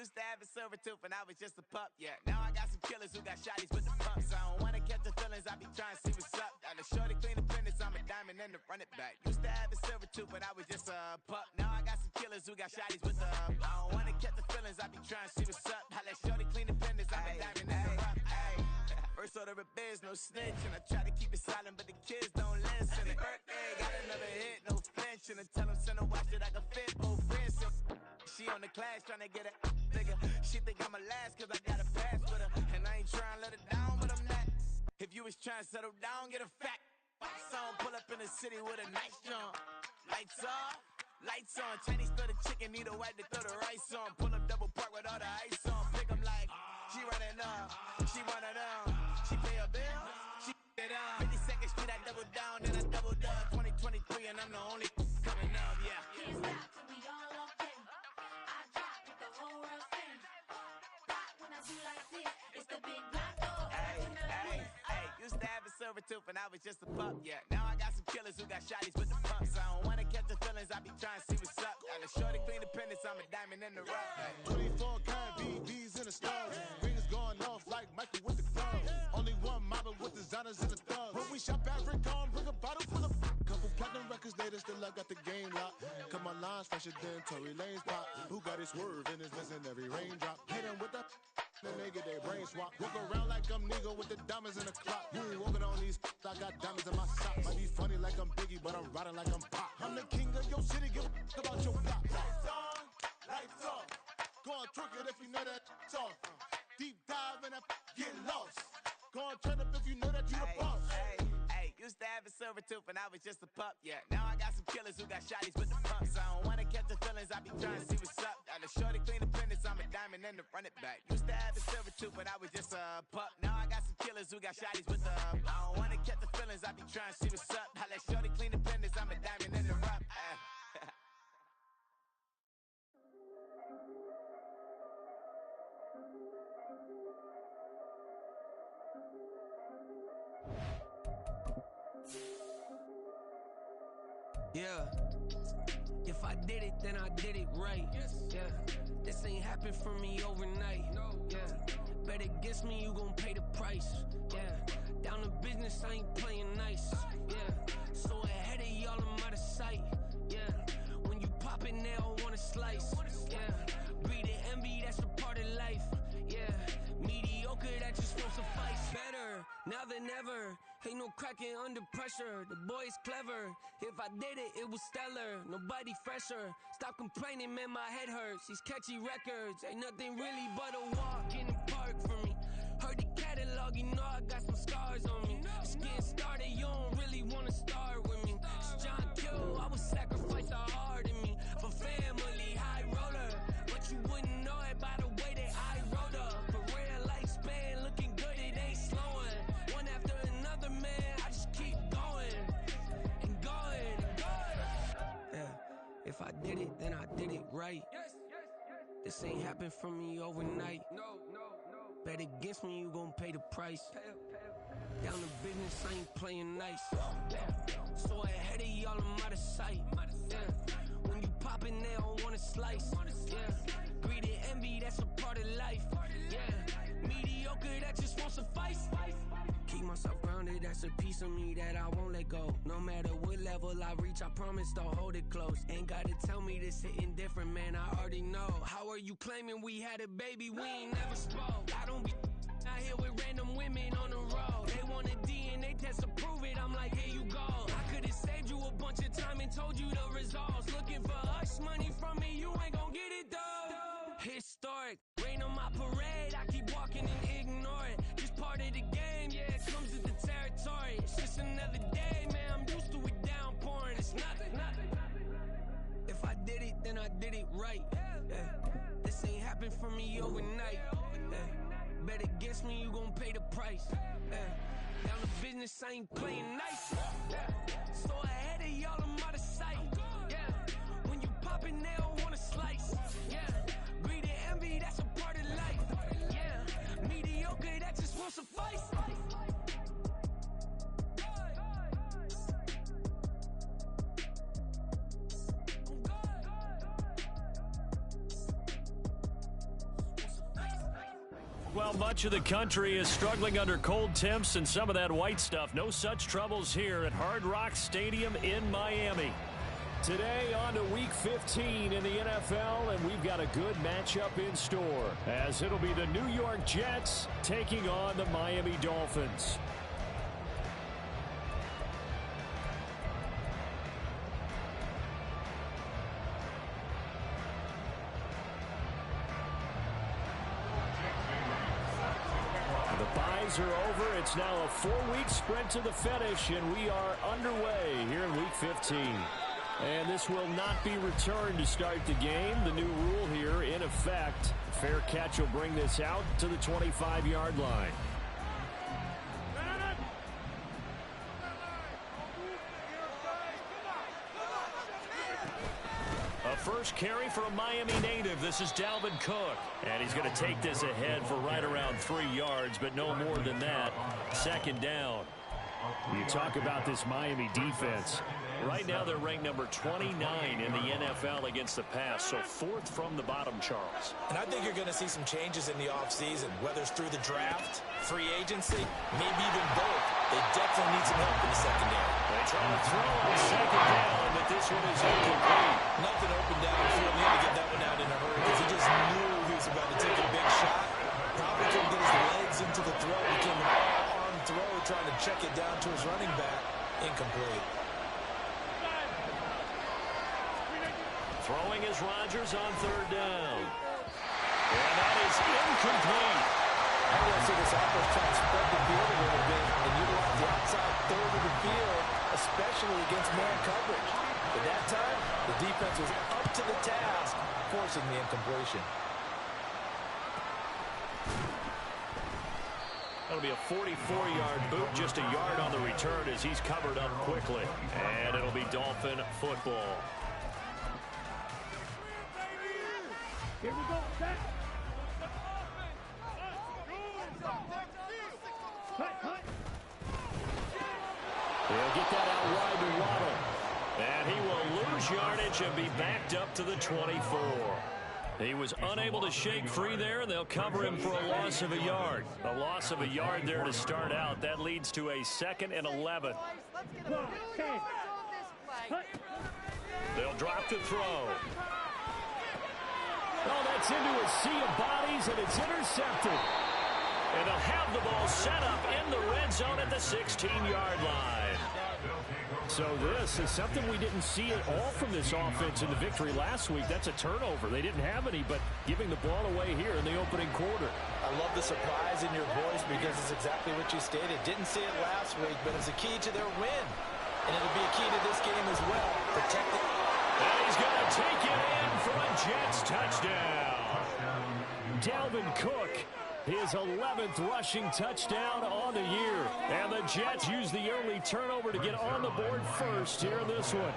used to have a silver tooth and I was just a pup, yeah. Now I got some killers who got shotties with the pumps. I don't wanna catch the feelings, I be trying to see what's up. Got a shorty clean the pendants, I'm a diamond and to run it back. Used to have a silver tooth but I was just a pup. Now I got some killers who got shotties with the I don't wanna catch the feelings, I be trying to see what's up. I let shorty clean the pendants, I'm a diamond and to run it back. First order of biz, no snitch, and I try to keep it silent, but the kids don't listen. The birthday got another hit, no flinch, and I tell them send a watch that I can fit both wrists. She on the class trying to get a nigga. She think I'm a last cause I got a pass with her, and I ain't trying to let her down, but I'm not. If you was trying to settle down, get a fat song, pull up in the city with a nice jump. Lights off, lights on. Chinese throw the chicken, need a wipe to throw the rice on. Pull up double park with all the ice on. Pick 'em like she running up, she one of them. She pay her bills, she it up. 52nd Street, I double down, then I doubled up. 2023, and I'm the only coming up, yeah. Can't stop till we all okay. I drop with the whole world sing. Rock when I do like this, it's the big black dog. Used to have a silver tooth and I was just a pup, yeah. Now I got some killers who got shotties with the pumps. I don't wanna catch the feelings, I be trying to see what's up. Got a shorty clean the pendants, I'm a diamond in the rough. 24 karat BBs in the stars. Rings going off like Michael with the clubs. Only one model with designers in the thugs. When we shop at Rick on, bring a bottle full of couple platinum records later, still I got the game locked. Cut my lines fresher than Tory Lane's pop. Who got it swerve and is missing every raindrop. Hit him with that. Then they get their brain swap. Walk around like I'm nigga with the diamonds in the clock. You ain't walking on these, I got diamonds in my socks. Might be funny like I'm Biggie, but I'm riding like I'm Pop. I'm the king of your city, give a about your block. Lights on, lights off. Go on, twerk it if you know that off. Deep dive and get lost. Go on, turn up if you know that you the boss. Used to have a silver tooth and I was just a pup, yeah. Now I got some killers who got shotties with the pumps. I don't wanna catch the feelings, I be trying to see what's up. Got a shorty clean the pendants, I'm a diamond and to run it back. Used to have a silver tooth but I was just a pup. Now I got some killers who got shotties with the I don't wanna catch the feelings, I be trying to see what's up. I let shorty clean the pendants, I'm a diamond and to run it. Yeah, if I did it, then I did it right. Yeah, this ain't happened for me overnight. Yeah, bet against me, you gon' pay the price. Yeah, down to business, I ain't playing nice. Yeah, so ahead of y'all, I'm out of sight. Yeah, when you poppin', they all wanna slice. Yeah, greed and envy, that's a part of life. Yeah, mediocre, that just won't suffice. Better now than ever. Ain't no cracking under pressure. The boy's clever. If I did it, it was stellar. Nobody fresher. Stop complaining, man, my head hurts. These catchy records ain't nothing really but a walk in the park for me. Heard the catalog, you know I got some scars on me. Just getting started, you don't really wanna start with me. It's John Kill, I would sacrifice a heart in me for family, high roller. But you wouldn't know it by the way that I wrote up. A real lifespan, looking good, it ain't slowing. One after another, man, I just keep going and going and going. Yeah, if I did it, then I did it right. This ain't happened for me overnight. Bet against me, you gon' pay the price. Down to business, I ain't playing nice. So ahead of y'all, I'm out of sight. Yeah, when you poppin', they don't wanna slice. Yeah, greed and envy, that's a part of life. Yeah, mediocre, that just won't suffice. Keep myself grounded, that's a piece of me that I won't let go. No matter what level I reach, I promise to hold it close. Ain't gotta tell me this hitting different, man, I already know. How are you claiming we had a baby, we ain't never spoke? I don't be out here with random women on the road. They want a DNA test to prove it, I'm like, here you go. I could've saved you a bunch of time and told you the results. Looking for hush money from me, you ain't gon' get it though. Historic, rain on my parade, I keep walking and ignore it. Just part of the game, yeah, it comes with the territory. It's just another day, man, I'm used to it downpouring. It's nothing. If I did it, then I did it right. Yeah. This ain't happened for me overnight. Yeah. Bet against me, you gon' pay the price. Yeah. Down to business, I ain't playing nice. Yeah. So ahead of y'all, I'm out of sight. Yeah. When you poppin', they don't wanna slice. Yeah. Greed and envy, that's a part of life. Yeah. Mediocre, that just won't suffice. much of the country is struggling under cold temps and some of that white stuff. No such troubles here at Hard Rock Stadium in Miami. Today on to Week 15 in the NFL, and we've got a good matchup in store, as it'll be the New York Jets taking on the Miami Dolphins. Are over. It's now a 4-week sprint to the finish, and we are underway here in Week 15. And this will not be returned to start the game. The new rule here in effect. Fair catch will bring this out to the 25-yard line. First carry for a Miami native. This is Dalvin Cook. And he's going to take this ahead for right around 3 yards, but no more than that. Second down. You talk about this Miami defense. Right now they're ranked number 29 in the NFL against the pass, so 4th from the bottom, Charles. And I think you're going to see some changes in the offseason, whether it's through the draft, free agency, maybe even both. They definitely need some help in the secondary. They try to throw on second down, but this one is incomplete. Nothing open downfield. He had to get that one out in a hurry because he just knew he was about to take a big shot. Probably couldn't get his legs into the throw. Became an all-arm throw, trying to check it down to his running back. Incomplete. Throwing is Rodgers on third down. And that is incomplete. I want to see this offense try to spread the field a little bit and utilize the outside third of the field, especially against man coverage. But that time, the defense was up to the task, forcing the incompletion. That'll be a 44-yard boot, just a yard on the return as he's covered up quickly. And it'll be Dolphin football. Here we go, set. They'll get that out wide to Waddle. And he will lose yardage and be backed up to the 24. He was unable to shake free there. They'll cover him for a loss of a yard. A loss of a yard there to start out. That leads to a 2nd and 11. They'll drop to throw. Oh, that's into a sea of bodies, and it's intercepted. And they'll have the ball set up in the red zone at the 16-yard line. So this is something we didn't see at all from this offense in the victory last week. That's a turnover. They didn't have any, but giving the ball away here in the opening quarter. I love the surprise in your voice because it's exactly what you stated. Didn't see it last week, but it's a key to their win. And it'll be a key to this game as well. Protect it. And he's going to take it in for a Jets touchdown. Dalvin Cook, his 11th rushing touchdown on the year. And the Jets use the early turnover to get on the board first here in this one.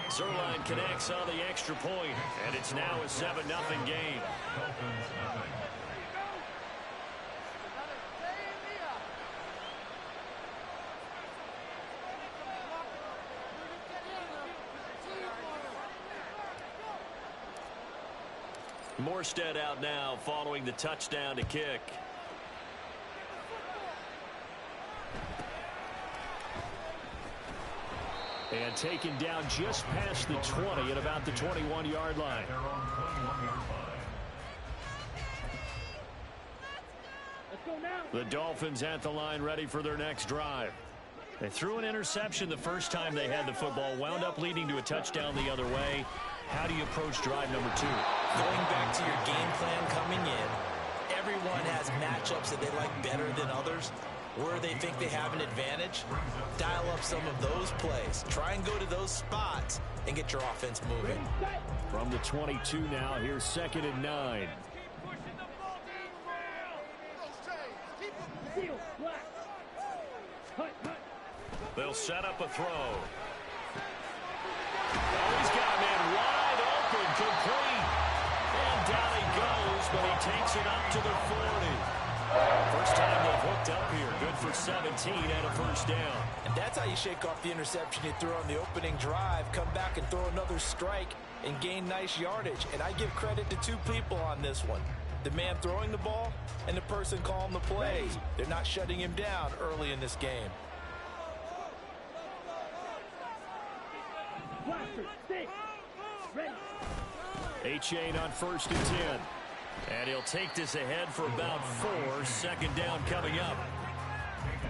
Zerline connects on the extra point, and it's now a 7-0 game. Morstead out now following the touchdown to kick. And taken down just past the 20 at about the 21-yard line. The Dolphins at the line ready for their next drive. They threw an interception the first time they had the football, wound up leading to a touchdown the other way. How do you approach drive number 2? Going back to your game plan coming in, everyone has matchups that they like better than others. Where they think they have an advantage, dial up some of those plays. Try and go to those spots and get your offense moving. From the 22 now, here's 2nd and 9. They'll set up a throw. Oh, he's got a man wide open, complete. And down he goes, but he takes it up to the 40. First time they've hooked up here. Good for 17 and a first down. And that's how you shake off the interception you threw on the opening drive, come back and throw another strike and gain nice yardage. And I give credit to two people on this one. The man throwing the ball and the person calling the plays. They're not shutting him down early in this game. H8 on 1st and 10. And he'll take this ahead for about 4. Second down coming up.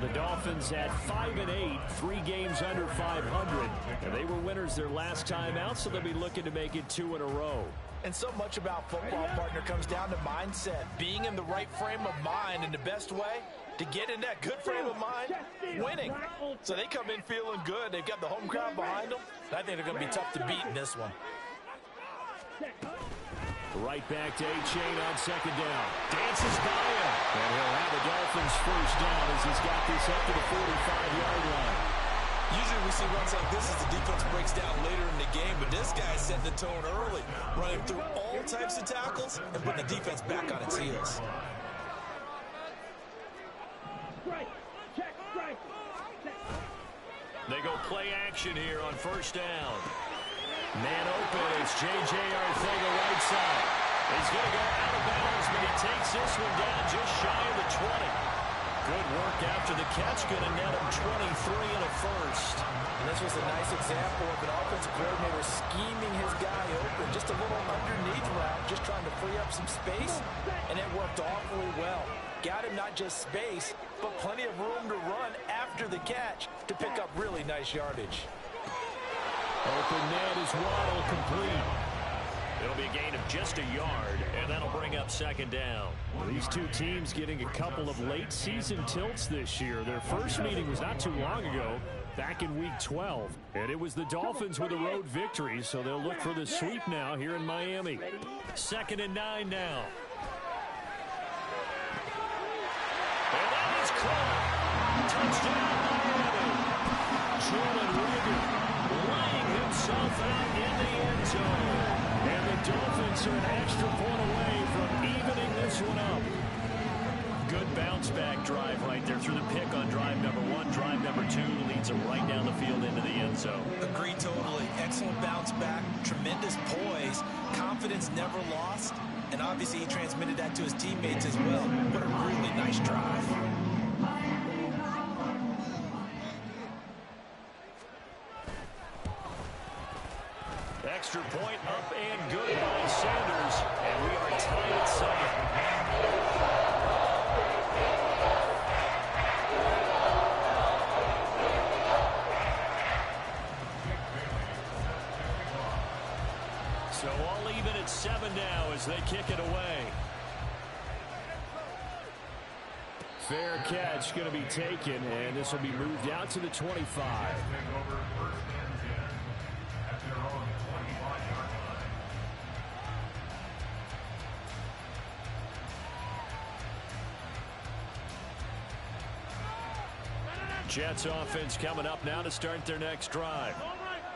The Dolphins at 5-8, 3 games under 500. And they were winners their last time out, so they'll be looking to make it 2 in a row. And so much about football, partner, comes down to mindset. Being in the right frame of mind, and the best way to get in that good frame of mind, winning. So they come in feeling good. They've got the home crowd behind them. I think they're going to be tough to beat in this one. Right back to H8 on second down. Dances by him. And he'll have the Dolphins first down as he's got this up to the 45-yard line. Usually we see runs like this as the defense breaks down later in the game, but this guy's setting the tone early, running through all types of tackles and putting the defense back on its heels. They go play action here on first down. Man open, it's J.J. Arcega right side. He's going to go out of bounds, but he takes this one down just shy of the 20. Good work after the catch, going to net him 23 and a first. And this was a nice example of an offensive coordinator scheming his guy open. Just a little underneath route, just trying to free up some space, and it worked awfully well. Got him not just space, but plenty of room to run after the catch to pick up really nice yardage. Open net is Waddle complete. It'll be a gain of just a yard, and that'll bring up second down. Well, these two teams getting a couple of late-season tilts this year. Their first meeting was not too long ago, back in Week 12. And it was the Dolphins with a road victory, so they'll look for the sweep now here in Miami. 2nd and 9 now. And that is caught. Touchdown, Miami. Jalen Reagor laying himself out in the end zone. And the Dolphins are an extra point away from evening this one up. Good bounce-back drive right there through the pick on drive number 1. Drive number 2 leads them right down the field into the end zone. Agreed totally. Excellent bounce back. Tremendous poise. Confidence never lost. And obviously he transmitted that to his teammates as well. What a really nice drive. Extra point up and good by Sanders. And we are tied at 7. So all even at 7 now as they kick it away. Fair catch going to be taken, and this will be moved out to the 25. Jets offense coming up now to start their next drive.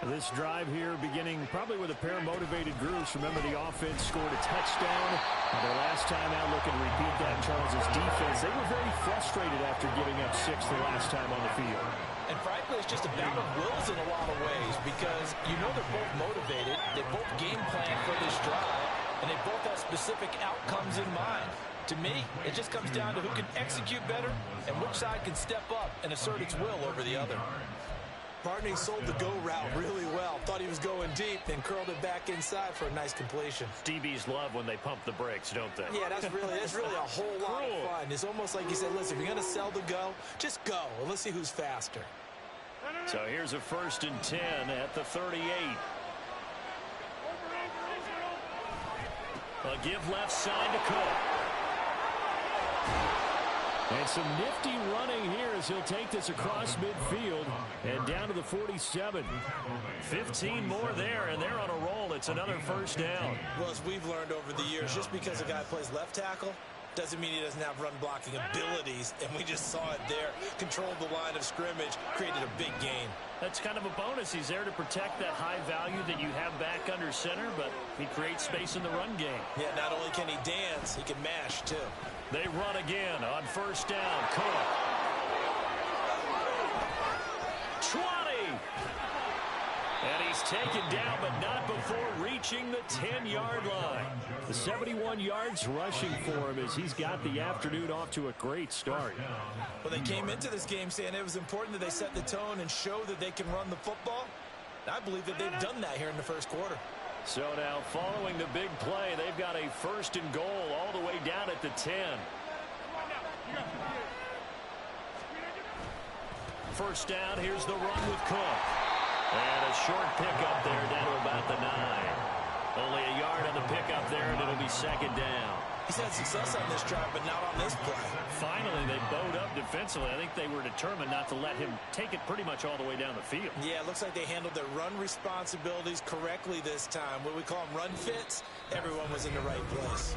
This drive here beginning probably with a pair of motivated groups. Remember, the offense scored a touchdown. Their last time out, looking to repeat that. Charles's defense, they were very frustrated after giving up 6 the last time on the field. And frankly, it's just a battle of wills in a lot of ways because you know they're both motivated. They both game plan for this drive, and they both have specific outcomes in mind. To me, it just comes down to who can execute better and which side can step up and assert its will over the other. Partney sold the go route really well. Thought he was going deep, then curled it back inside for a nice completion. DBs love when they pump the brakes, don't they? Yeah, that's really a whole lot of fun. It's almost like you said, listen, if you're going to sell the go, just go, and let's see who's faster. So here's a 1st and 10 at the 38. A give left side to Cook. And some nifty running here as he'll take this across midfield and down to the 47. 15 more there, and they're on a roll. It's another first down. Well, as we've learned over the years, just because a guy plays left tackle doesn't mean he doesn't have run-blocking abilities, and we just saw it there. Controlled the line of scrimmage, created a big gain. That's kind of a bonus. He's there to protect that high value that you have back under center, but he creates space in the run game. Yeah, not only can he dance, he can mash, too. They run again on first down. Cook. 20. And he's taken down, but not before reaching the 10-yard line. The 71 yards rushing for him as he's got the afternoon off to a great start. Well, they came into this game saying it was important that they set the tone and show that they can run the football. I believe that they've done that here in the first quarter. So now, following the big play, they've got a first and goal all the way down at the 10. First down, here's the run with Cook. And a short pickup there down to about the 9. Only a yard on the pickup there, and it'll be second down. He's had success on this drive, but not on this play. Finally, they bowed up defensively. I think they were determined not to let him take it pretty much all the way down the field. Yeah, it looks like they handled their run responsibilities correctly this time. What we call them run fits, everyone was in the right place.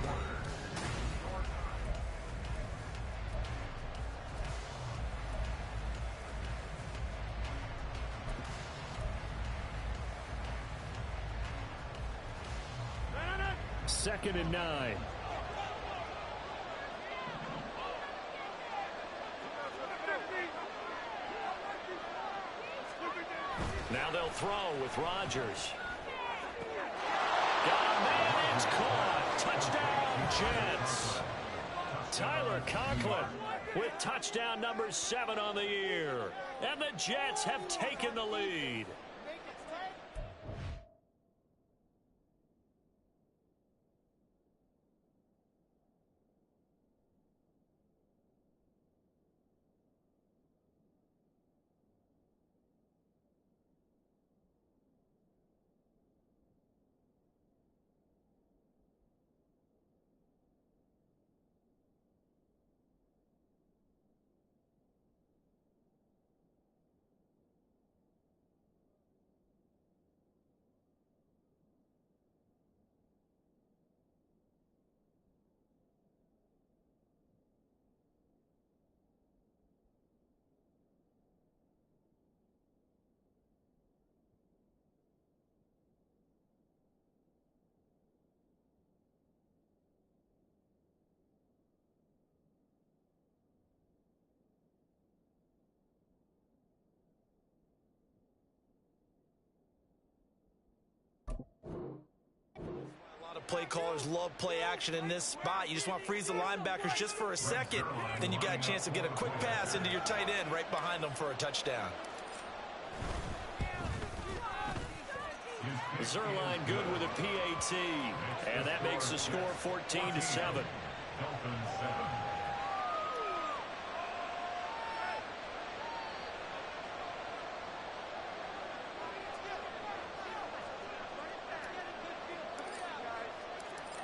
Second and 9. Now they'll throw with Rodgers. Got a man, it's caught. Touchdown, Jets. Tyler Conklin with touchdown number 7 on the year. And the Jets have taken the lead. Play callers love play action in this spot. You just want to freeze the linebackers just for a second. Then you got a chance to get a quick pass into your tight end right behind them for a touchdown. Zerline good with a PAT. And that makes the score 14-7.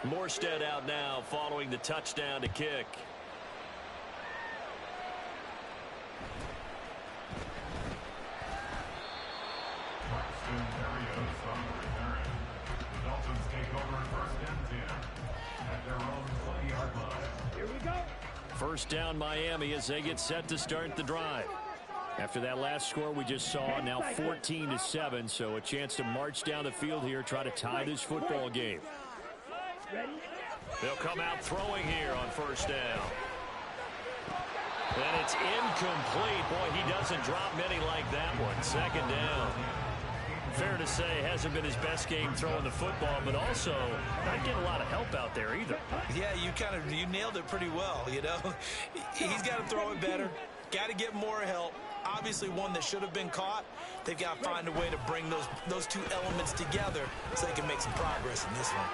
Morstead out now following the touchdown to kick. Here we go. First down Miami as they get set to start the drive. After that last score we just saw, now 14-7, so a chance to march down the field here, try to tie this football game. They'll come out throwing here on first down. And it's incomplete. Boy, he doesn't drop many like that one. Second down. Fair to say, hasn't been his best game throwing the football, but also not getting a lot of help out there either. Yeah, you nailed it pretty well, you know. He's got to throw it better. Got to get more help. Obviously one that should have been caught. They've got to find a way to bring those two elements together so they can make some progress in this one.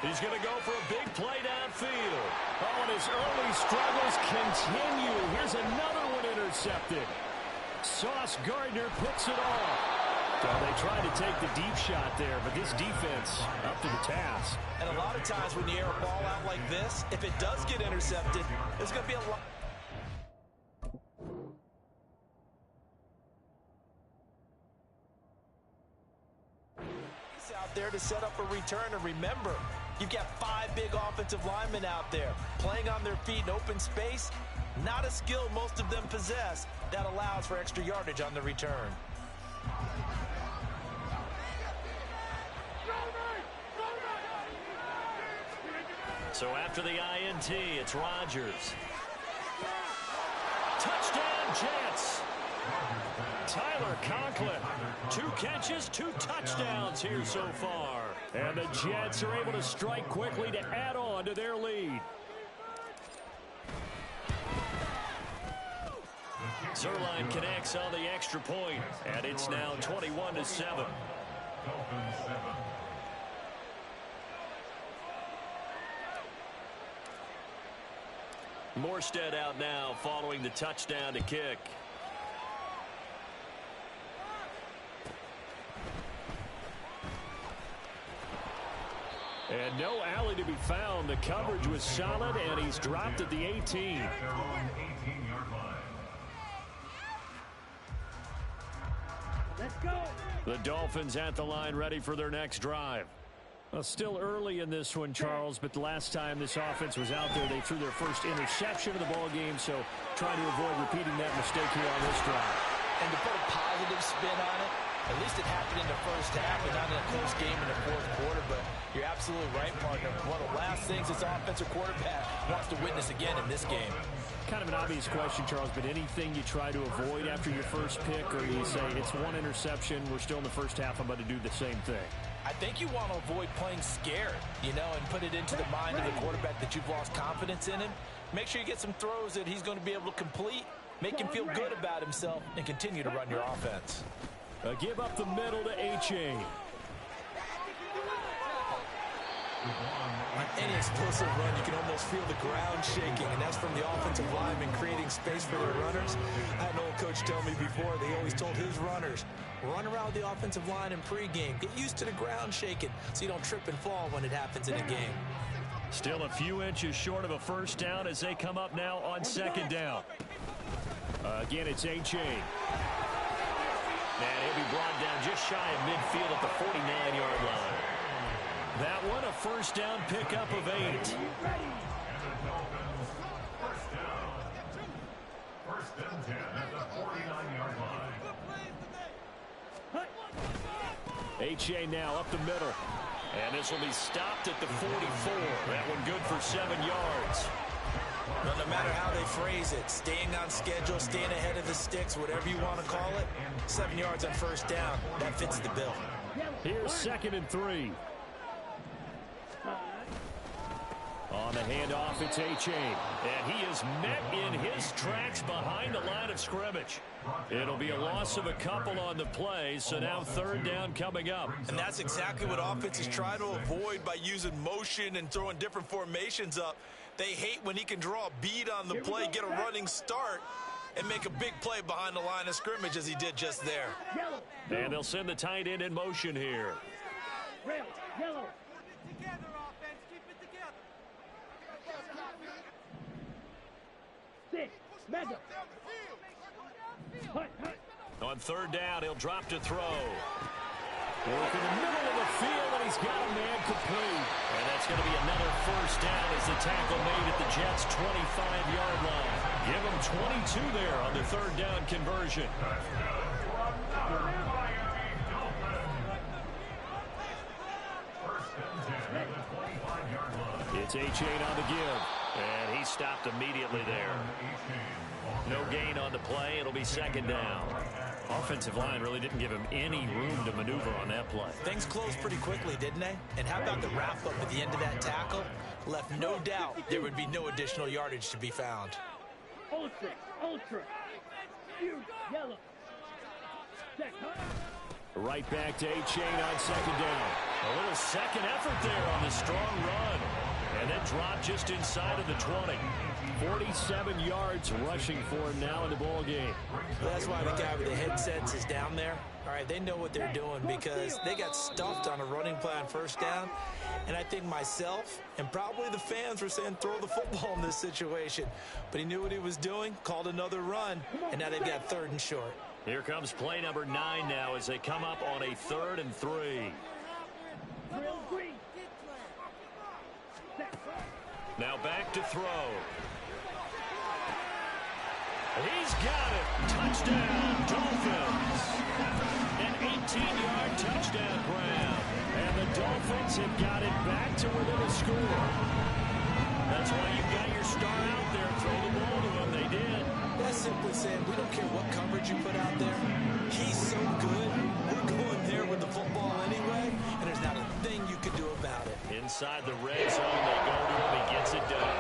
He's going to go for a big play downfield. Oh, and his early struggles continue. Here's another one intercepted. Sauce Gardner puts it off. Well, they tried to take the deep shot there, but this defense up to the task. And a lot of times when you air a ball out like this, if it does get intercepted, there's going to be a lot. He's out there to set up a return, and remember, You've got 5 big offensive linemen out there playing on their feet in open space. Not a skill most of them possess that allows for extra yardage on the return. So after the INT, it's Rodgers. Touchdown, Jets. Tyler Conklin, 2 catches, 2 touchdowns here so far. And the Jets are able to strike quickly to add on to their lead. Zerline connects on the extra point, and it's now 21-7. Morstead out now following the touchdown to kick. And no alley to be found. The coverage was solid, and he's dropped at the 18. Let's go. The Dolphins at the line ready for their next drive. Well, still early in this one, Charles, but the last time this offense was out there, they threw their first interception of the ball game, so trying to avoid repeating that mistake here on this drive. And to put a positive spin on it, at least it happened in the first half and not in a close game in the fourth quarter, but you're absolutely right, partner. One of the last things this offensive quarterback wants to witness again in this game. Kind of an obvious question, Charles, but anything you try to avoid after your first pick, or you say it's one interception, we're still in the first half, I'm about to do the same thing? I think you want to avoid playing scared, and put it into the mind of the quarterback that you've lost confidence in him. Make sure you get some throws that he's going to be able to complete, make him feel good about himself, and continue to run your offense. A give up the middle to H.A. On any explosive run, you can almost feel the ground shaking, and that's from the offensive lineman creating space for their runners. I had an old coach tell me before, they always told his runners, run around the offensive line in pregame. Get used to the ground shaking so you don't trip and fall when it happens in a game. Still a few inches short of a first down as they come up now on second down. Again, it's H.A. And he'll be brought down just shy of midfield at the 49-yard line. That one, a first down pickup of 8. First and 10 at the 49-yard line. H.A. now up the middle. And this will be stopped at the 44. That one good for 7 yards. Well, no matter how they phrase it, staying on schedule, staying ahead of the sticks, whatever you want to call it, 7 yards on first down, that fits the bill. Here's 2nd and 3. On the handoff, it's H.A. And he is met in his tracks behind the line of scrimmage. It'll be a loss of a couple on the play, so now 3rd down coming up. And that's exactly what offenses try to avoid by using motion and throwing different formations up. They hate when he can draw a bead on the play, get a running start, and make a big play behind the line of scrimmage as he did just there. And they'll send the tight end in motion here. Red, yellow. Together, offense. Keep it together. 6, mega. Hut, hut. On 3rd down, he'll drop to throw. Work in the middle of the field, and he's got a man complete. And that's going to be another first down as the tackle made at the Jets' 25-yard line. Give them 22 there on the 3rd down conversion. It's H.A. on the give, and he stopped immediately there. No gain on the play. It'll be 2nd down. Offensive line really didn't give him any room to maneuver on that play. Things closed pretty quickly, didn't they? And how about the wrap-up at the end of that tackle? Left no doubt there would be no additional yardage to be found. Ultra, ultra. Huge, yellow. Check, huh? Right back to H.A. on 2nd down. A little second effort there on the strong run. And then dropped just inside of the 20. 47 yards rushing for him now in the ball game. Well, that's why the guy with the headsets is down there. All right, they know what they're doing because they got stuffed on a running play on first down. And I think myself and probably the fans were saying throw the football in this situation. But he knew what he was doing, called another run, and now they've got 3rd and short. Here comes play number 9 now as they come up on a 3rd and 3. Real green. Now back to throw. He's got it. Touchdown, Dolphins. An 18-yard touchdown grab. And the Dolphins have got it back to within a score. That's why you got your star out there. Throw the ball to him. They did. That's simply saying we don't care what coverage you put out there. He's so good. We're going there with the football anyway, and there's not a thing you can do about it. Inside the red zone, they go to him. He gets it done.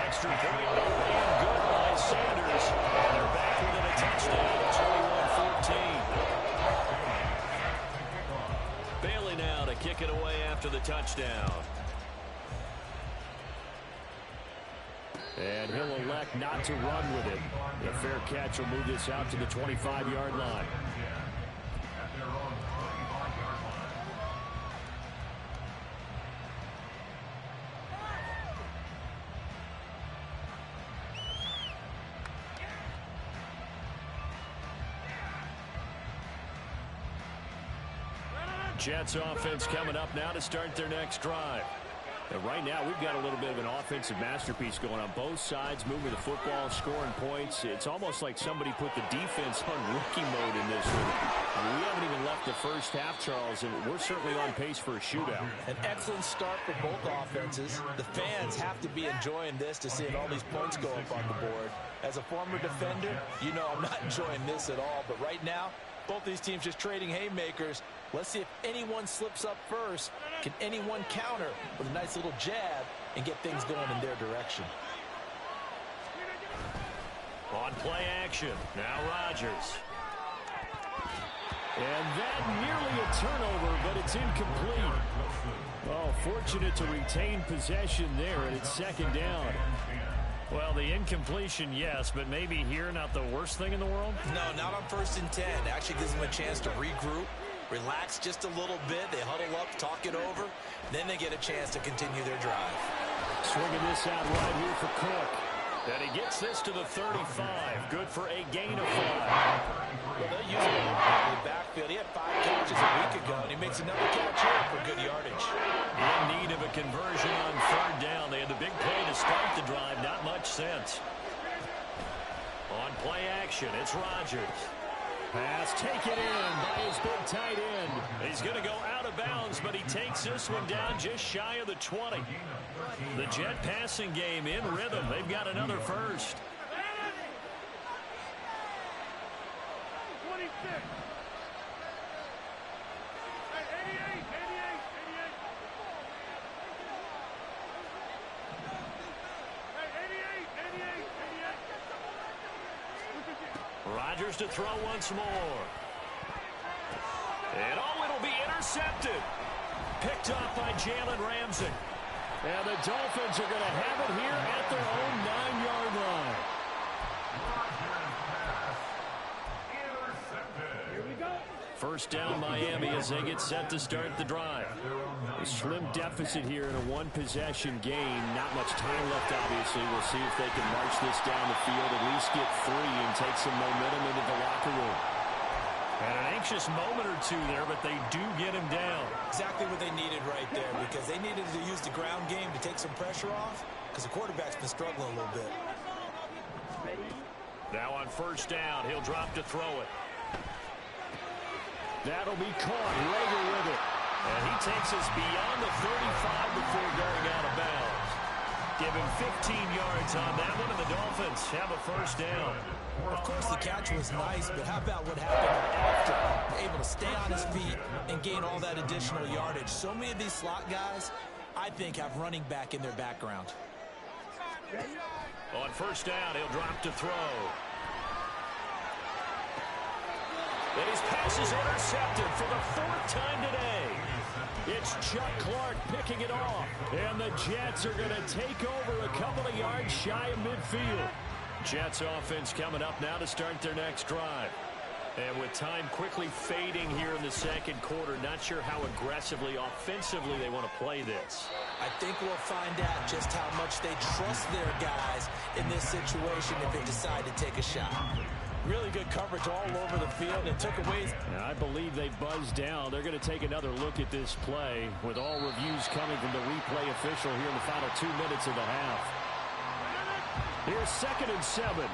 Extra point, and good by Sanders. And they're back within a touchdown, 21-14. Bailey now to kick it away after the touchdown. And he'll elect not to run with it. A fair catch will move this out to the 25-yard line. Jets offense coming up now to start their next drive. And right now, we've got a little bit of an offensive masterpiece going on both sides, moving the football, scoring points. It's almost like somebody put the defense on rookie mode in this one. I mean, we haven't even left the first half, Charles, and we're certainly on pace for a shootout. An excellent start for both offenses. The fans have to be enjoying this to seeing all these points go up on the board. As a former defender, you know I'm not enjoying this at all. But right now, both these teams just trading haymakers. Let's see if anyone slips up first. Can anyone counter with a nice little jab and get things going in their direction? On play action, now Rodgers. And that nearly a turnover, but it's incomplete. Oh, fortunate to retain possession there, and it's second down. Well, the incompletion, yes, but maybe here not the worst thing in the world? No, not on 1st and 10. Actually gives them a chance to regroup, relax just a little bit. They huddle up, talk it over. Then they get a chance to continue their drive. Swinging this out right here for Cook. And he gets this to the 35. Good for a gain of 5. Well, they'll use him in the backfield. He had 5 catches a week ago, and he makes another catch here for good yardage. In need of a conversion on 3rd down. They had the big play to start the drive. Not much sense. On play action, it's Rodgers. Pass taken in by his big tight end. He's going to go out of bounds, but he takes this one down just shy of the 20. The Jet passing game in rhythm. They've got another first. 26. Hey, 88. Rodgers to throw once more. And oh, it'll be intercepted. Picked off by Jalen Ramsey. And the Dolphins are going to have it here at their own 9-yard line. Here we go. First down Miami as they get set to start the drive. A slim deficit here in a one-possession game. Not much time left, obviously. We'll see if they can march this down the field, at least get 3 and take some momentum into the locker room. And an anxious moment or two there, but they do get him down. Exactly what they needed right there, because they needed to use the ground game to take some pressure off, because the quarterback's been struggling a little bit. Now on first down, he'll drop to throw it. That'll be caught. Rager with it. And he takes us beyond the 35 before going out of bounds. Give him 15 yards on that one, and the Dolphins have a first down. Of course, the catch was nice, but how about what happened after? Able to stay on his feet and gain all that additional yardage. So many of these slot guys, I think, have running back in their background. On first down, he'll drop to throw. And his pass is intercepted for the 4th time today. It's Chuck Clark picking it off. And the Jets are going to take over a couple of yards shy of midfield. Jets offense coming up now to start their next drive. And with time quickly fading here in the second quarter, not sure how aggressively, offensively they want to play this. I think we'll find out just how much they trust their guys in this situation if they decide to take a shot. Really good coverage all over the field. It took away. And I believe they buzzed down. They're going to take another look at this play with all reviews coming from the replay official here in the final 2 minutes of the half. Here's 2nd and 7.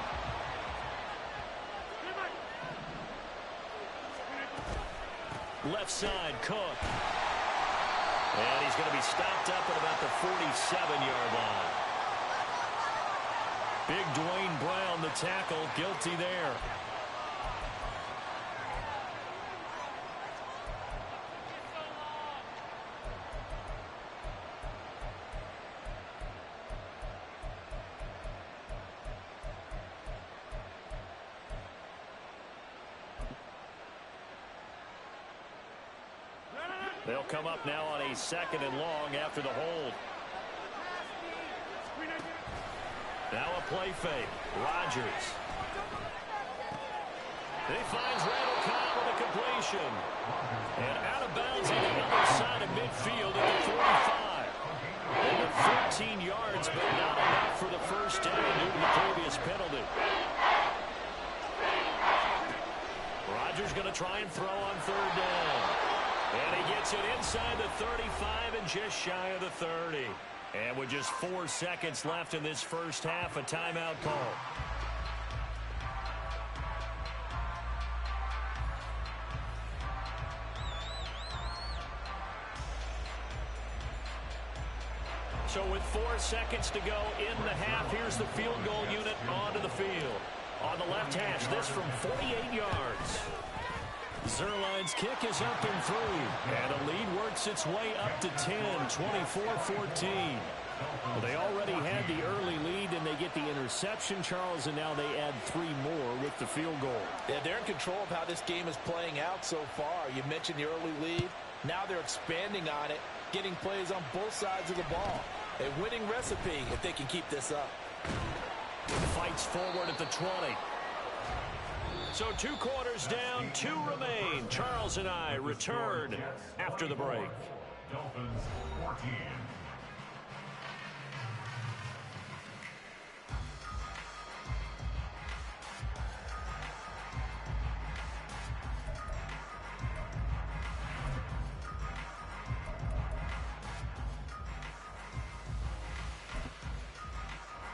Left side, Cook. And he's going to be stopped up at about the 47-yard line. Big Dwayne Brown, the tackle, guilty there. They'll come up now on a 2nd and long after the hold. Now a play fake. Rodgers. He finds Randall Cobb with a completion. And out of bounds on the other side of midfield at the 45. And 14 yards, but not enough for the first down due to the previous penalty. Rodgers going to try and throw on 3rd down. And he gets it inside the 35 and just shy of the 30. And with just 4 seconds left in this first half, a timeout call. So with 4 seconds to go in the half, here's the field goal unit onto the field. On the left hash, this from 48 yards. Zerline's kick is up and through, and a lead works its way up to 10, 24-14. Well, they already had the early lead, and they get the interception, Charles, and now they add 3 more with the field goal. Yeah, they're in control of how this game is playing out so far. You mentioned the early lead. Now they're expanding on it, getting plays on both sides of the ball. A winning recipe if they can keep this up. Fights forward at the 20. So 2 quarters down, 2 remain. Charles and I return after the break. Dolphins 14.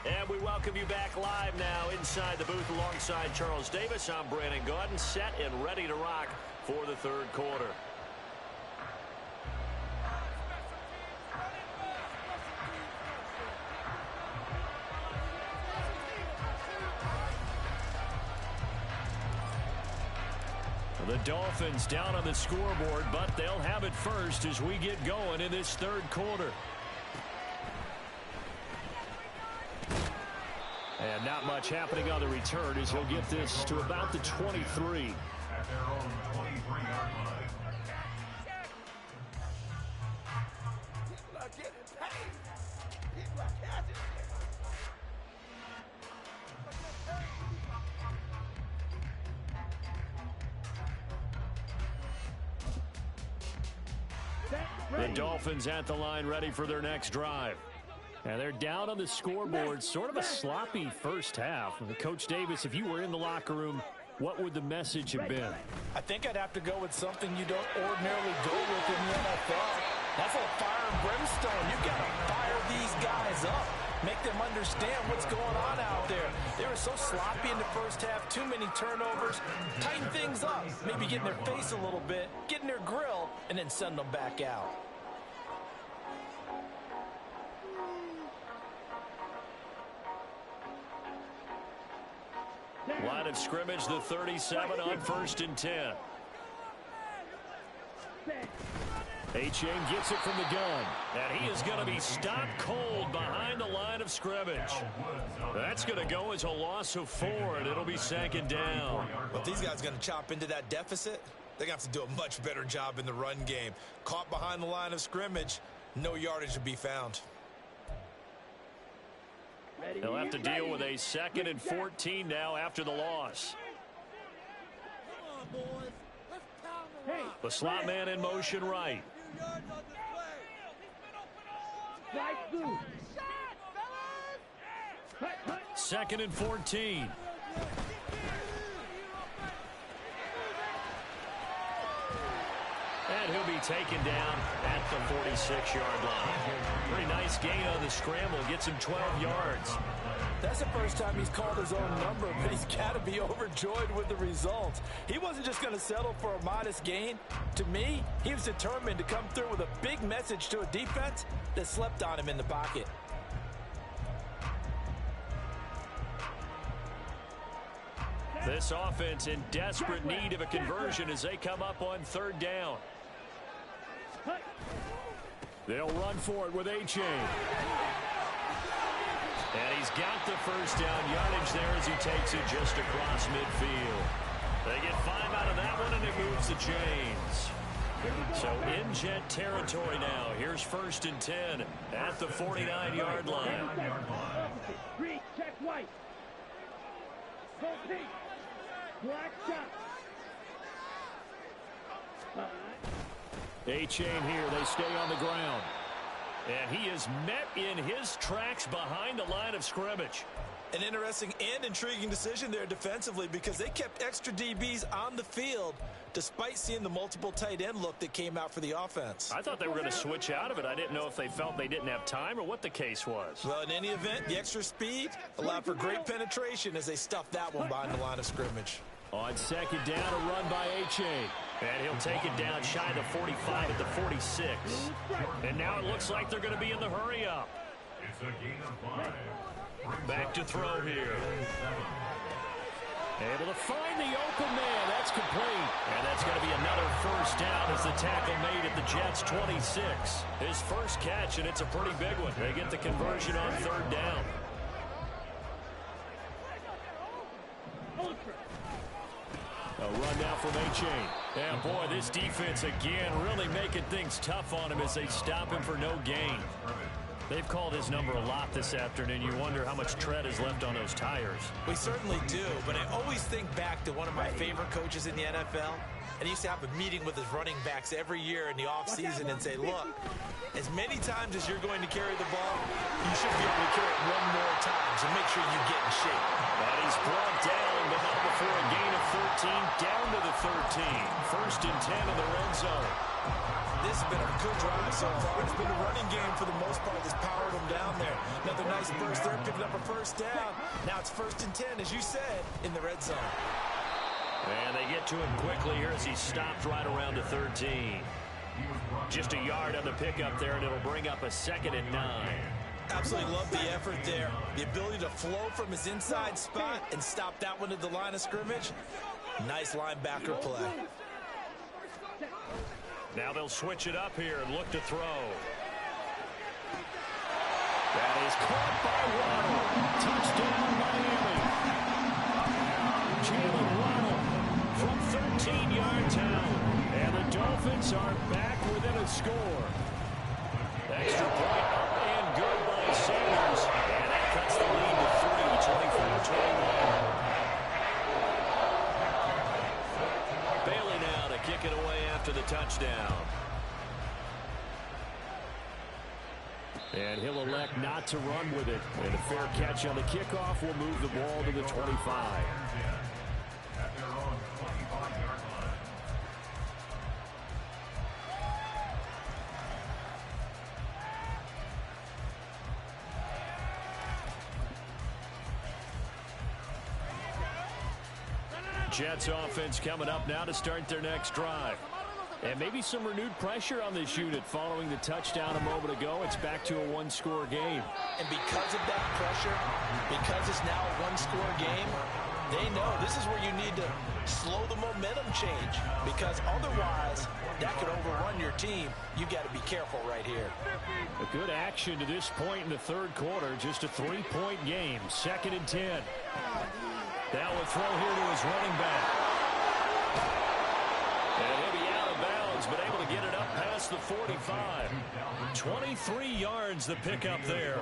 And we welcome you back live now inside the booth alongside Charles Davis. I'm Brandon Gaudin, set and ready to rock for the 3rd quarter. The Dolphins down on the scoreboard, but they'll have it first as we get going in this 3rd quarter. And not much happening on the return as he'll get this to about the 23. At their own 23-yard line. People are getting paid. People are catching The Dolphins at the line ready for their next drive. And they're down on the scoreboard, sort of a sloppy first half. Coach Davis, if you were in the locker room, what would the message have been? I think I'd have to go with something you don't ordinarily go with in the NFL. That's like fire and brimstone. You've got to fire these guys up. Make them understand what's going on out there. They were so sloppy in the first half, too many turnovers. Tighten things up. Maybe get in their face a little bit, get in their grill, and then send them back out. Line of scrimmage, the 37 on 1st and 10. Achane gets it from the gun, and he is going to be stopped cold behind the line of scrimmage. That's going to go as a loss of 4, and it'll be 2nd down. But if these guys are going to chop into that deficit, they're going to have to do a much better job in the run game. Caught behind the line of scrimmage, no yardage to be found. They'll have to deal with a 2nd and 14 now after the loss. Come on, boys. Let's pound them up. The slot man in motion right. Yards on the play. 2nd and 14. And he'll be taken down at the 46-yard line. Pretty nice gain on the scramble. Gets him 12 yards. That's the first time he's called his own number, but he's got to be overjoyed with the results. He wasn't just going to settle for a modest gain. To me, he was determined to come through with a big message to a defense that slept on him in the pocket. This offense in desperate need of a conversion as they come up on third down. They'll run for it with A-Chain. And he's got the first down yardage there as he takes it just across midfield. They get 5 out of that one, and it moves the chains. So in jet territory now. Here's 1st and 10 at the 49-yard line. Read, check white. Go pink. Black shot. A-Chain here. They stay on the ground. And he is met in his tracks behind the line of scrimmage. An interesting and intriguing decision there defensively because they kept extra DBs on the field despite seeing the multiple tight end look that came out for the offense. I thought they were going to switch out of it. I didn't know if they felt they didn't have time or what the case was. Well, in any event, the extra speed allowed for great penetration as they stuffed that one behind the line of scrimmage. On second down, a run by A-Chain. And he'll take it down shy of the 45 at the 46. And now it looks like they're going to be in the hurry-up. It's a gain of 5. Back to throw here. Able to find the open man. That's complete. And that's going to be another first down as the tackle made at the Jets' 26. His first catch, and it's a pretty big one. They get the conversion on third down. A run now from A-Chain. And boy, this defense again really making things tough on him as they stop him for no gain. They've called his number a lot this afternoon. You wonder how much tread is left on those tires. We certainly do, but I always think back to one of my favorite coaches in the NFL. And he used to have a meeting with his running backs every year in the offseason and say, look, as many times as you're going to carry the ball, you should be able to carry it one more time, so make sure you get in shape. And he's brought down, but not before a gain of 13, down to the 13. 1st and 10 in the red zone. This has been a good drive so far. It's been a running game for the most part that's powered them down there. Another nice burst there, picking up a first down. Now it's 1st and 10, as you said, in the red zone. And they get to him quickly here as he stopped right around the 13. Just a yard on the pickup there, and it'll bring up a 2nd and 9. Absolutely love the effort there. The ability to flow from his inside spot and stop that one at the line of scrimmage. Nice linebacker play. Now they'll switch it up here and look to throw. That is caught by Ronald. Touchdown, Miami. Jalen Ronald from 13 yards out. And the Dolphins are back within a score. Extra point up and good by Sanders. And that cuts the lead to 3, 24-21. Bailey now to kick it away after the touchdown. And he'll elect not to run with it. And a fair catch on the kickoff will move the ball to the 25. At their own 25-yard line. Jets offense coming up now to start their next drive. And maybe some renewed pressure on this unit following the touchdown a moment ago. It's back to a one-score game. And because of that pressure, because it's now a one-score game, they know this is where you need to slow the momentum change. Because otherwise, that could overrun your team. You got to be careful right here. A good action to this point in the third quarter. Just a 3-point game. 2nd and 10. Now we'll throw here to his running back. And he'll be out of bounds, but able to get it up past the 45. 23 yards the pickup there.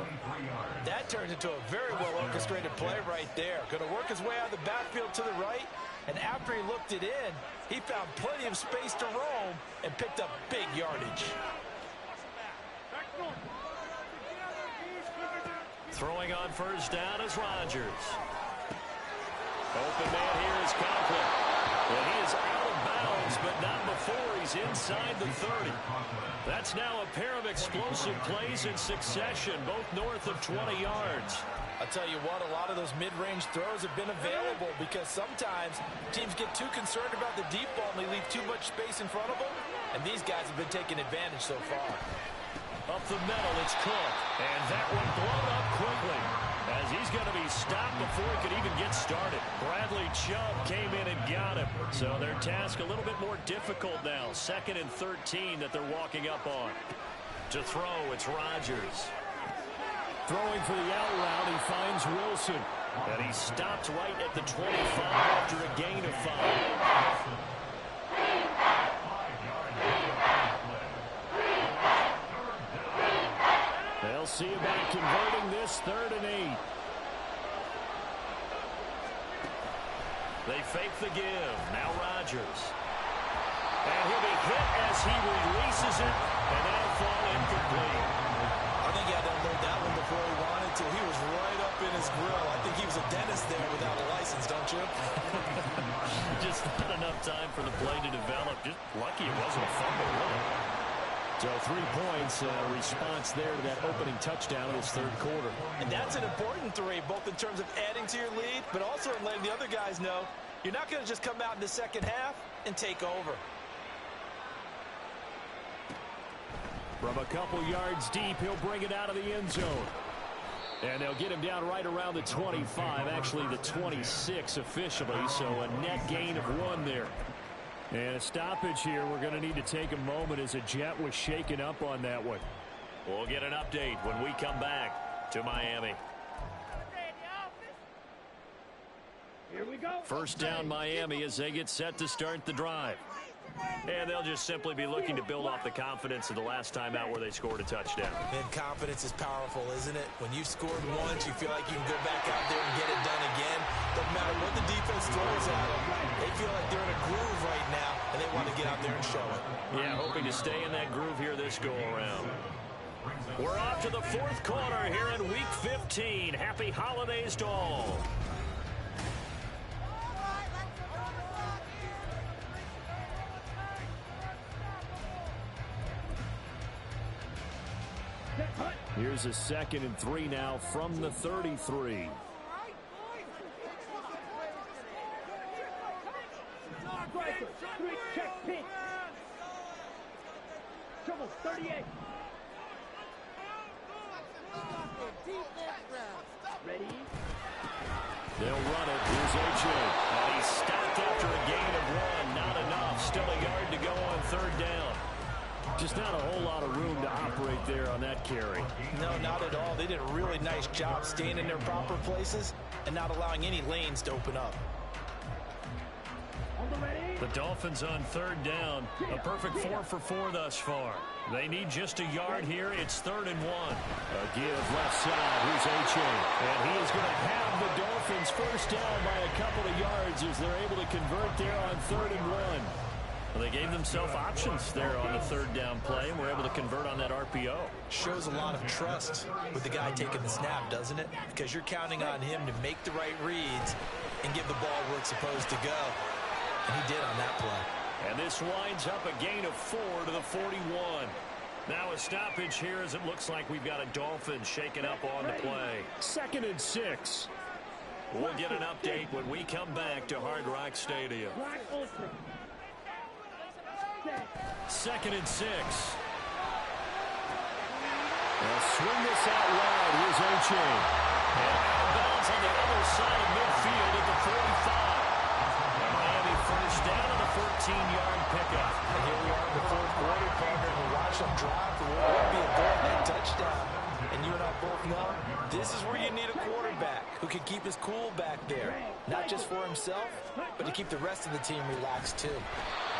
That turns into a very well-orchestrated play right there. Going to work his way out of the backfield to the right, and after he looked it in, he found plenty of space to roam and picked up big yardage. Throwing on first down is Rodgers. Open man here is Conklin. And he is out of bounds bounds, but not before he's inside the 30. That's now a pair of explosive plays in succession, both north of 20 yards. I'll tell you what, a lot of those mid-range throws have been available because sometimes teams get too concerned about the deep ball and they leave too much space in front of them, and these guys have been taking advantage so far. Up the middle, it's Cook, and that one blown up quickly as he's going to be stopped before he could even get started. Bradley Chubb came in and got him, so their task a little bit more difficult now. 2nd and 13 that they're walking up on. To throw, it's Rodgers. Throwing for the out route, he finds Wilson. And he stopped right at the 25 after a gain of 5. They'll see about converting this 3rd and 8. They fake the give. Now Rodgers. And he'll be hit as he releases it, and that'll fall incomplete. I think he had to unload that one before he wanted to. He was right up in his grill. I think he was a dentist there without a license, don't you? Just not enough time for the play to develop. Just lucky it wasn't a fumble, really. So 3 points, response there to that opening touchdown in this 3rd quarter. And that's an important 3, both in terms of adding to your lead, but also in letting the other guys know you're not going to just come out in the second half and take over. From a couple yards deep, he'll bring it out of the end zone. And they'll get him down right around the 25, actually the 26 officially, so a net gain of 1 there. And a stoppage here. We're going to need to take a moment as a Jet was shaken up on that one. We'll get an update when we come back to Miami. Here we go. First down Miami as they get set to start the drive. And they'll just simply be looking to build off the confidence of the last time out where they scored a touchdown. And confidence is powerful, isn't it? When you've scored once, you feel like you can go back out there and get it done again. Doesn't matter what the defense throws at them. They feel like they're in a groove right now, and they want to get out there and show it. Yeah, hoping to stay in that groove here this go-around. We're off to the 4th quarter here in Week 15. Happy holidays to all. Here's a 2nd and 3 now from the 33. Striker, 3, check, pin. Trouble, 38. Ready? They'll run it. Here's AJ. And he's stopped after a gain of 1. Not enough. Still a yard to go on 3rd down. Just not a whole lot of room to operate there on that carry. No, not at all. They did a really nice job staying in their proper places and not allowing any lanes to open up. The Dolphins on 3rd down. A perfect 4 for 4 thus far. They need just a yard here. It's 3rd and 1. A give left side. Here's H.A. And he is going to have the Dolphins first down by a couple of yards as they're able to convert there on 3rd and 1. Well, they gave themselves options there on the 3rd down play and were able to convert on that RPO. Shows a lot of trust with the guy taking the snap, doesn't it? Because you're counting on him to make the right reads and give the ball where it's supposed to go. And he did on that play. And this winds up a gain of 4 to the 41. Now a stoppage here as it looks like we've got a Dolphins shaken up on the play. 2nd and 6. We'll get an update when we come back to Hard Rock Stadium. 2nd and 6. They'll swing this out wide. Here's H.A. And out of bounds on the other side of midfield at the 45. And Miami first down on the 14-yard pickup. And here we are in the 4th quarter, partner, and we watch them drive for what would be a go-ahead touchdown. And you and I both know this is where you need a quarterback who can keep his cool back there. Not just for himself, but to keep the rest of the team relaxed too.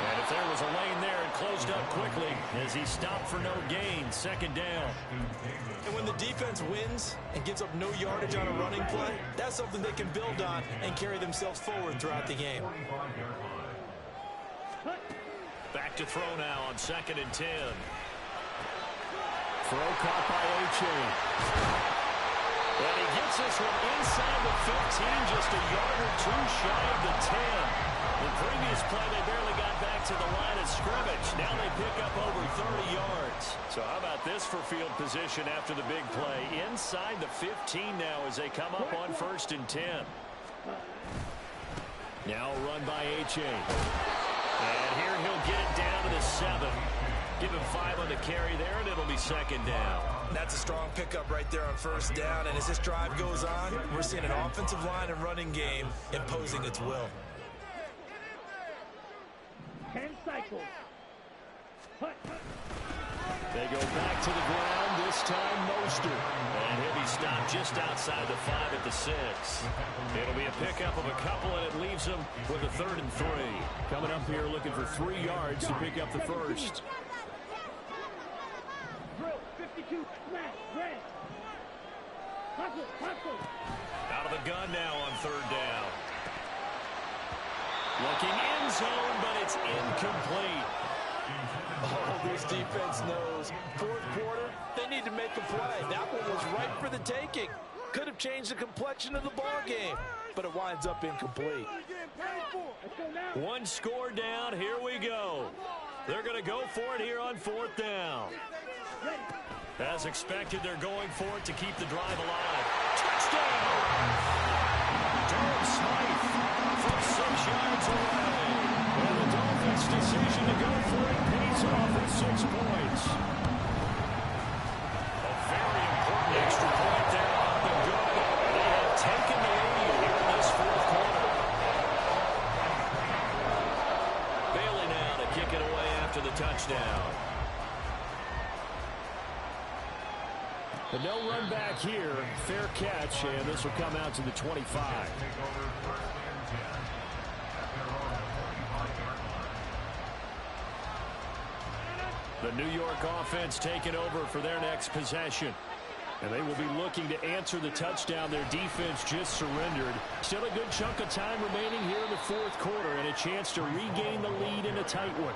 And if there was a lane there, it closed up quickly as he stopped for no gain. 2nd down. And when the defense wins and gives up no yardage on a running play, that's something they can build on and carry themselves forward throughout the game. Back to throw now on 2nd and 10. Throw caught by H.A. And he gets this one inside the 15, just a yard or 2 shy of the 10. The previous play, they barely got back to the line of scrimmage. Now they pick up over 30 yards. So how about this for field position after the big play? Inside the 15 now as they come up on 1st and 10. Now run by H.A. And here he'll get it down to the 7. Give him 5 on the carry there, and it'll be 2nd down. That's a strong pickup right there on 1st down. And as this drive goes on, we're seeing an offensive line and running game imposing its will. 10 cycles. They go back to the ground, this time Mostert. And he'll be stopped just outside the 5 at the 6. It'll be a pickup of a couple, and it leaves them with a 3rd and 3. Coming up here looking for 3 yards to pick up the 1st. Drill, 52, smash, red. Hustle. Out of the gun now on 3rd down. Looking in zone, but it's incomplete. Oh, this defense knows. 4th quarter, they need to make a play. That one was right for the taking. Could have changed the complexion of the ball game, but it winds up incomplete. 1 score down. Here we go. They're going to go for it here on 4th down. As expected, they're going for it to keep the drive alive. Touchdown! Durham Smythe from 6 yards away. And the Dolphins' decision to go for it pays off at 6 points. A very important extra point there up and good. They have taken the lead here in this 4th quarter. Bailey now to kick it away after the touchdown. But no run back here. Fair catch, and this will come out to the 25. The New York offense taking over for their next possession. And they will be looking to answer the touchdown their defense just surrendered. Still a good chunk of time remaining here in the 4th quarter, and a chance to regain the lead in a tight one.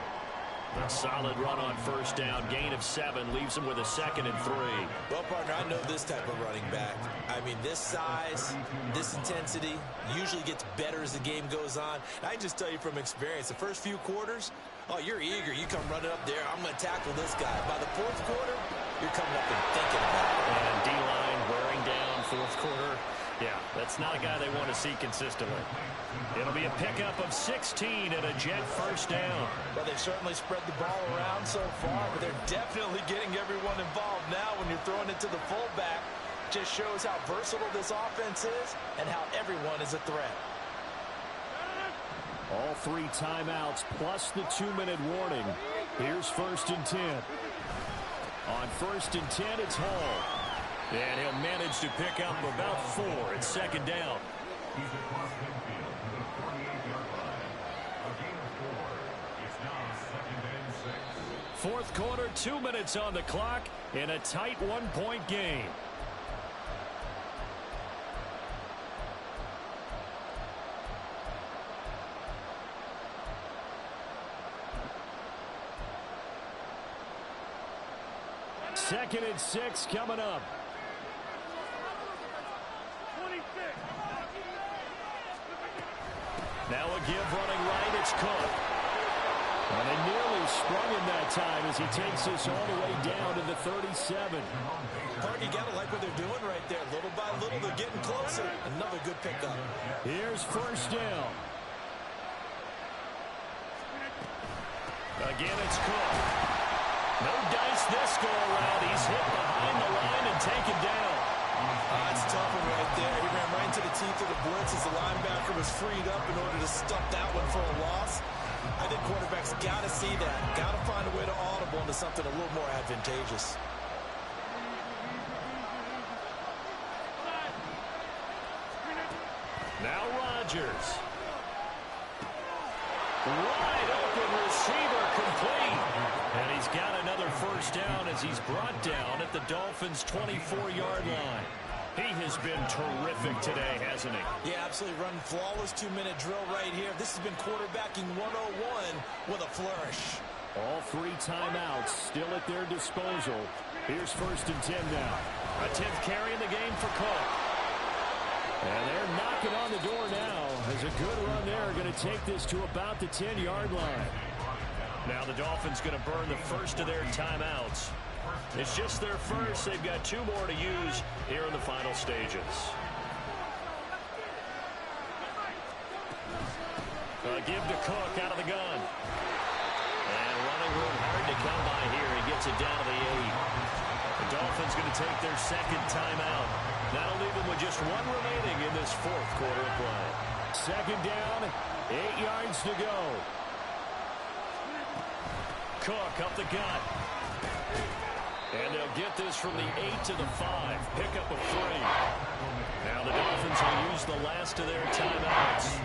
A solid run on 1st down. Gain of 7 leaves them with a 2nd and 3. Well, partner, I know this type of running back. I mean, this size, this intensity usually gets better as the game goes on. And I can just tell you from experience, the first few quarters, oh, you're eager. You come running up there. I'm going to tackle this guy. By the 4th quarter, you're coming up and thinking about it. And D-line wearing down 4th quarter. Yeah, that's not a guy they want to see consistently. It'll be a pickup of 16 and a Jet 1st down. Well, they've certainly spread the ball around so far, but they're definitely getting everyone involved now when you're throwing it to the fullback. Just shows how versatile this offense is and how everyone is a threat. All 3 timeouts plus the 2-minute warning. Here's 1st and 10. On 1st and 10, it's Hall. And he'll manage to pick up about 4 at 2nd down. He's across midfield to the 48-yard line. A gain of 4. It's now 2nd and 6. 4th quarter, 2 minutes on the clock in a tight 1-point game. Second and 6 coming up. Now a give running right, it's Cook. And they nearly sprung him that time as he takes this all the way down to the 37. Park, you got to like what they're doing right there. Little by little, they're getting closer. Another good pickup. Here's 1st down. Again, it's Cook. No dice this go around. He's hit behind the line and taken down. It's tough one right there. He ran right into the teeth of the blitz as the linebacker was freed up in order to stuff that one for a loss. I think quarterbacks got to see that. Got to find a way to audible into something a little more advantageous. Now Rodgers. Wide open receiver complete. And he's got another 1st down as he's brought down at the Dolphins' 24-yard line. He has been terrific today, hasn't he? Yeah, absolutely. Running flawless 2-minute drill right here. This has been quarterbacking 101 with a flourish. All 3 timeouts still at their disposal. Here's 1st and 10 now. A 10th carry in the game for Cook. And they're knocking on the door now as a good run there. Going to take this to about the 10-yard line. Now the Dolphins going to burn the first of their timeouts. It's just their first. They've got 2 more to use here in the final stages. Give to Cook out of the gun. And running room hard to come by here. He gets it down to the 8. The Dolphins going to take their second timeout. That'll leave them with just 1 remaining in this 4th quarter of play. Second down, 8 yards to go. Cook up the gut. And they'll get this from the 8 to the 5. Pick up of 3. Now the Dolphins will use the last of their timeouts.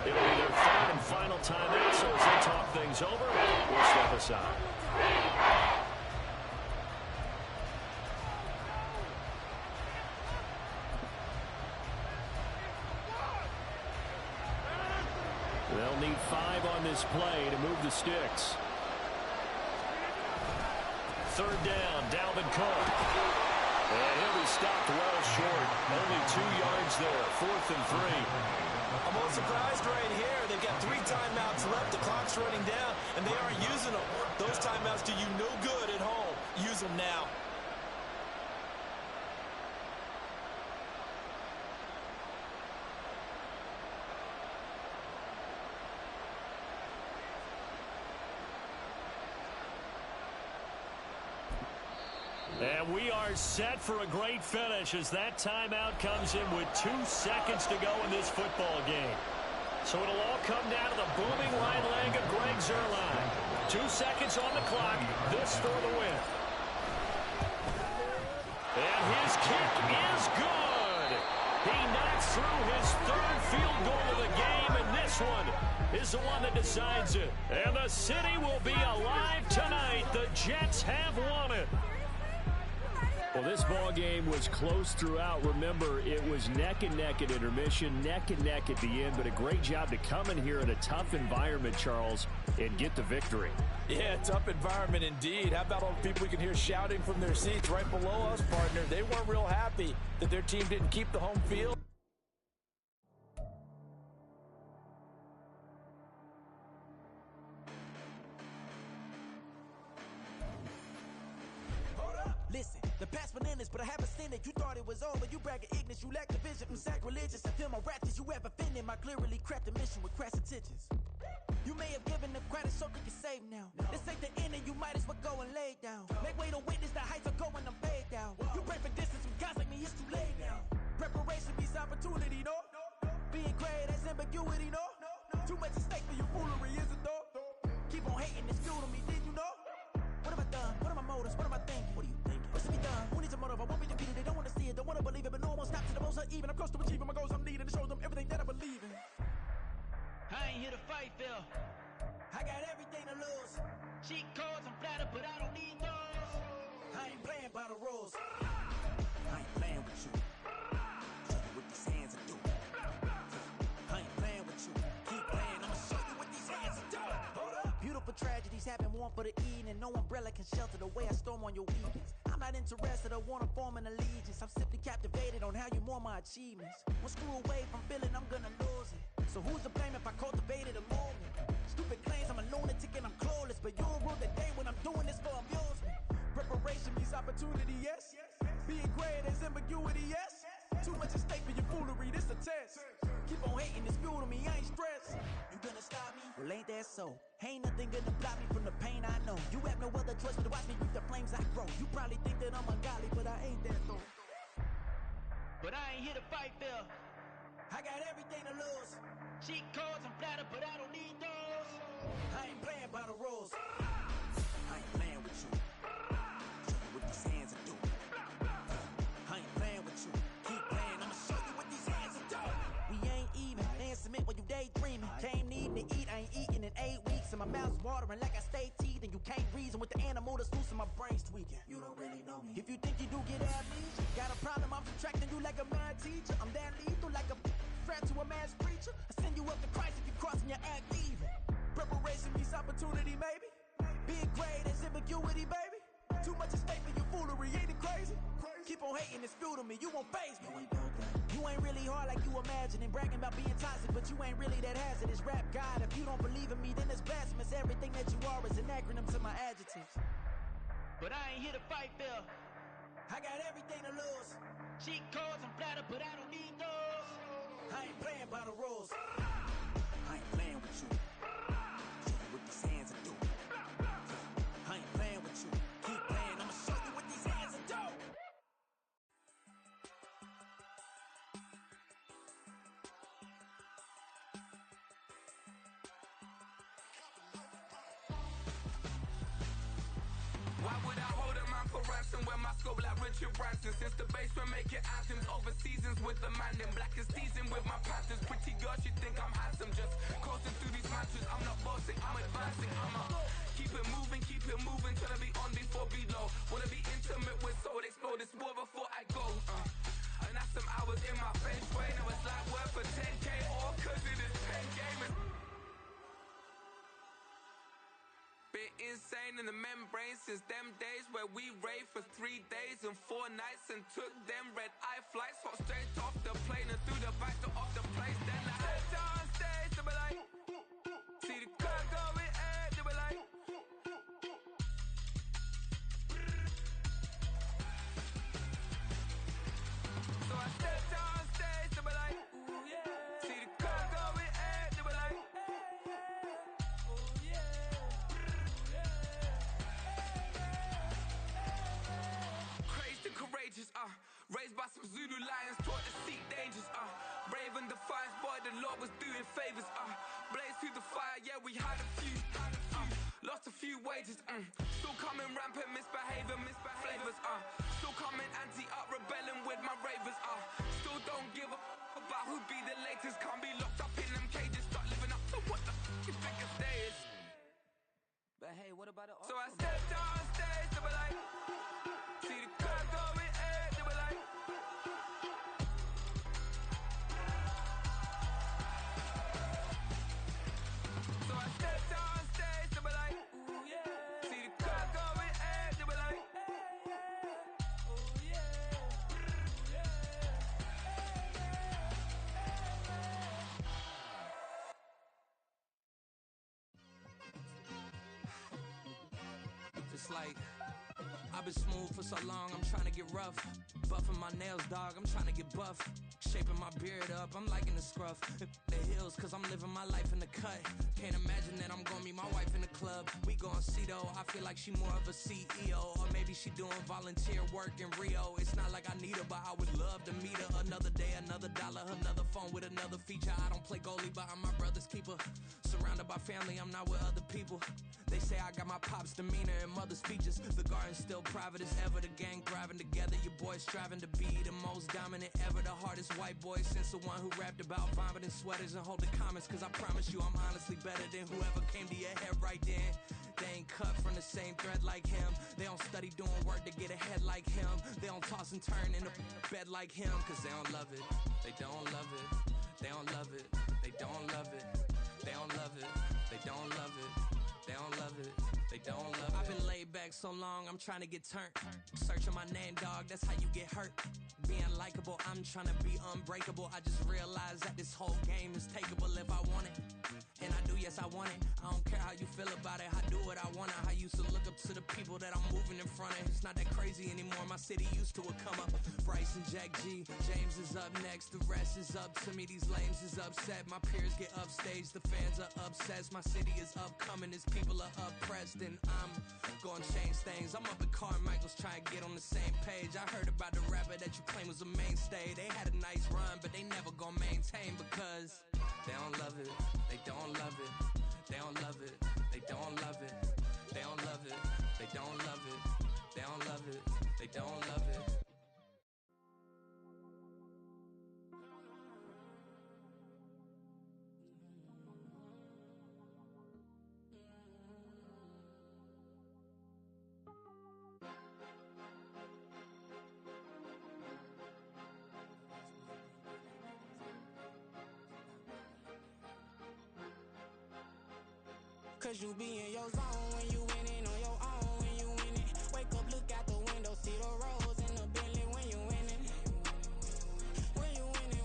It'll be their 3rd and final timeout, so as they talk things over, we'll step aside. They'll need 5 on this play to move the sticks. 3rd down, Dalvin Cook. And he'll be stopped well short. Only 2 yards there, 4th and 3. I'm most surprised right here. They've got 3 timeouts left. The clock's running down, and they aren't using them. Those timeouts do you no good at home. Use them now. And we are set for a great finish as that timeout comes in with 2 seconds to go in this football game. So it'll all come down to the booming right leg of Greg Zuerlein. 2 seconds on the clock. This for the win. And his kick is good. He knocks through his 3rd field goal of the game, and this one is the one that decides it. And the city will be alive tonight. The Jets have won it. Well, this ball game was close throughout. Remember, it was neck and neck at intermission, neck and neck at the end, but a great job to come in here in a tough environment, Charles, and get the victory. Yeah, tough environment indeed. How about all the people we can hear shouting from their seats right below us, partner? They weren't real happy that their team didn't keep the home field. Listen, the past bananas, but I haven't seen it. You thought it was over, you bragging ignorance, you lack the vision from sacrilegious. I feel my raptors, you have offended my clearly crafted mission with crass intentions. You may have given them credit so they can save now. This ain't the end and you might as well go and lay down. Make way to witness the heights are going, I'm paid down. You pray for distance with guys like me, it's too late now. Preparation means opportunity, no? Being great has ambiguity, no? Too much at stake for your foolery, is it though? Keep on hating, it's fuel to me, did you know? What have I done? What are my motives? What am I thinking? What are you thinking? What's to be done? Who needs a motive? I won't be defeated. They don't want to see it, don't want to believe it, but no one stops to the most even. I'm close to achieving my goals. I'm needing to show them everything that I believe in. I ain't here to fight, Phil. I got everything to lose. Cheat codes, I'm flattered, but I don't need those. I ain't playing by the rules. I ain't playing with you. Show you what these hands are doing. I ain't playing with you. Keep playing, I'ma show you what these hands are doing. Hold up. Beautiful tragedies happen, one for the evening. No umbrella can shelter the way I storm on your weekends. I'm not interested, I wanna form an allegiance. I'm simply captivated on how you more my achievements. One screw away from feeling I'm gonna lose it. So who's to blame if I cultivated a moment? Stupid claims I'm a lunatic and I'm clueless, but you'll rule the day when I'm doing this for amusement. Preparation means opportunity, yes. Being great is ambiguity, yes. Too much at stake for your foolery, this a test. Keep on hating, it's fuel to me, I ain't stressed. You gonna stop me? Well, ain't that so? Ain't nothing gonna block me from the pain I know. You have no other choice but to watch me reap the flames I grow. You probably think that I'm ungodly, but I ain't that though. But I ain't here to fight, Phil. I got everything to lose. Cheat codes, I'm flattered, but I don't need those. I ain't playing by the rules. I ain't playing with you. Show you what these hands are doing. I ain't playing with you. Keep playing, I'ma show you what these hands are doing. We ain't even. They ain't submit when you daydreaming. Came needing to eat, I ain't eating in 8 weeks. And my mouth's watering like I stay teething. You can't reason with the animal that's loose and my brain's tweaking. You don't really know me. If you think you do get amnesia, got a problem, I'm subtracting you like a mad teacher. I'm that lethal like a threat to a mass preacher. I send you up to Christ if you crossing your act evil. Preparation means opportunity, maybe. Being great is ambiguity, baby. Too much at stake for your foolery, ain't it crazy? Keep on hating, it's fuel to me, you won't faze me. You You ain't really hard like you imagining. Bragging about being toxic, but you ain't really that hazardous. Rap God, if you don't believe in me, then it's blasphemous. Everything that you are is an acronym to my adjectives. But I ain't here to fight, Phil. I got everything to lose. Cheat codes and flatter, but I don't need those. I ain't playing by the rules. I ain't playing with you. Show you what these hands are doing. I ain't playing with you. Keep playing, I'ma show you what these hands are doing. Why would I hold a man for ransom when my scope like Richard Branson? Since the basement making anthems over seasons with the man in black is seasoned with my Panthers. Pretty girl, she think I'm handsome. Just coasting through these matches. I'm not bossing, I'm advancing. I'ma keep it moving, trying to be on before below. Wanna be intimate with soul, explode this war before I go. And that's some hours in my feng shui. Now it's like work for 10K all cause it is 10 gamers. Been insane in the membrane since them days where we raved for 3 days and 4 nights and took them red-eye flights, hot straight off the plane and through the back door of the place. Then I head down stage, they be like, see the car going air, they be like, so I step down stage, they be like, ooh yeah, see the car going air, they be like, ooh yeah. Crazed and courageous, raised by some Zulu lions, taught to seek dangers, brave and defiant, boy, the Lord was doing favors, blaze through the fire, yeah, we had a few, lost a few wages, still coming rampant, misbehaving, flavors, still coming anti-up, rebelling with my ravers, still don't give a about who be the latest, can't be locked up in them cages, start living up to what the you think a day is. But hey, what about the So I stepped down stage, they were like, see the car going air, they were like, so I stepped down stage, they were like, ooh yeah, see the car going air, they were like, ooh yeah, It's like I've been smooth for so long, I'm trying to get rough. Buffing my nails, dog, I'm trying to get buff. Shaping my beard up, I'm liking the scruff. The hills, cause I'm living my life in the cut. Can't imagine that I'm gonna meet my wife in the club. We gon' see though, I feel like she more of a CEO. Or maybe she doing volunteer work in Rio. It's not like I need her, but I would love to meet her. Another day, another dollar, another phone with another feature. I don't play goalie, but I'm my brother's keeper. Surrounded by family, I'm not with other people. They say I got my pop's demeanor and mother's features. The garden's still private as ever. The gang thriving together. Your boys striving to be the most dominant ever. The hardest white boy since the one who rapped about vomiting sweaters and holding comments. Cause I promise you I'm honestly better than whoever came to your head right then. They ain't cut from the same thread like him. They don't study doing work to get ahead like him. They don't toss and turn in the bed like him. Cause they don't love it. They don't love it. They don't love it. They don't love it. They don't love it. They don't love it. They don't love it, they don't love it. I've been laid back so long, I'm trying to get turned. Searching my name, dog, that's how you get hurt. Being likable, I'm trying to be unbreakable. I just realized that this whole game is takeable if I want it. And I do, yes, I want it. I don't care how you feel about it, I do what I want. I used to look up to the people that I'm moving in front of. It's not that crazy anymore, my city used to come up. Bryce and Jack G, James is up next. The rest is up to me, these lames is upset. My peers get upstage, the fans are obsessed. My city is upcoming, its people are oppressed. And I'm gonna change things. I'm up at Carmichael's trying to get on the same page. I heard about the rapper that you claim was a mainstay. They had a nice run, but they never gonna maintain because they don't love it. They don't love it. They don't love it. They don't love it. They don't love it. They don't love it. They don't love it. They don't love it. Cause you be in your zone when you winning on your own when you winning. Wake up, look out the window, see the rose in the Bentley when you winning. When you winning,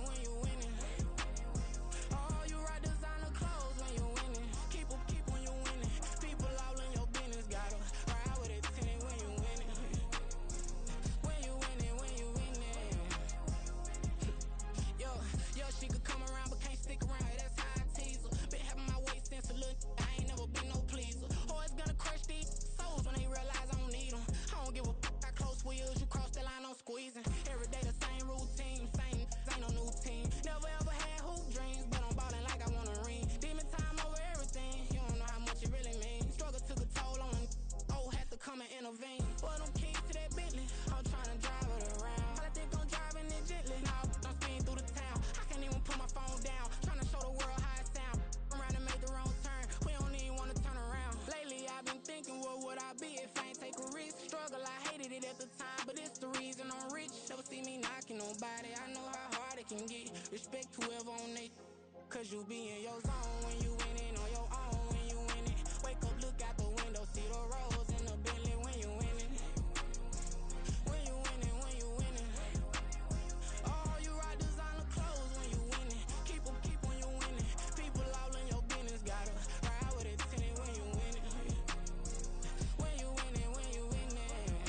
can get. Respect whoever on they, cause you be in your zone when you winning on your own when you winning. Wake up, look out the window, see the rose in the Bentley when you winning. When you winning, when you winning. Oh, you rock designer clothes when you winning. Keep when you winning. People all in your business, gotta ride with it tinted when you winning. When you winning, when you winning.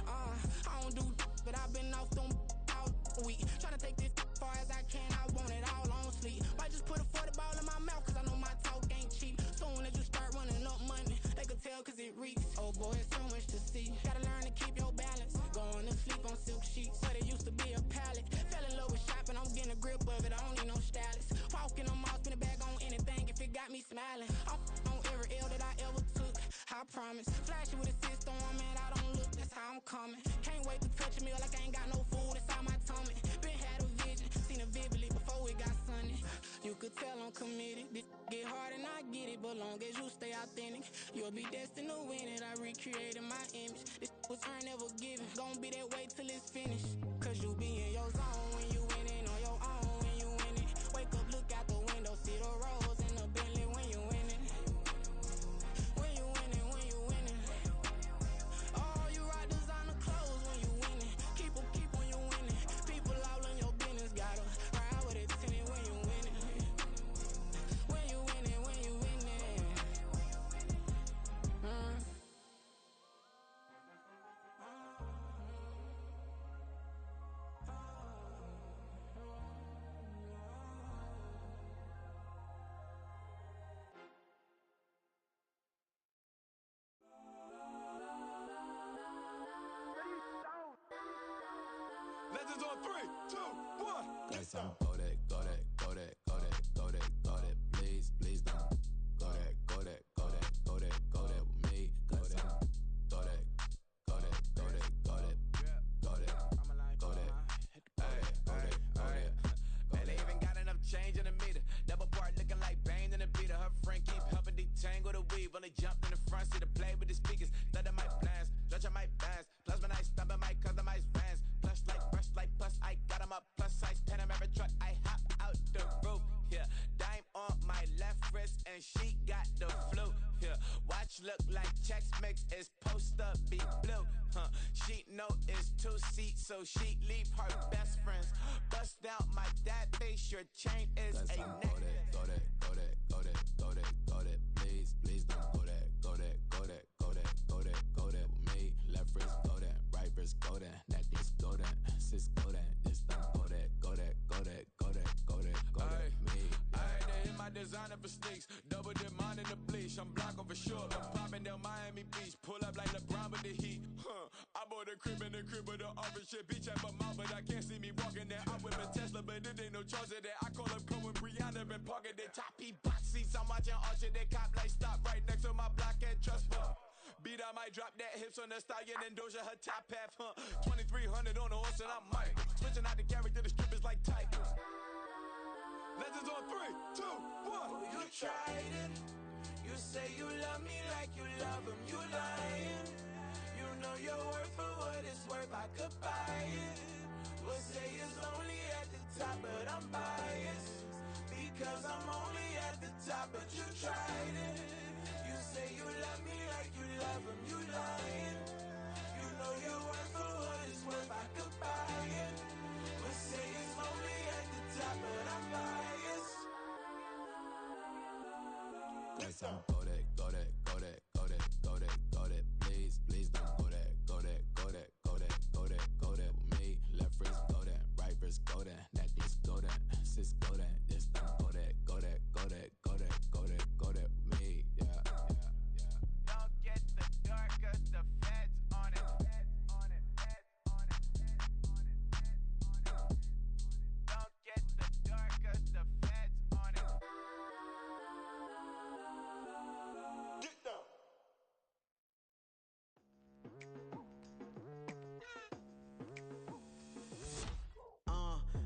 I don't do but I've been off them all week. Tryna take this far as I can, I want it all on sleep. Might just put a 40 ball in my mouth, cause I know my talk ain't cheap. Soon as you start running up money, they can tell cause it reeks. Oh boy, it's so much to see. Gotta learn to keep your balance. Going to sleep on silk sheets, but it used to be a pallet. Fell in love with shopping, I'm getting a grip of it, I don't need no stylist. Walking on mall, spin a bag on anything if it got me smiling. I'm on every L that I ever took, I promise. Flashy with a system, man, I don't look, that's how I'm coming. Can't wait to touch a meal like I ain't got no food inside my tummy. Been had a vision, seen it vividly before it got sunny. You could tell I'm committed. This get hard and I get it, but long as you stay authentic, you'll be destined to win it. I recreated my image. This was earned, never given. Gonna be that way till it's finished. Cause you be in your zone when you winning on your own when you winning. Wake up, look out the window, see the rose in the Bentley when you winning. When you winning, when you winning. Oh, you rock designer clothes when you winning. Keep when you winning. People all in your business, gotta ride with it tinted when you winning. When you winning, when you winning. Legends on 3, 2, 1. Guess I'm go that, go that, go that, go that, go that, go that. Please, please don't go that, go that, go that, go that, go that with me. Go that, go that, go that, go that, go that, go that, go that, go that. Man, they even got enough change in the meter. Double part looking like Bane in the beater. Her friend keep helping detangle the weave. Only jumped in the front seat to play with the speakers. Thunder might blast, stretch I might dance. Plasma night, stomach might customize vans. Plush like brush like plus, I got 'em up. Plus size Panamera truck, I hop out the roof. Yeah, dime on my left wrist and she got the flu. Yeah, watch look like Chex Mix is post up be blue. She know it's 2 seats, so she leave her best friends. Bust out my dad face, your chain is a neck. Go that, go that, go that, go that, go that. Please, please don't go that, go that, go that, go that, go that, go that with me. Left wrist go that, right wrist go that, necklace go that, sis go that, this don't go that, go that, go that, go that, go that, go that with me. Ayy, they hit my designer for sneaks. Double dip mine in the bleach. I'm blocking for sure. I'm popping down Miami Beach. Pull up like LeBron with the heat. I bought a crib in the crib with the office shit. Beach at my mouth, but I can't see me walking there. I whip a Tesla, but it ain't no charge of that. I call up Cohen, Brianna, been parking the top E box seats. I'm watching Archer, they cop like stop right next to my block and trust fund. Beat, I might drop that hips on the stallion and Doja her top half, 2300 on the horse and I'm Mike. Switching out the character, the strippers like Tychus. Legends on 3, 2, 1. Oh, you tried it. You say you love me like you love him. You lying. You know your worth for what it's worth. I could buy it. We'll say it's only at the top, but I'm biased because I'm only at the top. But you tried it. You say you love me like you love him. You lying. You know your worth for what it's worth. I could buy it. We'll say it's only at the top, but I'm biased. Guess I'm go that, go that, go that, go that, go that, go that. Please, please don't go that, go that, go that, go that, go that, go that with me. Left wrist go that, right wrist go that, necklace go that, sis go that, this don't go that, go that, go that, go that, go that, go that with me. Yeah, yeah, yeah. Don't get the dark, cause the feds on it. Don't get the dark, cause the feds on it. Get down.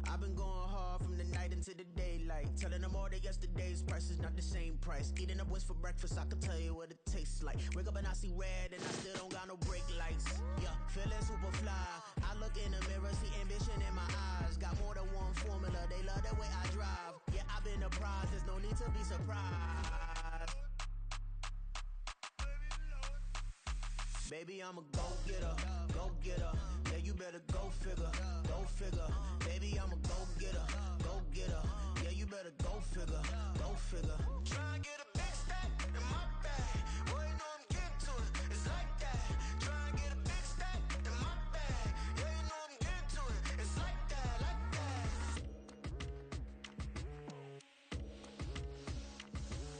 I've been going hard from the night into the daylight. Telling them all that yesterday's price is not the same price. Eating up what's for breakfast, I can tell you what it tastes like. Wake up and I see red and I still don't got no brake lights. Yeah, feeling super fly. I look in the mirror, see ambition in my eyes. Baby, I'm a go-getter, go-getter. Yeah, you better go figure, go figure. Baby, I'm a go-getter, go-getter. Yeah, you better go figure, go figure. Try and get a big stack in my bag. Boy, you know I'm getting to it. It's like that. Try and get a big stack in my bag. Yeah, you know I'm getting to it. It's like that, like that.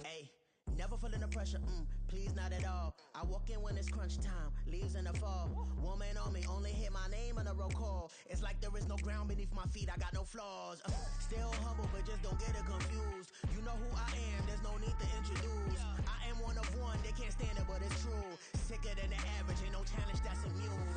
Hey, never feeling the pressure, please not at all. I walk in when it's crunch time, leaves in the fall. Woman on me, only hit my name on a roll call. It's like there is no ground beneath my feet, I got no flaws. Still humble, but just don't get it confused. You know who I am, there's no need to introduce. I am one of one, they can't stand it, but it's true. Sicker than the average, ain't no challenge that's immune.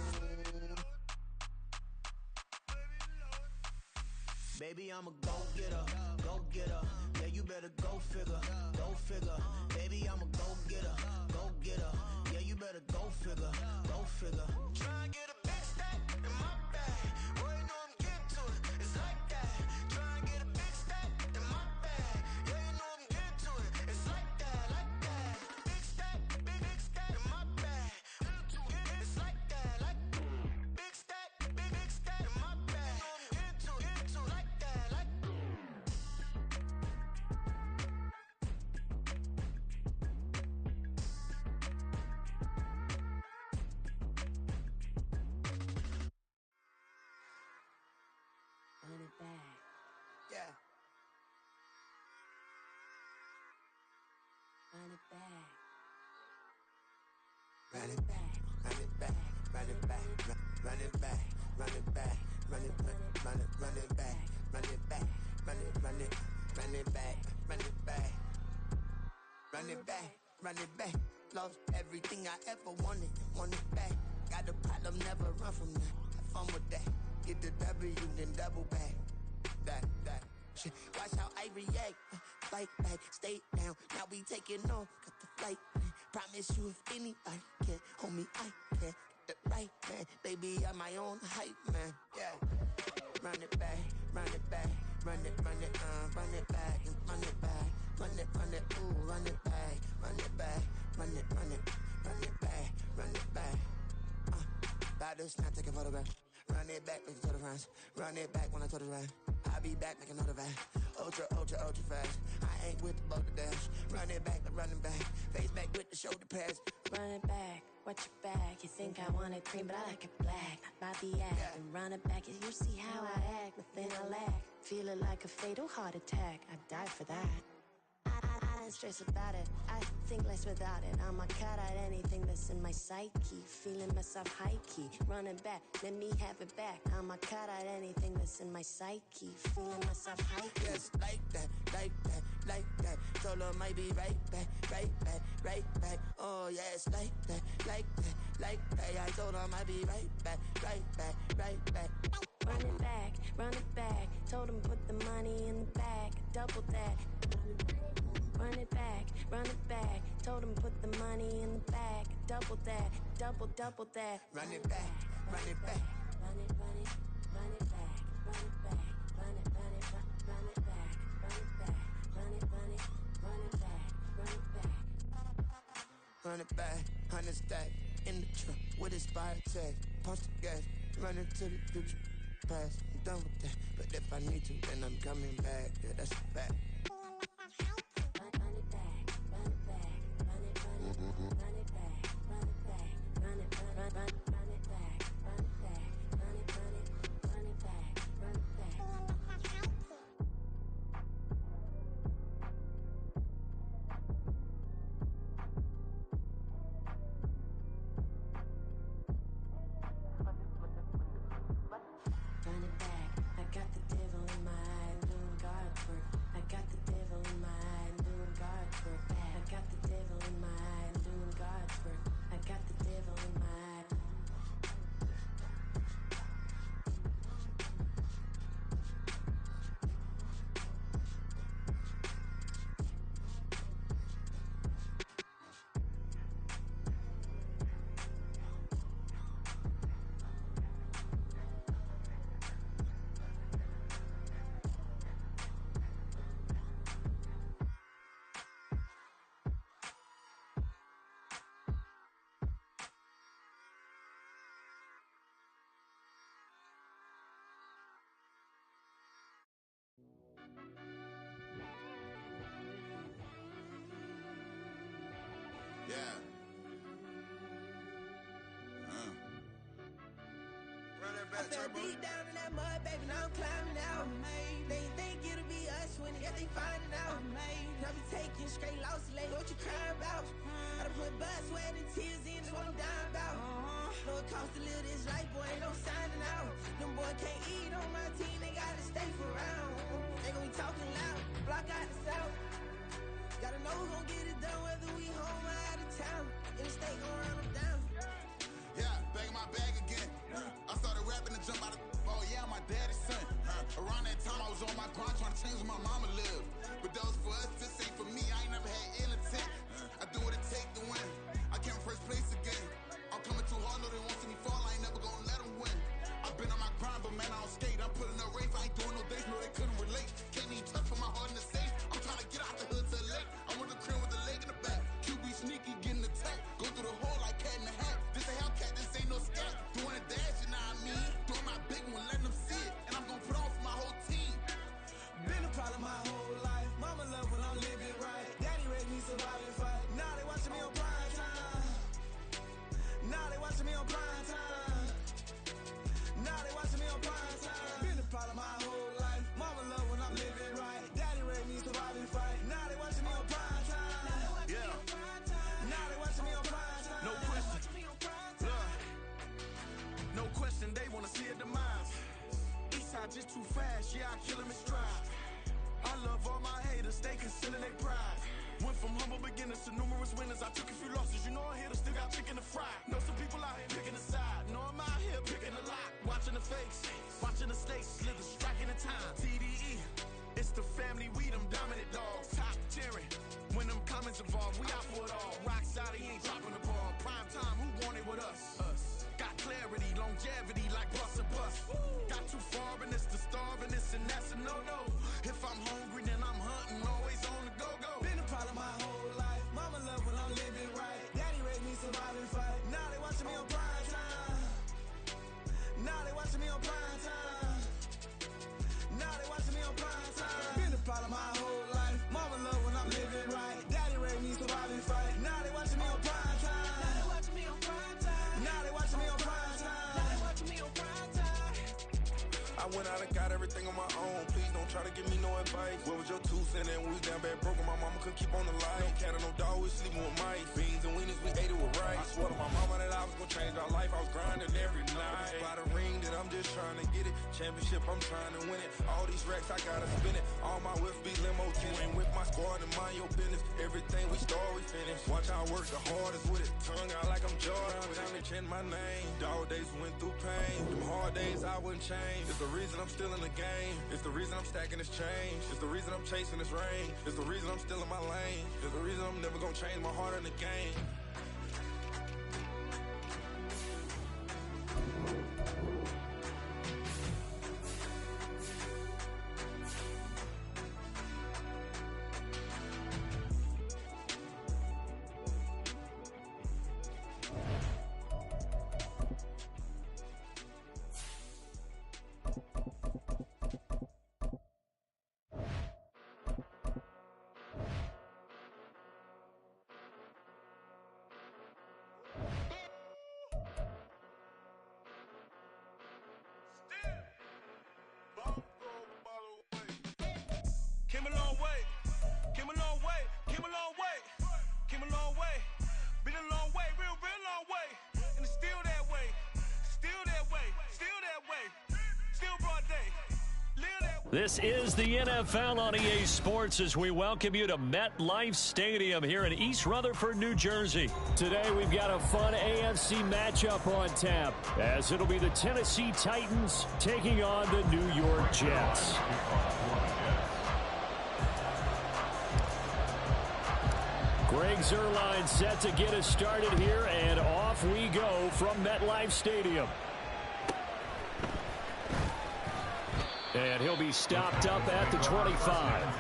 Baby, I'm a go-getter, go-getter. Yeah, you better go figure, go figure. Baby, I'm a go-getter, go-getter. Yeah, you better go figure, go figure. Try and get a big stack in my bag. Boy, you know I'm getting to it. It's like that. Try and get a big stack in my bag. Yeah, you know I'm getting to it. It's like that, like that. Big stack in my bag. It's like that, like big stack in my bag. Get to it, like that, like. Run it back. Yeah. Run it back. Run it back, run it back, run it back, run it back, run it back, run it back, run it back, run it back, run it back, run it back, run it back, run it back. Lost everything I ever wanted it back. Got a problem, never run from that. Have fun with that. Get the W, then double back. That shit. Watch how I react. Fight back, stay down. Now we taking off. Got the flight. Promise you if anybody can hold me, I can. Get the right man. Baby, I'm my own hype man. Yeah. Run it back, run it back, run it back, run it back, run it back, ooh, run it back, run it back, run it back, run it back. About to snap, take a photograph. Run it back, make it to the friends. Run it back when I told it right. I'll be back, make another back. Ultra fast. I ain't with the boat to dash. Run it back, running back. Face back with the shoulder pads. Run it back, watch your back. You think I want it cream, but I like it black. Not by the act. And run it back, you see how I act. Nothing I lack. Feel it like a fatal heart attack. I'd die for that. I don't stress about it. I think less without it. I'ma cut out anything that's in my psyche. Feeling myself high key. Running back, let me have it back. I'ma cut out anything that's in my psyche. Feeling myself high key. Yes, like that, like that, like that. Told her might be right back, right back, right back. Oh yes, like that, like that, like that. I told her might be right back, right back, right back. Run it back, run it back. Told him put the money in the bag. Double that. Run it back, run it back. Told him put the money in the bag. Double that, double that. Run it back, run it back. Run it, run it, run it back. Run it back, run it, run it, run it back. Run it back, run it, run it, run it back. Run it back. Run it back, 100 stack. In the truck with expired tag. Punch the gas, run into the future. Past, I'm done with that. But if I need to, then I'm coming back. Yeah, that's a fact. Run it back, run it back, run it, run it, run it back, run it back, run it, run it back, run it back, run it, run it back, run it back. Run it back, I got the devil in my eye, I'm doing God's work. I got Yeah. Run that back, I fell deep down in that mud, baby, now I'm climbing out. They think it'll be us when they finding out. I be taking straight losses lately, what you crying about? I done put blood, sweat, and tears in, that's what I'm dying about. Know it costs to live this life, boy, ain't no signing out. Them boy can't eat on my team, they gotta stay for round. They gon' be talking loud, block out the south. Gotta know who gon' get it done, whether we home or out of town. In the state gon' run them down. Yeah, back in my bag again. I started rapping to jump out of. Oh yeah, I'm my daddy's son. Around that time I was on my grind trying to change where my mama lived. But that was for us, this ain't for me. I ain't never had ill intent. I do what it take to win. I came first place again. I'm coming too hard, know they won't see me fall. I ain't never gonna let them win. I've been on my grind, but man, I don't skate. I'm putting up race. I ain't doing no days, no they couldn't relate. Can't even touch for my heart in the safe. I'm trying to get out the hood to the lake. I'm with the crib with the leg in the back. QB sneaky, getting attacked. Go through the hole like cat in the hat. This a Hellcat, this ain't no scat. Doing a dash, you know what I mean? Doing my big one, letting them see it. And I'm gonna put on for my whole team. Been a problem my whole life. Mama love when I'm living right. Daddy raised me survive and fight. Now they watching me on prime time. Now they watching me on prime time. Now they watching me on prime time. Been a problem my whole life. Mama love when I'm living right. Daddy raised me survive and fight. Now they watching me on prime time. Yeah. Now they watching me on prime time. No question. Look. No question, they wanna see a demise. Eastside just too fast, yeah, I kill him in stride. I love all my haters, they consider they pride. Went from humble beginners to numerous winners. I took a few losses, you know I'm here to still got chicken to fry. Know some people out here picking a side. Know I'm out here picking a lot. Watching the fakes, watching the stakes, slither, striking the time. TDE, it's the family, we them dominant dogs. Top tiering, when them comments involved, we out for it all. Rock side, he ain't dropping the ball. Prime time, who wanted with us? Got clarity, longevity, like bus and bus. Got too far and it's the starving, this and that's a no-no. If I'm hungry, then I'm hunting, always on the go-go. Been a problem my whole life. Mama love when I'm living right. Daddy raised me survive and fight. Now they watching me on prime time. Now they watching me on prime time. Now they watching me on prime time. Been a problem my whole life. Mama love when I'm living right. Daddy raised me survive and fight. Now they watching me on prime time. Now they watching me on prime time. Now they watching me on prime time. Now they watching me on prime time. I went out and got everything on my own. Please don't try to give me no advice. What was your 2 cents and we was down bad broke and my mama couldn't keep on the light. No cat or no dog, we sleeping with mice. Beans and weenies, we ate it with rice. I swore to my mama that I was gonna change our life. I was grinding every night. By the ring that I'm just trying to get it. Championship, I'm trying to win it. All these racks, I gotta spin it. All my whips be limo tinted. Ain't with my squad and mind your business. Everything we start, we finish. Watch how I work the hardest with it. Tongue out like I'm Jordan. Time to change my name. Dog days went through pain. Them hard days I wouldn't change. It's the reason I'm still in the game. It's the reason I'm stacking this change. It's the reason I'm chasing this rain. It's the reason I'm still in my lane. It's the reason I'm never gonna change my heart in the game. Came a long way, came a long way, came a long way, came a long way, been a long way, real long way, and it's still that way, still that way, still that way, still broad day. This is the NFL on EA Sports as we welcome you to MetLife Stadium here in East Rutherford, New Jersey. Today we've got a fun AFC matchup on tap as it'll be the Tennessee Titans taking on the New York Jets. Greg Zuerlein set to get us started here, and off we go from MetLife Stadium. And he'll be stopped up at the 25.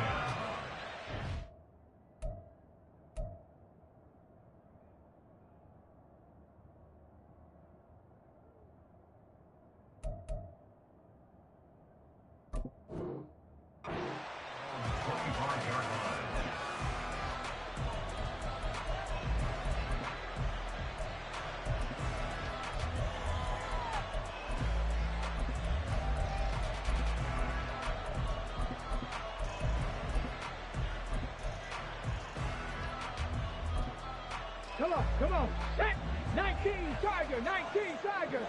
Come on. Set. 19 Tiger. 19 Tiger.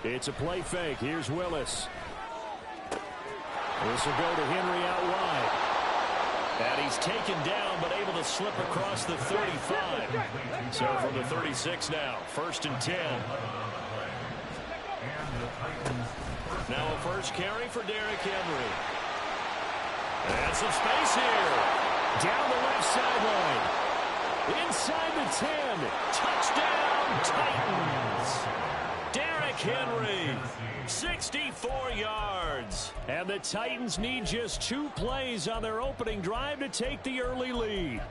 It's a play fake. Here's Willis. This will go to Henry out wide. And he's taken down, but able to slip across the 35. So from the 36 now, 1st and 10. Now a first carry for Derrick Henry. And some space here. Down the left sideline. Inside the 10. Touchdown, Titans. Derrick Henry, 64 yards. And the Titans need just 2 plays on their opening drive to take the early lead.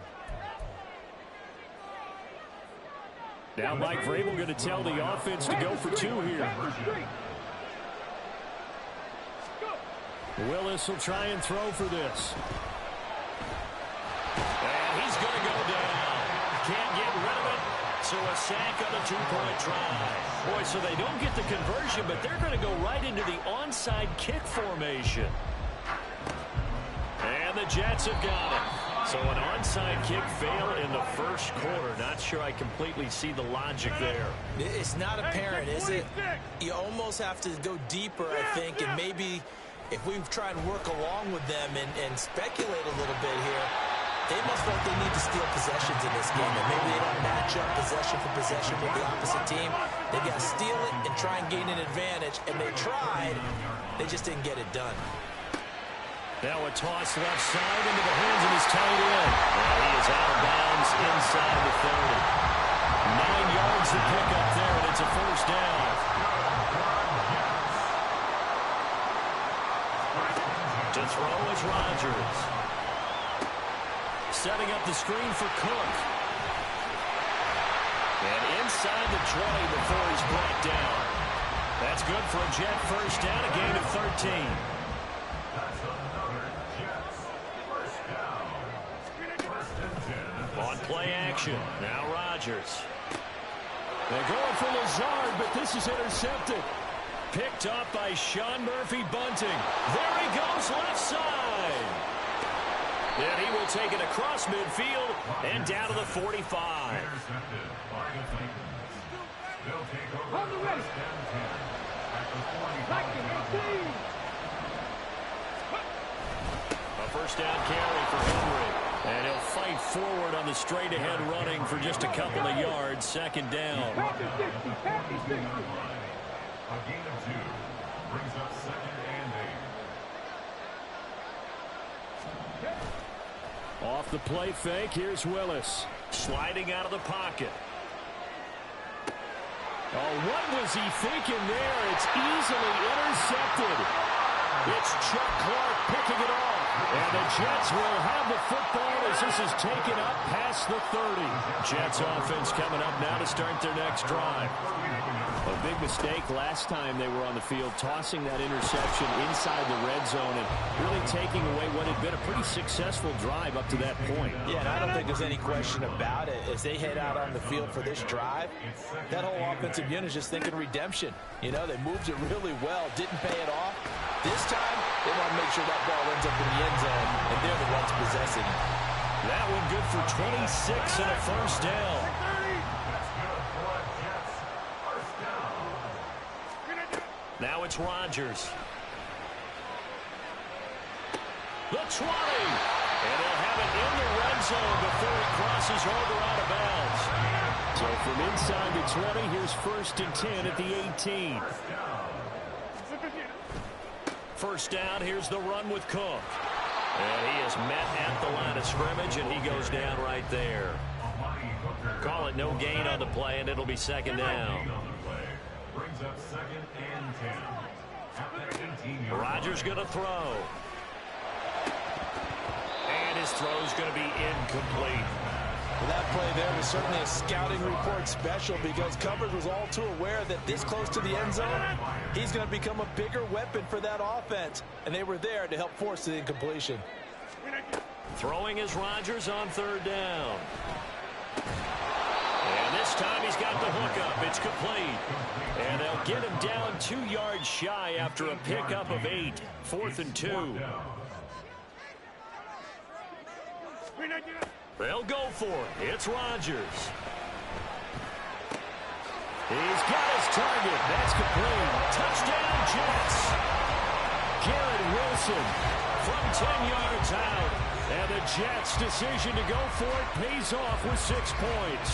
Now Mike Vrabel going to tell the offense to go for 2 here. Willis will try and throw for this. And he's going to go down. Can't get rid of it. So a sack on a 2-point try. Boy, so they don't get the conversion, but they're going to go right into the onside kick formation. And the Jets have got it. So an onside kick fail in the first quarter. Not sure I completely see the logic there. It's not apparent, is it? You almost have to go deeper, I think, and maybe if we try and work along with them and speculate a little bit here, they must feel like they need to steal possessions in this game, and maybe they don't match up possession for possession with the opposite team. They've got to steal it and try and gain an advantage, and they tried. They just didn't get it done. Now a toss left side into the hands of his tight end. Well, he is out of bounds inside the 30. 9 yards to pick up there, and it's a first down. To throw is Rodgers. Setting up the screen for Cook. And inside the 20 before he's brought down. That's good for a Jet first down, a gain of 13. That's another Jets first down. 1st and 10. On play action. Now Rodgers. They're going for Lazard, but this is intercepted. Picked up by Sean Murphy-Bunting. There he goes left side. And he will take it across midfield and down to the 45. Intercepted by the Titans. They'll take over On the way. 1st and 10 at the 45. A first down carry for Henry. And he'll fight forward on the straight ahead running for just a couple of yards. 2nd down. A gain of 2 brings up 2nd and 8. Off the play fake, here's Willis. Sliding out of the pocket. Oh, what was he thinking there? It's easily intercepted. It's Chuck Clark picking it off. And the Jets will have the football as this is taken up past the 30. Jets offense coming up now to start their next drive. A big mistake last time they were on the field, tossing that interception inside the red zone and really taking away what had been a pretty successful drive up to that point. Yeah, and I don't think there's any question about it. As they head out on the field for this drive, that whole offensive unit is just thinking redemption. You know, they moved it really well, didn't pay it off. This time, they want to make sure that ball ends up in the end zone, and they're the ones possessing it. That one good for 26 and a first down. Now it's Rodgers. The 20. And he'll have it in the red zone before he crosses over out of bounds. So from inside the 20, here's 1st and 10 at the 18. First down, here's the run with Cook. And he is met at the line of scrimmage, and he goes down right there. Call it no gain on the play, and it'll be 2nd down. Brings up 2nd and 10. At the 18-yard Rodgers going to throw. And his throw's going to be incomplete. Well, that play there was certainly a scouting report special because coverage was all too aware that this close to the end zone, he's going to become a bigger weapon for that offense. And they were there to help force the incompletion. Throwing is Rodgers on 3rd down. And this time he's got the hookup. It's complete. And they'll get him down 2 yards shy after a pickup of 8. 4th and 2. They'll go for it. It's Rodgers. He's got his target. That's complete. Touchdown, Jets. Garrett Wilson from 10 yards out. And the Jets' decision to go for it pays off with 6 points.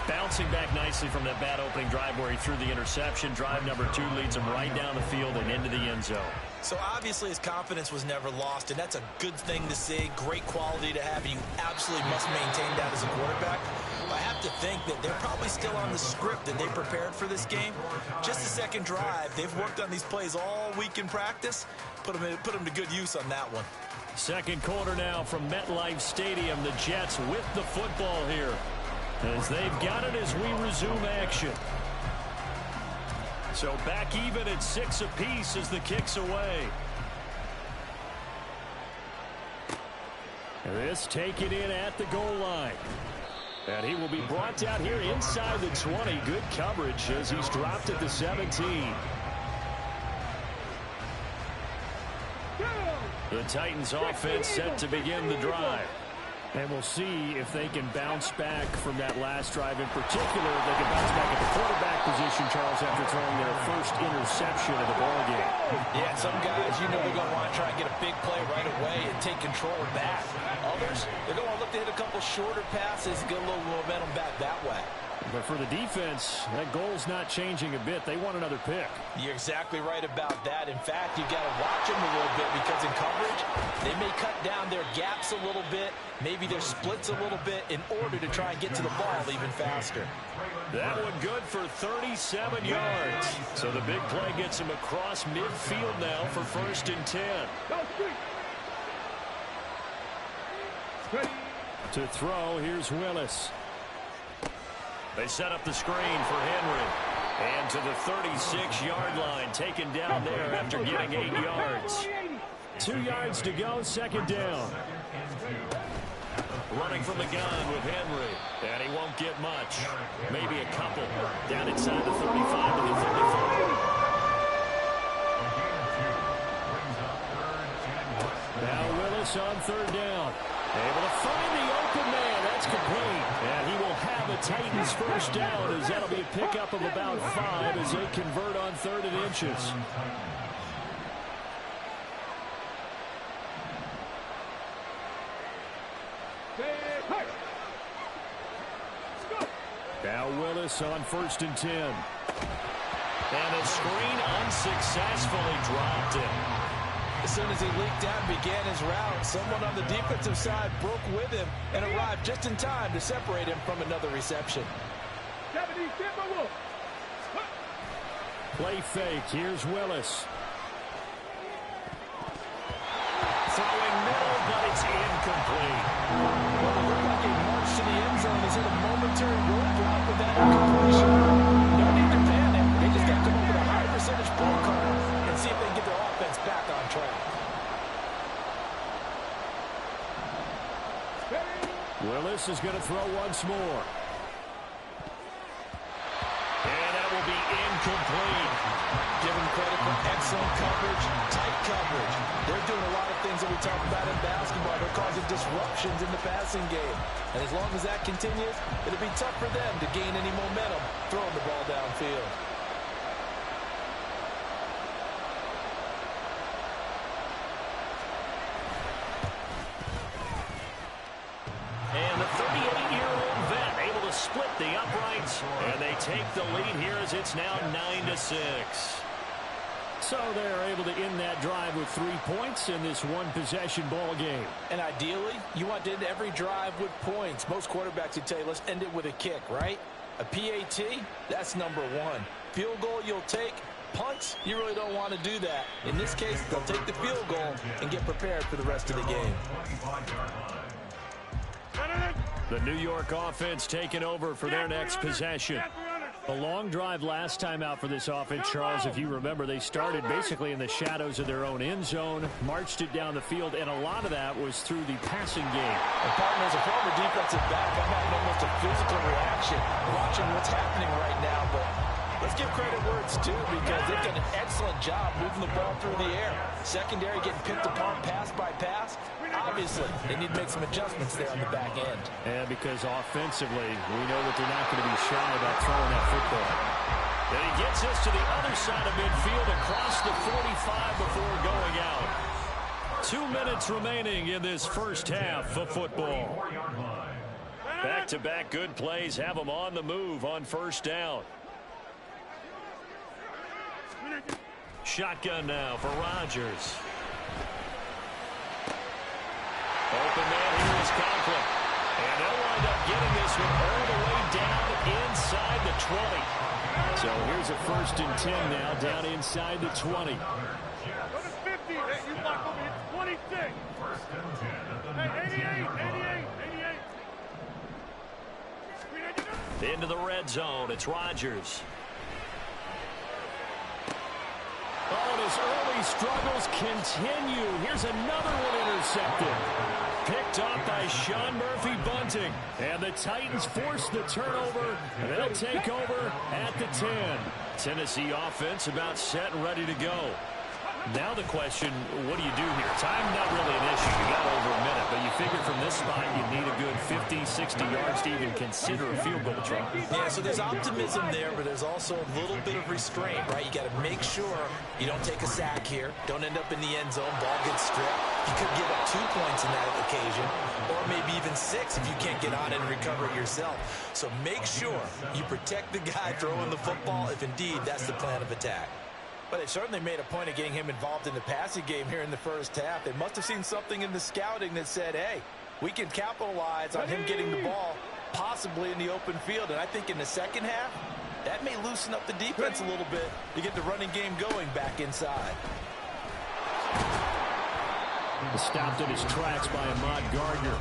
Bouncing back nicely from that bad opening drive where he threw the interception. Drive number 2 leads him right down the field and into the end zone. So obviously his confidence was never lost, and that's a good thing to see. Great quality to have, and you absolutely must maintain that as a quarterback. I have to think that they're probably still on the script that they prepared for this game. Just the second drive, they've worked on these plays all week in practice. Put them to good use on that one. Second quarter now from MetLife Stadium. The Jets with the football here, as they've got it as we resume action. So back even at 6 apiece as the kick's away. This taken in at the goal line. And he will be brought down here inside the 20. Good coverage as he's dropped at the 17. The Titans offense set to begin the drive. And we'll see if they can bounce back from that last drive in particular. If they can bounce back at the quarterback position, Charles, after throwing their first interception of the ballgame. Yeah, some guys, they're going to want to try and get a big play right away and take control back. Others, they're going to look to hit a couple shorter passes and get a little momentum back that way. But for the defense, that goal's not changing a bit. They want another pick. You're exactly right about that. In fact, you've got to watch them a little bit because in coverage, they may cut down their gaps a little bit, maybe their splits a little bit in order to try and get to the ball even faster. That one good for 37 yards. So the big play gets him across midfield now for 1st and 10. To throw, here's Willis. They set up the screen for Henry. And to the 36-yard line, taken down there after getting 8 yards. 2 yards to go, 2nd down. Running from the gun with Henry. And he won't get much. Maybe a couple. Down inside the 35 to the 34. Now Willis on 3rd down. Able to find the open man. That's complete. And he will have a Titans 1st down, as that'll be a pickup of about 5 as they convert on 3rd and inches. Now Willis on 1st and 10. And a screen unsuccessfully dropped him. As soon as he leaked out and began his route, someone on the defensive side broke with him and arrived just in time to separate him from another reception. Play fake. Here's Willis. Throwing middle, but it's incomplete. Well, the quarterback marched to the end zone. He's hit a momentary roadblock with that incompletion. No need to panic. They just got to come up with a high percentage ball call and see if they can get their offense back on track. Willis is going to throw once more. And that will be incomplete. Give him credit for excellent coverage, tight coverage. They're doing a lot of things that we talk about in basketball. They're causing disruptions in the passing game. And as long as that continues, it'll be tough for them to gain any momentum throwing the ball downfield. And the 38-year-old vet able to split the uprights. And they take the lead here as it's now 9-6. So they're able to end that drive with 3 points in this one-possession ball game. And ideally, you want to end every drive with points. Most quarterbacks would tell you, let's end it with a kick, right? A PAT, that's number 1. Field goal you'll take. Punts, you really don't want to do that. In this case, they'll take the field goal and get prepared for the rest of the game. The New York offense taking over for their next possession. A long drive last time out for this offense, Charles. If you remember, they started basically in the shadows of their own end zone, marched it down the field, and a lot of that was through the passing game. And partner, as a former defensive back, I'm having almost a physical reaction watching what's happening right now. But let's give credit where it's due, because they've done an excellent job moving the ball through the air. Secondary getting picked apart pass by pass. obviously, they need to make some adjustments there on the back end. And because offensively, we know that they're not going to be shy about throwing that football. And he gets us to the other side of midfield across the 45 before going out. 2 minutes remaining in this first half of football. Back-to-back good plays have them on the move on first down. Shotgun now for Rodgers. Open man, here is Conklin. And they'll wind up getting this one all the way down inside the 20. So here's a 1st and 10 now, down inside the 20. Go to 50. Hey, you block over here. 26. Hey, 88. Into the red zone, it's Rodgers. Oh, and his early struggles continue. Here's another one intercepted. Picked off by Sean Murphy-Bunting. And the Titans force the turnover. They'll take over at the 10. Tennessee offense about set and ready to go. Now the question, what do you do here? Time not really an issue. You got over a minute, but you figure from this spot you need a good 50, 60 yards to even consider a field goal try. Yeah, so there's optimism there, but there's also a little bit of restraint, right? You got to make sure you don't take a sack here. Don't end up in the end zone. Ball gets stripped. You could give up 2 points in that occasion, or maybe even 6 if you can't get on it and recover it yourself. So make sure you protect the guy throwing the football if indeed that's the plan of attack. But they certainly made a point of getting him involved in the passing game here in the first half. They must have seen something in the scouting that said, hey, we can capitalize on him getting the ball possibly in the open field. And I think in the second half, that may loosen up the defense a little bit to get the running game going back inside. Stopped in his tracks by Ahmad Gardner.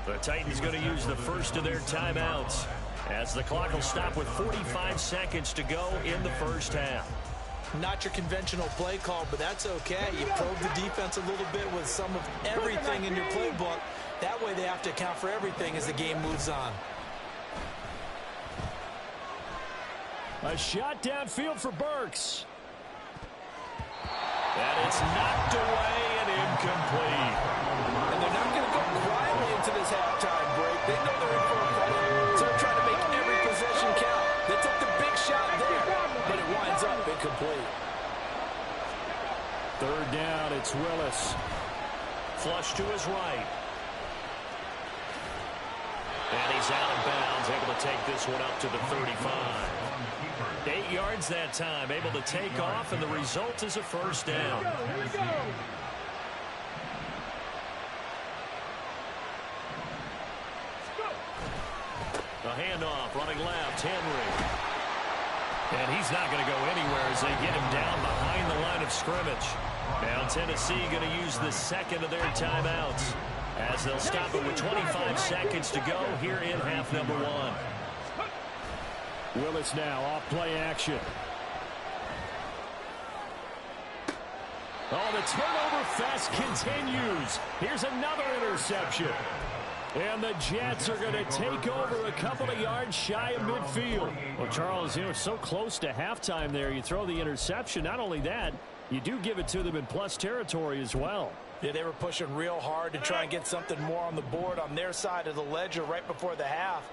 The Titans going to use the first of their timeouts as the clock will stop with 45 seconds to go in the first half. Not your conventional play call, but that's okay. You probe the defense a little bit with some of everything in your playbook. That way they have to account for everything as the game moves on. A shot downfield for Burks. And it's knocked away and incomplete. And they're not going to go quietly into this halftime break. They know they're in for a fight, so they're trying to make every possession count. They took the big shot there, but it winds up incomplete. 3rd down, it's Willis. Flush to his right. And he's out of bounds, able to take this one up to the 35. 8 yards that time, able to take off, and the result is a first down. A handoff, running left, Henry. And he's not going to go anywhere as they get him down behind the line of scrimmage. Now Tennessee going to use the second of their timeouts as they'll stop it with 25 seconds to go here in half number 1. Willis now off play action. Oh, the turnover fest continues. Here's another interception. And the Jets are going to take over a couple of yards shy of midfield. Well, Charles, so close to halftime there. You throw the interception. Not only that, you do give it to them in plus territory as well. Yeah, they were pushing real hard to try and get something more on the board on their side of the ledger right before the half.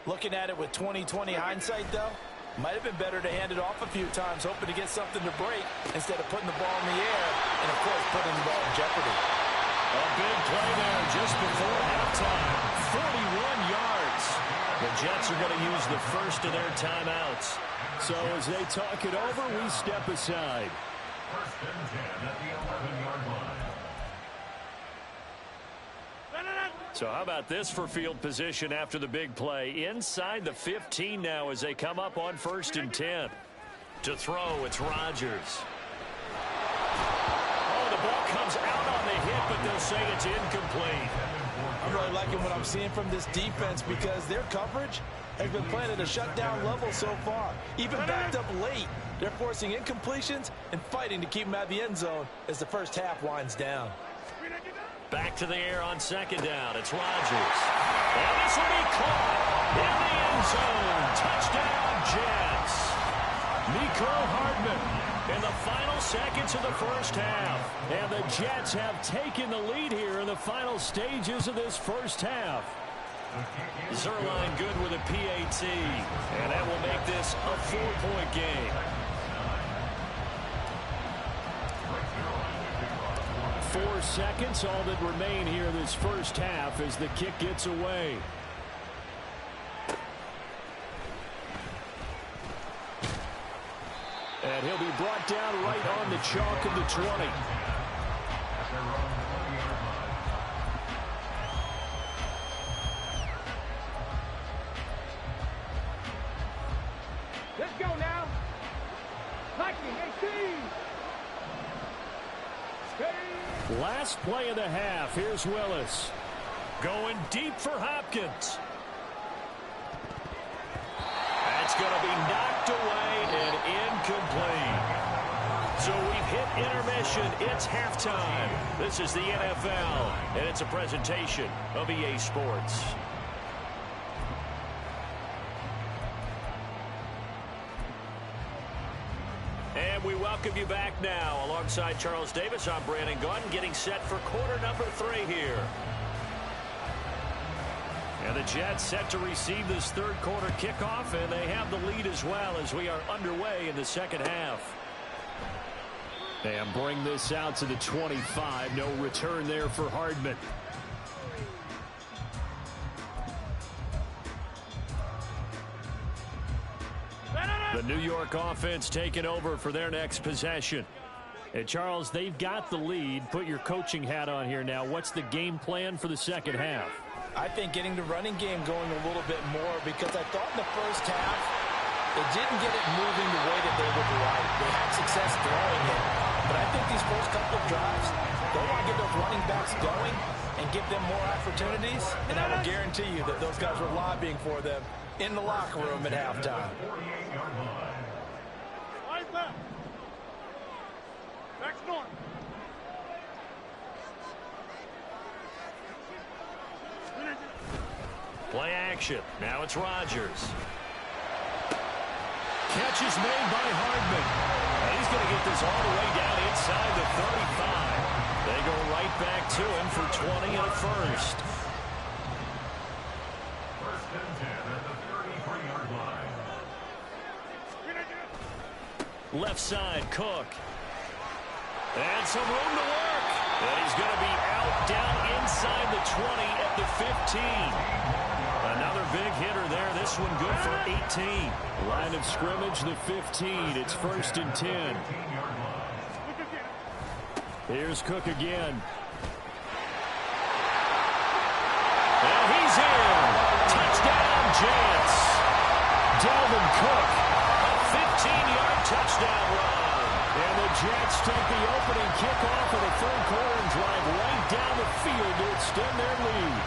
Looking at it with 20/20 hindsight, though, might have been better to hand it off a few times, hoping to get something to break instead of putting the ball in the air and, of course, putting the ball in jeopardy. A big play there just before halftime. 41 yards. The Jets are going to use the first of their timeouts. So as they talk it over, we step aside. 1st and 10 at the 11-yard line. So how about this for field position after the big play? Inside the 15 now as they come up on 1st and 10. To throw, it's Rodgers. Oh, the ball comes out on the hit, but they'll say it's incomplete. I'm really liking what I'm seeing from this defense because their coverage has been playing at a shutdown level so far. Even backed up late, they're forcing incompletions and fighting to keep them out of the end zone as the first half winds down. Back to the air on 2nd down. It's Rodgers. And this will be caught in the end zone. Touchdown, Jets. Mecole Hardman in the final seconds of the first half. And the Jets have taken the lead here in the final stages of this first half. Zerline good with a PAT, and that will make this a 4-point game. 4 seconds, all that remain here this first half as the kick gets away. And he'll be brought down right on the chalk of the 20. Let's go now. Hiking, Last play of the half. Here's Willis. Going deep for Hopkins. That's going to be knocked away and incomplete. So we've hit intermission. It's halftime. This is the NFL, and it's a presentation of EA Sports. And we welcome you back now. Alongside Charles Davis, I'm Brandon Gaudin, getting set for quarter number 3 here. And the Jets set to receive this third quarter kickoff, and they have the lead as well as we are underway in the second half. And bring this out to the 25. No return there for Hardman. The New York offense taking over for their next possession. And Charles, they've got the lead. Put your coaching hat on here now. What's the game plan for the second half? I think getting the running game going a little bit more, because I thought in the first half they didn't get it moving the way that they would like. They had success throwing it, but I think these first couple of drives, they want to get those running backs going and give them more opportunities, and I will guarantee you that those guys were lobbying for them in the locker room at halftime. Right left. Back north. Play action. Now it's Rodgers. Catch is made by Hardman. And he's going to get this all the way down inside the 35. They go right back to him for 20 and a first. First and 10 at the 33-yard line. Left side, Cook. And some room to work. And he's going to be out down inside the 20 at the 15. Another big hitter there. This one good for 18. Line of scrimmage, the 15. It's first and 10. Here's Cook again. And he's in. Touchdown, Jets. Dalvin Cook, a 15-yard touchdown run. And the Jets take the opening kickoff of the third quarter and drive right down the field to extend their lead.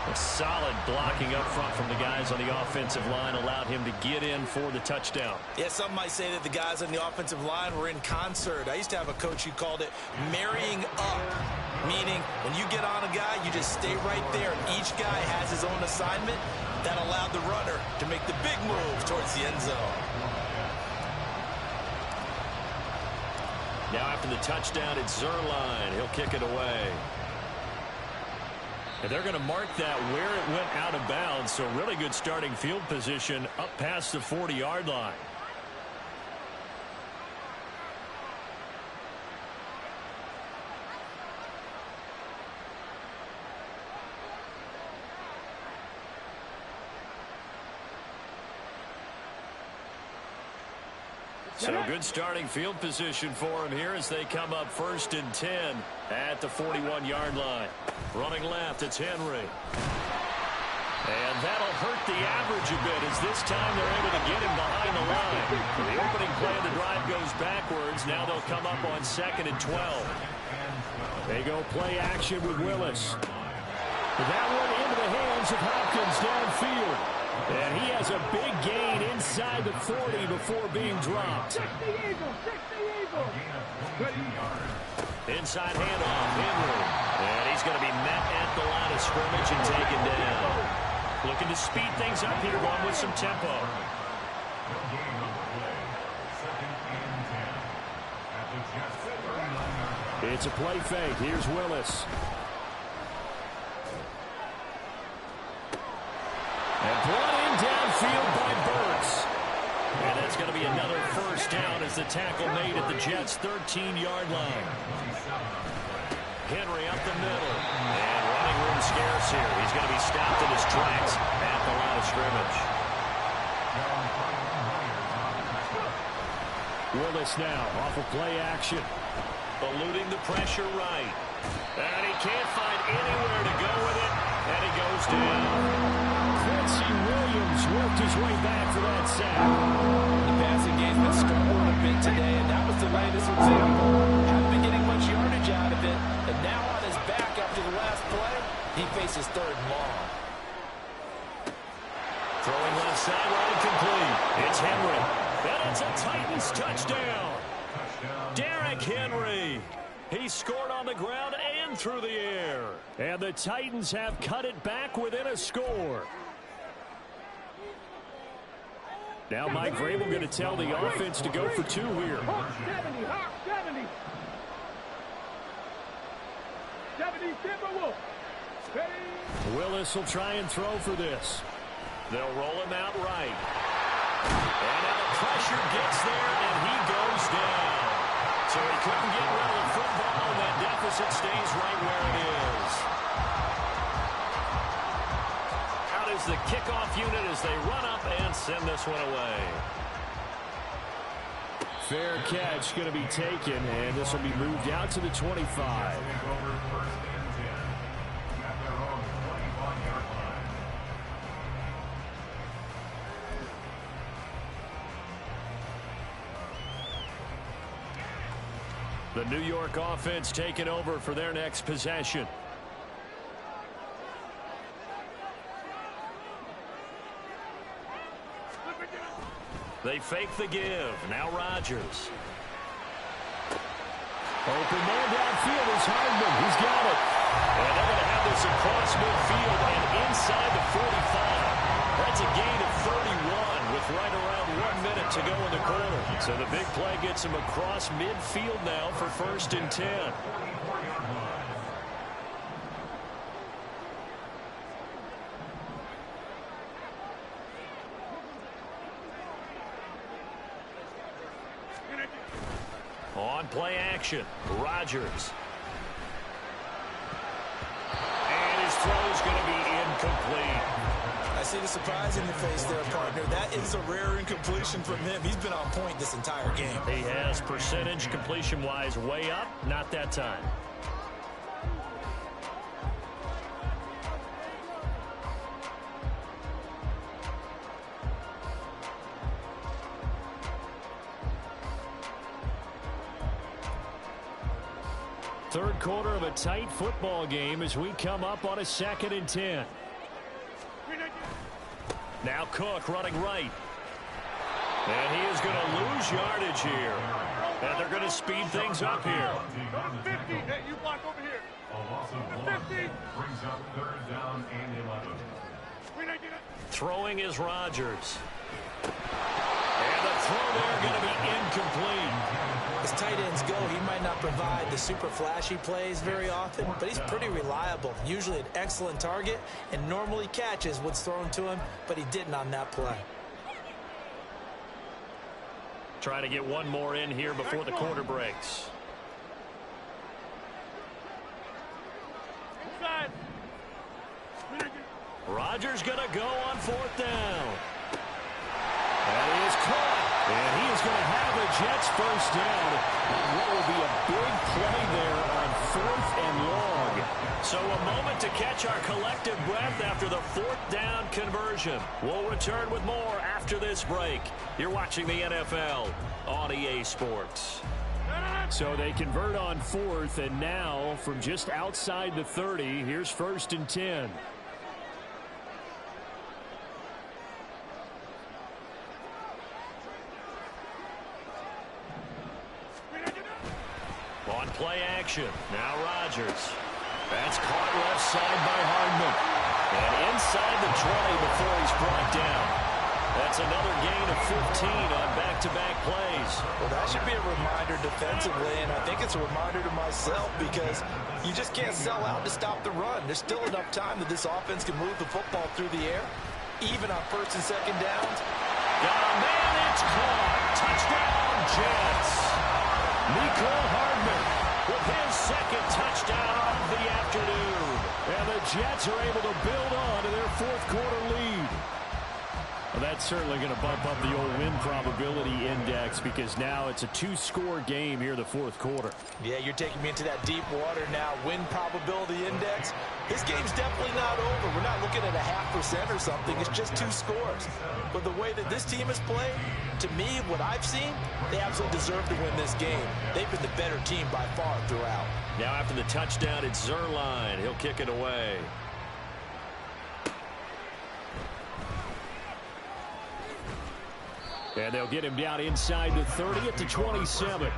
A solid blocking up front from the guys on the offensive line allowed him to get in for the touchdown. Yeah, some might say that the guys on the offensive line were in concert. I used to have a coach who called it marrying up, meaning when you get on a guy, you just stay right there. Each guy has his own assignment. That allowed the runner to make the big move towards the end zone. Now after the touchdown, it's Zerline. He'll kick it away. And they're going to mark that where it went out of bounds, so really good starting field position up past the 40-yard line. So good starting field position for him here as they come up first and 10 at the 41-yard line. Running left, it's Henry. And that'll hurt the average a bit as this time they're able to get him behind the line. The opening play of the drive goes backwards. Now they'll come up on second and 12. They go play action with Willis. That one into the hands of Hopkins downfield. And he has a big gain inside the 40 before being dropped. Inside handoff, Henry. And he's going to be met at the line of scrimmage and taken down. Looking to speed things up here, going with some tempo. Second and 10. It's a play fake. Here's Willis. And brought in downfield by Burks. And that's going to be another first down as the tackle made at the Jets' 13-yard line. Henry up the middle. And running room scarce here. He's going to be stopped in his tracks at the line of scrimmage. Willis now off of play action. Eluding the pressure right. And he can't find anywhere to go with it. And he goes down. Quincy Williams worked his way back for that sack. The passing game's been struggling a bit today, and that was the latest example. Haven't been getting much yardage out of it, and now on his back after the last play, he faces third and long. Throwing left sideline complete. It's Henry. And it's a Titans touchdown. Derrick Henry. He scored on the ground and through the air. And the Titans have cut it back within a score. Now Mike Vrabel going to tell the offense to go for two here. 70. 70, Timberwolves. Willis will try and throw for this. They'll roll him out right. And now the pressure gets there, and he goes down. So he couldn't get rid of the football, and that deficit stays right where it is. Out is the kickoff unit as they run up and send this one away. Fair catch going to be taken, and this will be moved out to the 25. The New York offense taking over for their next possession. They fake the give. Now Rodgers. Open man downfield is Hardman. He's got it. And they're going to have this across midfield and inside the 45. That's a gain of 31 with right around 1 minute to go in the quarter. So the big play gets him across midfield now for 1st and 10. On play action, Rodgers. And his throw's going to be incomplete. I see the surprise in your face there, partner. That is a rare incompletion from him. He's been on point this entire game. He has percentage completion-wise way up, not that time. Third quarter of a tight football game as we come up on a 2nd and 10. Now Cook running right. And he is going to lose yardage here. And they're going to speed things up here. 50. Hey, you block over here. A loss of 50 brings up 3rd down and 11. Throwing is Rodgers. And the throw there going to be incomplete. As tight ends go, he might not provide the super flashy plays very often, but he's pretty reliable. Usually an excellent target, and normally catches what's thrown to him, but he didn't on that play. Trying to get one more in here before the quarter breaks. Inside. Rodgers going to go on 4th down. And he is caught. And he is going to have the Jets first down. What will be a big play there on 4th and long. So a moment to catch our collective breath after the 4th down conversion. We'll return with more after this break. You're watching the NFL on EA Sports. So they convert on 4th, and now from just outside the 30, here's 1st and 10. On play action, now Rodgers. That's caught left side by Hardman. And inside the 20 before he's brought down. That's another gain of 15 on back-to-back plays. Well, that should be a reminder defensively, and I think it's a reminder to myself because you just can't sell out to stop the run. There's still enough time that this offense can move the football through the air, even on first and second downs. Got a man, it's caught. Touchdown, Jets. Mecole Hardman with his second touchdown of the afternoon. And the Jets are able to build on to their fourth quarter lead. Well, that's certainly going to bump up the old win probability index because now it's a two-score game here in the fourth quarter. Yeah, you're taking me into that deep water now. Win probability index. This game's definitely not over. We're not looking at a 0.5% or something. It's just 2 scores. But the way that this team has played, to me, what I've seen, they absolutely deserve to win this game. They've been the better team by far throughout. Now after the touchdown, it's Zuerlein. He'll kick it away. And they'll get him down inside the 30 at the 27.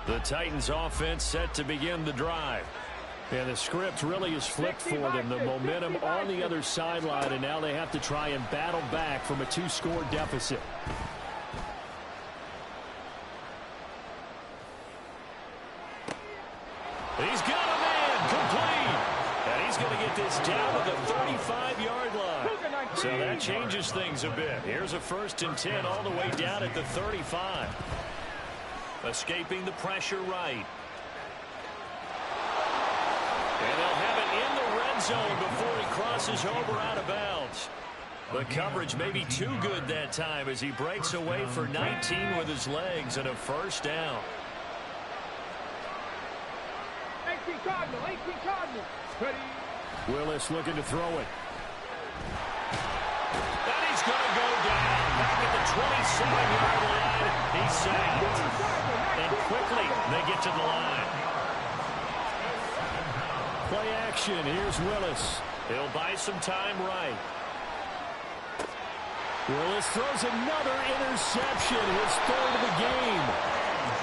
The Titans offense set to begin the drive. And the script really is flipped for them. The momentum on the other sideline, and now they have to try and battle back from a 2-score deficit. He's got a man complete. And he's going to get this down to the 35-yard line. So that changes things a bit. Here's a 1st and 10 all the way down at the 35. Escaping the pressure right. And they'll have it in the red zone before he crosses over out of bounds. The coverage may be too good that time as he breaks away for 19 with his legs and a 1st down. 18 Cardinal. Ready. Willis looking to throw it. And he's going to go down. Back at the 27-yard line. He's sacked. And quickly they get to the line. Play action. Here's Willis. He'll buy some time right. Willis throws another interception. His 3rd of the game.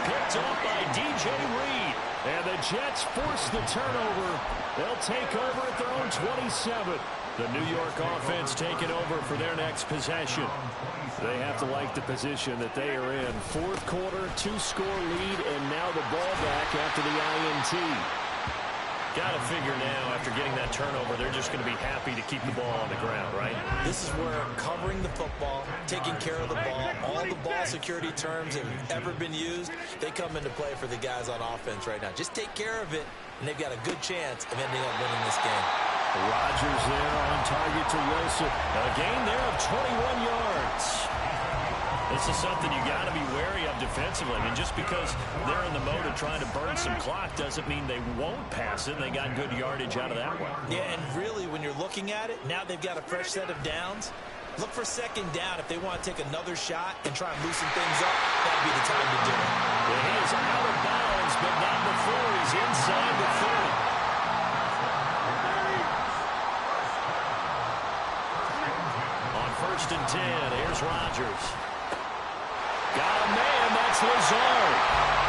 Picked up by DJ Reed. And the Jets force the turnover. They'll take over at their own 27. The New York offense taking over for their next possession. They have to like the position that they are in. 4th quarter, 2-score lead, and now the ball back after the INT. Got to figure now, after getting that turnover, they're just going to be happy to keep the ball on the ground, right? This is where covering the football, taking care of the ball, all the ball security terms that have ever been used, they come into play for the guys on offense right now. Just take care of it, and they've got a good chance of ending up winning this game. Rodgers there on target to Wilson. A gain there of 21 yards. This is something you got to be wary of defensively. I mean, just because they're in the mode of trying to burn some clock doesn't mean they won't pass it. They got good yardage out of that one. Yeah, and really, when you're looking at it, now they've got a fresh set of downs. Look for 2nd down if they want to take another shot and try and loosen things up. That'd be the time to do it. Well, he is out of bounds, but not before he's inside the 30. On 1st and 10, here's Rodgers. Got a man, that's Lazard.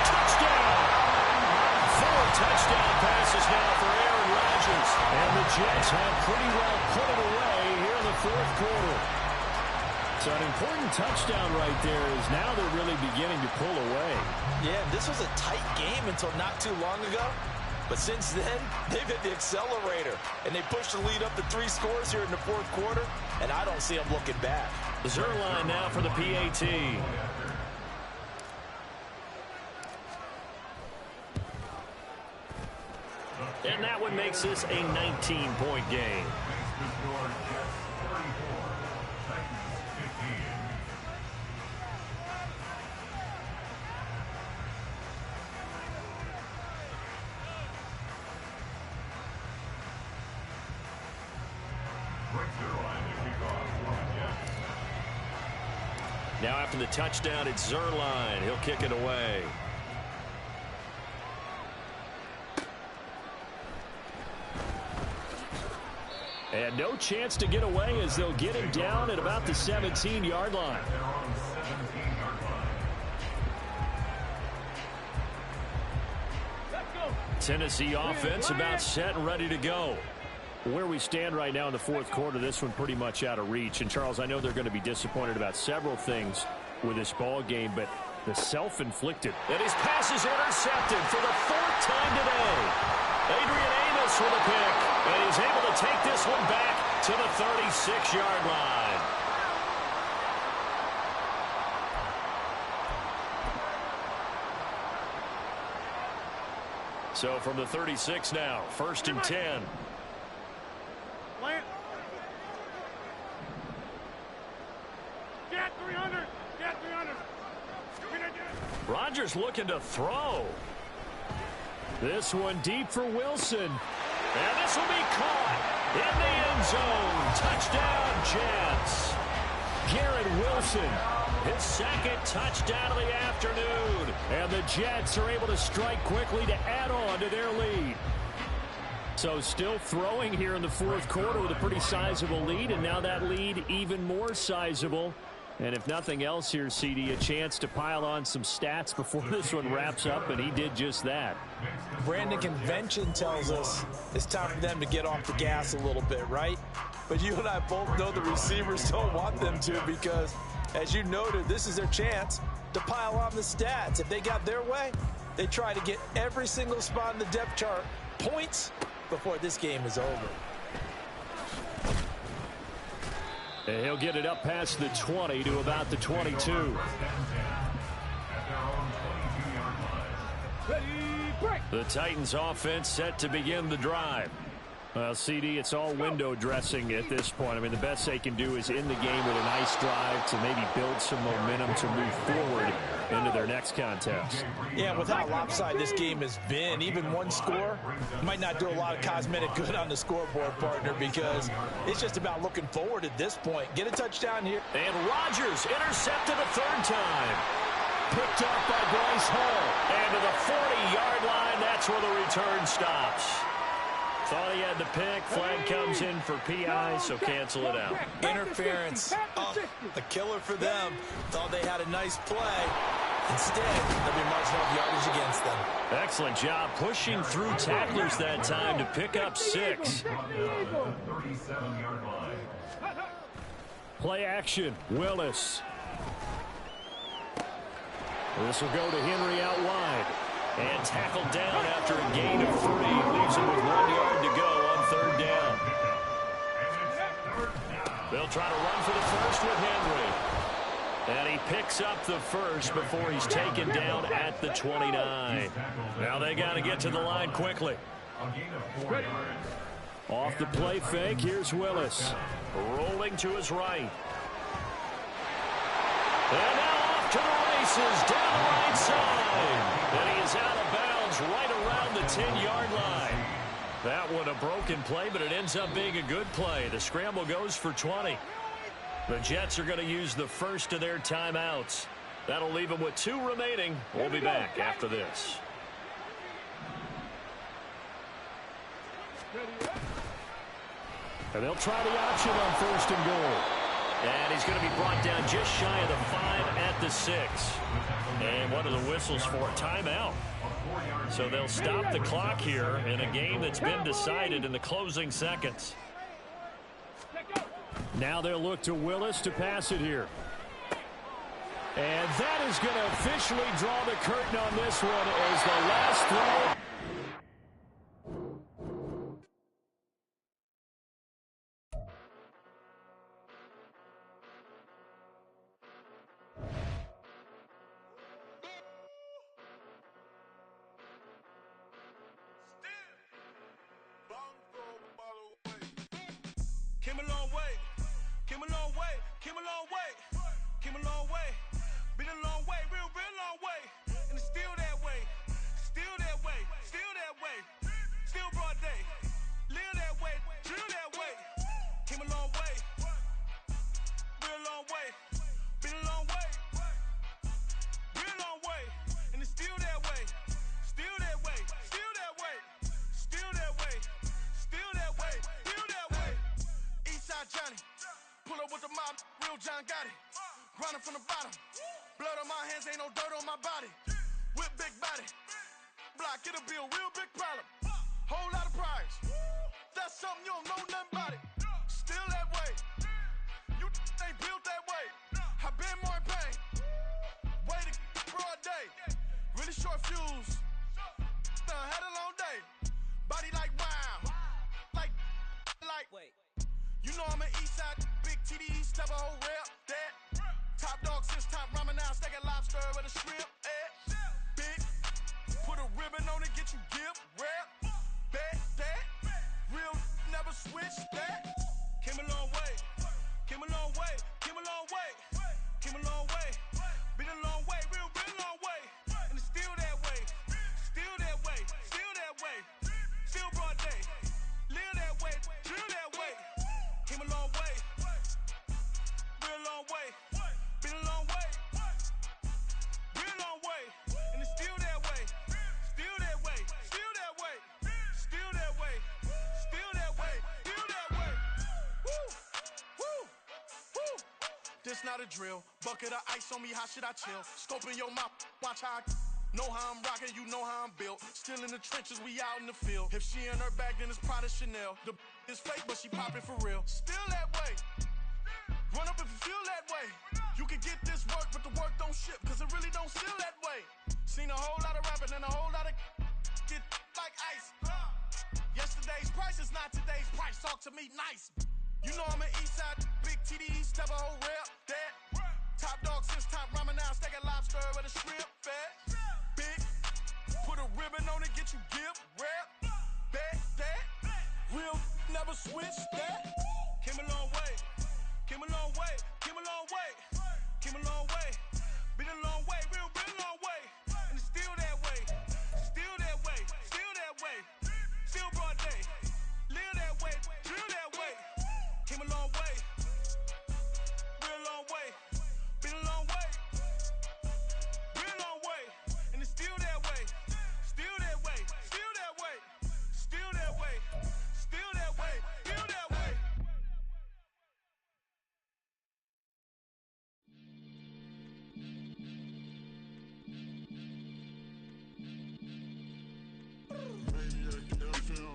Touchdown! 4 touchdown passes now for Aaron Rodgers. And the Jets have pretty well put it away here in the 4th quarter. So an important touchdown right there is now they're really beginning to pull away. Yeah, this was a tight game until not too long ago. But since then, they've hit the accelerator. And they pushed the lead up to 3 scores here in the 4th quarter. And I don't see them looking back. Zuerlein now for the PAT. And that one makes this a 19-point game. Now after the touchdown, it's Zuerlein. He'll kick it away. And no chance to get away as they'll get him down at about the 17-yard line. Tennessee offense about set and ready to go. Where we stand right now in the fourth quarter, this one pretty much out of reach. And, Charles, I know they're going to be disappointed about several things with this ball game, but the self-inflicted. And his pass is intercepted for the fourth time today. Adrian Amos with a pick, and he's able to take this one back to the 36-yard line. So from the 36 now, 1st and 10. Get 300. Get 300. Rodgers looking to throw. This one deep for Wilson. And this will be caught in the end zone. Touchdown, Jets. Garrett Wilson, his second touchdown of the afternoon. And the Jets are able to strike quickly to add on to their lead. So still throwing here in the fourth quarter with a pretty sizable lead. And now that lead even more sizable. And if nothing else here, CD, a chance to pile on some stats before this one wraps up, and he did just that. Brandon, convention tells us it's time for them to get off the gas a little bit, right? But you and I both know the receivers don't want them to because, as you noted, this is their chance to pile on the stats. If they got their way, they try to get every single spot in the depth chart points before this game is over. And he'll get it up past the 20 to about the 22. The Titans offense set to begin the drive. Well, CD, it's all window dressing at this point. I mean, the best they can do is in the game with a nice drive to maybe build some momentum to move forward into their next contest. Yeah, with how lopsided this game has been, even one score might not do a lot of cosmetic good on the scoreboard, partner, because it's just about looking forward at this point. Get a touchdown here. And Rodgers intercepted a third time. Picked up by Bryce Hall. And to the 40-yard line, that's where the return stops. Thought he had the pick. Flag comes in for PI, so cancel it out. Interference. Oh, a killer for them. Thought they had a nice play. Instead, they'll be marching off yardage against them. Excellent job pushing through tacklers that time to pick up 6. Play action. Willis. This will go to Henry out wide. And tackled down after a gain of 3. Leaves him with 1 yard to go on third down. They'll try to run for the first with Henry. And he picks up the first before he's taken down at the 29. Now they got to get to the line quickly. Off the play fake, here's Willis. Rolling to his right. And now off to the races, down the right side. And he is out of bounds right around the 10-yard line. That one a broken play, but it ends up being a good play. The scramble goes for 20. The Jets are going to use the first of their timeouts. That'll leave them with 2 remaining. We'll be back after this. And they'll try the option on 1st and goal. And he's going to be brought down just shy of the 5 at the 6. And one of the whistles for a timeout. So they'll stop the clock here in a game that's been decided in the closing seconds. Now they'll look to Willis to pass it here. And that is going to officially draw the curtain on this one as the last throw. Came a long way, came a long way, came a long way, came a long way, been a long way, real long way, and it's still that way, still that way, still that way, still broad day, live that way, drill that way, came a long way, real long way, been a long way, real long way, and it's still that way, still that way, still that way, still that way, still that way, still that way. Eastside Johnny, pull up with the mob, real John Gotti. Grinding from the bottom, blood on my hands, ain't no dirt on my body. Whip big body, block, it'll be a real big problem. Whole lot of prize. That's something you don't know nothing about it. Still that way. You ain't built that way. I been more in pain. Way to broad day. Really short fuse. Had a long day. Body like wow. Like. Wait. You know I'm an east side, big TDE, step a whole rep. That. Top dog since top ramen now, steak and lobster with a shrimp. Big. Put a ribbon on it, get you gift. Rep. Bet that. Real never switch that. Came a long way. Came a long way. Came a long way. Came a long way. Been a long way. Real long way. And it's still that way. Still that way. Still that way. Still broad day. Live that way. Drill that way. Came a long way. Real long way. Been a long way. Real long way. And it's still that way. Still that way. Still that way. Still that way. Still that way. Still that way. Woo. Woo. Woo. This not a drill. Bucket of ice on me, how should I chill? Scope in your mouth, watch how I know how I'm rocking, you know how I'm built. Still in the trenches, we out in the field. If she in her bag, then it's Prada Chanel. The is fake, but she poppin' for real. Still that way. Run up if you feel that way. You can get this work, but the work don't ship, cause it really don't feel that way. Seen a whole lot of rapping and a whole lot of get like ice. Yesterday's price is not today's price. Talk to me nice. You know I'm an east side, big TDE, step a whole rep. That. Top dog since top ramen now, steak and lobster with a shrimp. Fat. Big. Put a ribbon on it, get you gift. Rep. Bet that. Real never switch that. Came a long way. Came a long way. Came a long way. Came a long way. Been a long way. Real long way. And it's still that way. Still that way. Still that way. Still broad day. Live that way. Drill that way. Came a long way. Real long way. Been a long way. Real long way. And it's still that way. Still that way. Still that way. Still that way. Still that way. Still that way. Maniac FM.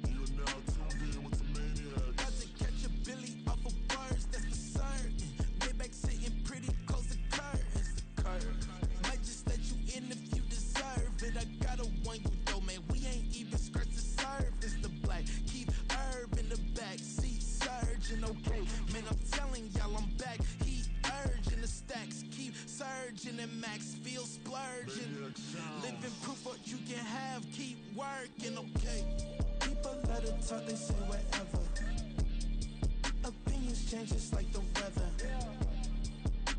You're now tuned in with the Maniacs. About to catch a Billy off of words, that's for certain. Maybach sitting pretty close to curtains. The curtains. Might just let you in if you deserve it. I gotta warn you though, man, we ain't even scratched the surface. The black, keep herb in the back seat, surging, okay. Man, I'm telling y'all I'm back. Heat urging the stacks, keep surging and max feel splurging. Living proof what you can have, keep working, okay. People let it talk, they say whatever. Opinions change just like the weather.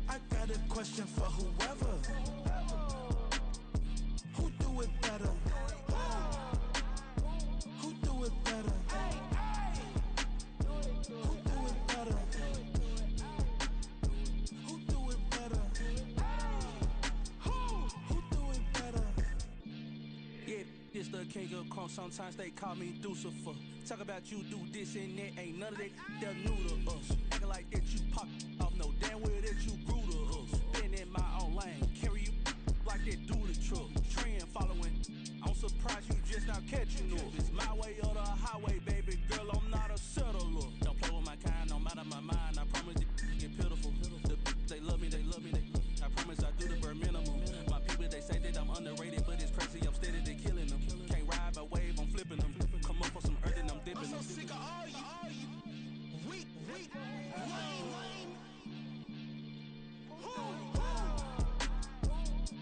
I got a question for whoever. Who do it better? Who do it better? Who do it better? Who do it better? Who do it better? Yeah, this the king of crunk. Sometimes they call me Lucifer. Talk about you do this and that. Ain't none of that that new to us. Acting like that you pop off. No damn well that you grew to us. Been in my own lane. Carry you like that do the truck. Trend following. I'm surprised you just now catching up. It's my way or the highway, baby girl. I'm not a settler. Don't play with my kind, no matter my mind. I promise it get pitiful. They love me, they love me, they love me. I promise I do the bare minimum. My people, they say that I'm underrated, but it's crazy. I'm steady, they killing them. Can't ride my wave, I'm flipping them. Come up for some earth and I'm dipping them. I'm so sick of all you weak, lame.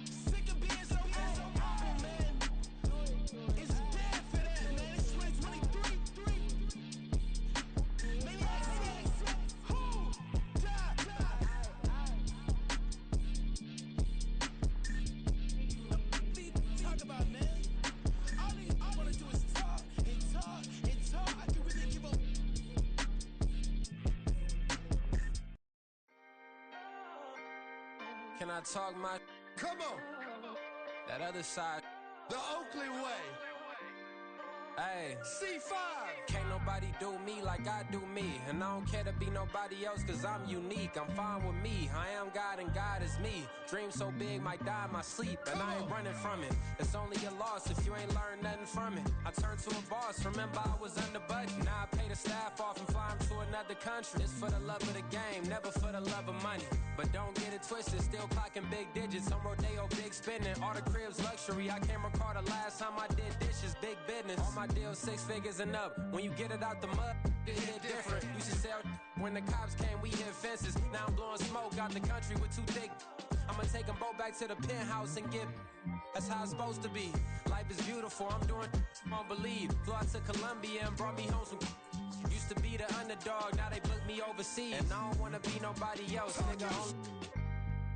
Sick of being so humble, man. It's bad for that, man. It's 2023. Maniacs, who? Talk about, man. All I wanna do is talk and talk and talk. I can really give up. Can I talk my? Come on. That other side. The Oakley way. Hey, C5. Can't nobody do me like I do me. And I don't care to be nobody else, cause I'm unique. I'm fine with me. I am God and God is me. Dream so big, might die in my sleep. And I ain't running from it. It's only a loss if you ain't learned nothing from it. I turned to a boss, remember I was under budget. Now I pay the staff off and fly 'em to another country. It's for the love of the game, never for the love of money. But don't get it twisted, still clocking big digits. On Rodeo, big spending. All the cribs luxury. I can't recall the last time I did dishes, big business. All my deals 6 figures and up. When you get it out the mud, it hit different. Used to sell when the cops came, we hit fences. Now I'm blowing smoke out the country with 2 thick. I'ma take them both back to the penthouse and get. That's how it's supposed to be. Life is beautiful, I'm doing won't believe. Flew out to Colombia and brought me home some. Used to be the underdog, now they book me overseas. And I don't wanna be nobody else, nigga.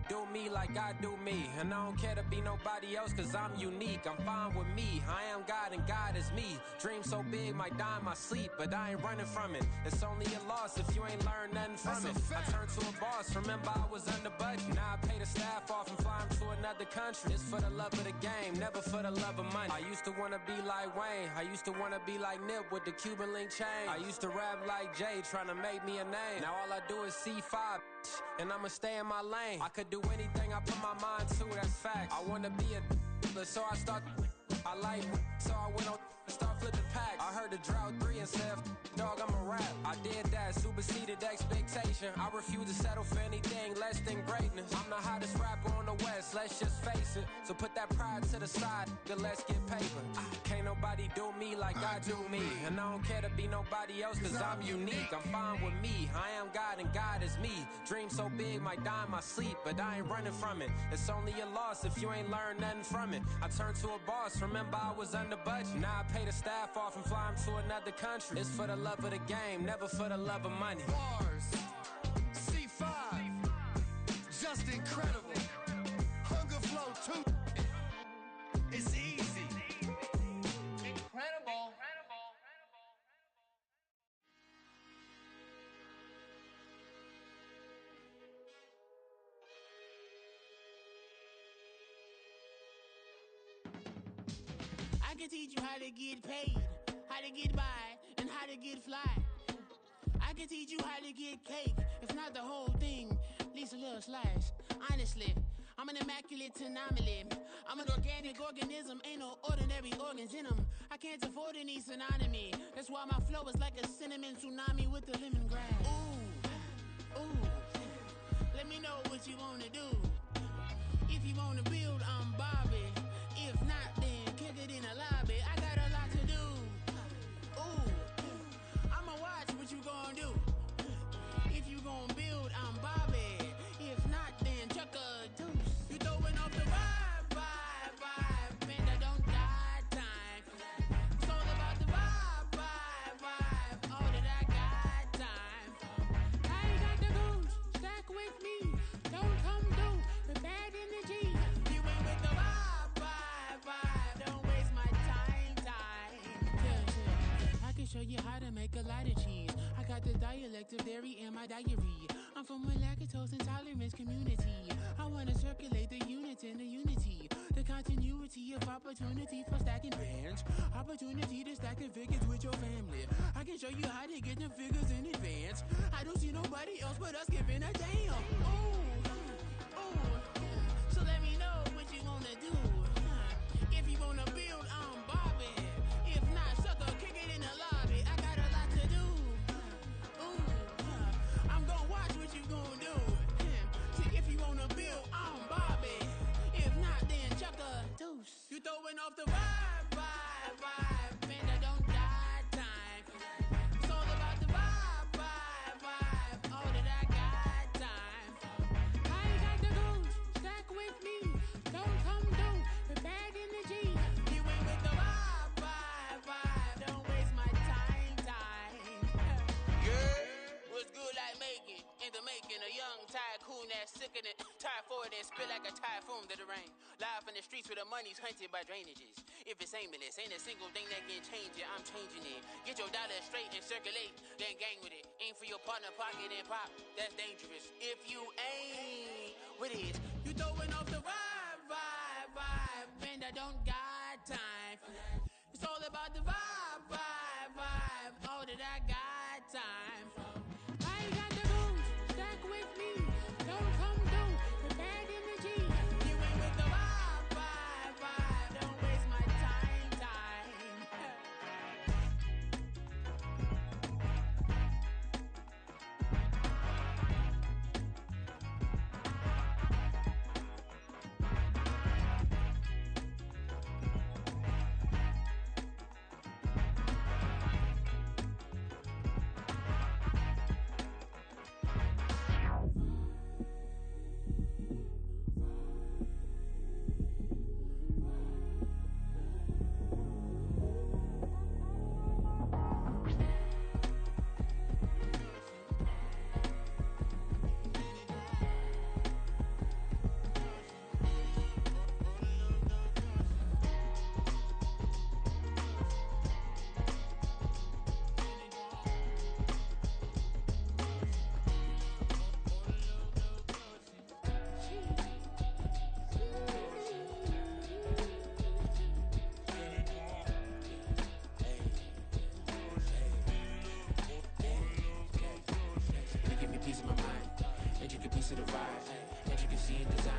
Do me like I do me. And I don't care to be nobody else, cause I'm unique. I'm fine with me. I am God and God is me. Dream so big, might die in my sleep, but I ain't running from it. It's only a loss if you ain't learned nothing from it. I turned to a boss, remember I was under budget. Now I pay the staff off and fly 'em to another country. It's for the love of the game, never for the love of money. I used to wanna be like Wayne. I used to wanna be like Nip with the Cuban link chain. I used to rap like Jay, trying to make me a name. Now all I do is C5, and I'ma stay in my lane. I could do anything I put my mind to, that's facts. I wanna be a so I start. I like so I went on and start flipping packs. I heard the drought 3 and said, dog, I'm a rap. I did that, superseded expectation. I refuse to settle for anything less than greatness. I'm the hottest rapper on the West, let's just face it. So put that pride to the side, then let's get paper. Can't nobody do me like I do me. And I don't care to be nobody else, cause I'm unique. I'm fine with me, I am God and God is me. Dream so big, might die in my sleep, but I ain't running from it. It's only a loss if you ain't learned nothing from it. I turned to a boss, remember I was under budget. Now I pay the staff off and fly 'em to another country. It's for the love of the game, never for the love of money. Bars. C5. Just incredible. Hunger flow too. It's easy. Incredible. I can teach you how to get paid, how to get by, and how to get fly. I can teach you how to get cake, if not the whole thing, at least a little slice. Honestly, I'm an immaculate anomaly. I'm an organic organism, ain't no ordinary organs in them. I can't afford any synonymy. That's why my flow is like a cinnamon tsunami with the lemongrass. Ooh, ooh. Let me know what you wanna do. If you wanna build, I'm Bobby. If not, then kick it in the lobby. I got a lot to do. Ooh, I'ma watch what you gon' do. If you gon' build, I'm Bobby. If not, then chuck a deuce. You throwing off the vibe. Man, I don't got time. It's all about the vibe. All that I got time. I ain't got the goose. Stack with me. Don't come through with bad energy. You ain't with the vibe. Don't waste my time. Yeah. I can show you how to make a lot of cheese. I got the dialect of dairy in my diary. I'm from a lactose intolerance community. I wanna circulate the units in the unity. The continuity of opportunity for stacking bands. Opportunity to stack the figures with your family. I can show you how to get the figures in advance. I don't see nobody else but us giving a damn. Ooh. So let me know what you wanna do. If you wanna build, I'm Bobby. If not, sucker, kick it in the lobby. I got a lot to do. Ooh, I'm gonna watch what you gonna do. See, if you wanna build, I'm Bobby. If not, then chuck a deuce. You throwing off the vibe. Man, I don't got time. It's all about the vibe. All that I got time. I ain't got the goose. Stack with me. Don't come through with bad energy. You ain't with the vibe. Don't waste my time. Yeah. What's good like making? In the making, a young tycoon that's sickening. Tie forward and spit like a typhoon to the rain. Live in the streets where the money's hunted by drainages. If it's aimless, ain't a single thing that can change it. I'm changing it. Get your dollar straight and circulate, then gang with it. Aim for your partner, pocket and pop. That's dangerous. If you ain't with it, you throwing off the vibe. Man, I don't got time for that. It's all about the vibe. that I got time. I ain't got the booze, stuck with me. Don't come through with bad energy. You ain't with the vibe. Don't waste my time. You give me peace of my mind, intricate piece of the ride, intricacy in design,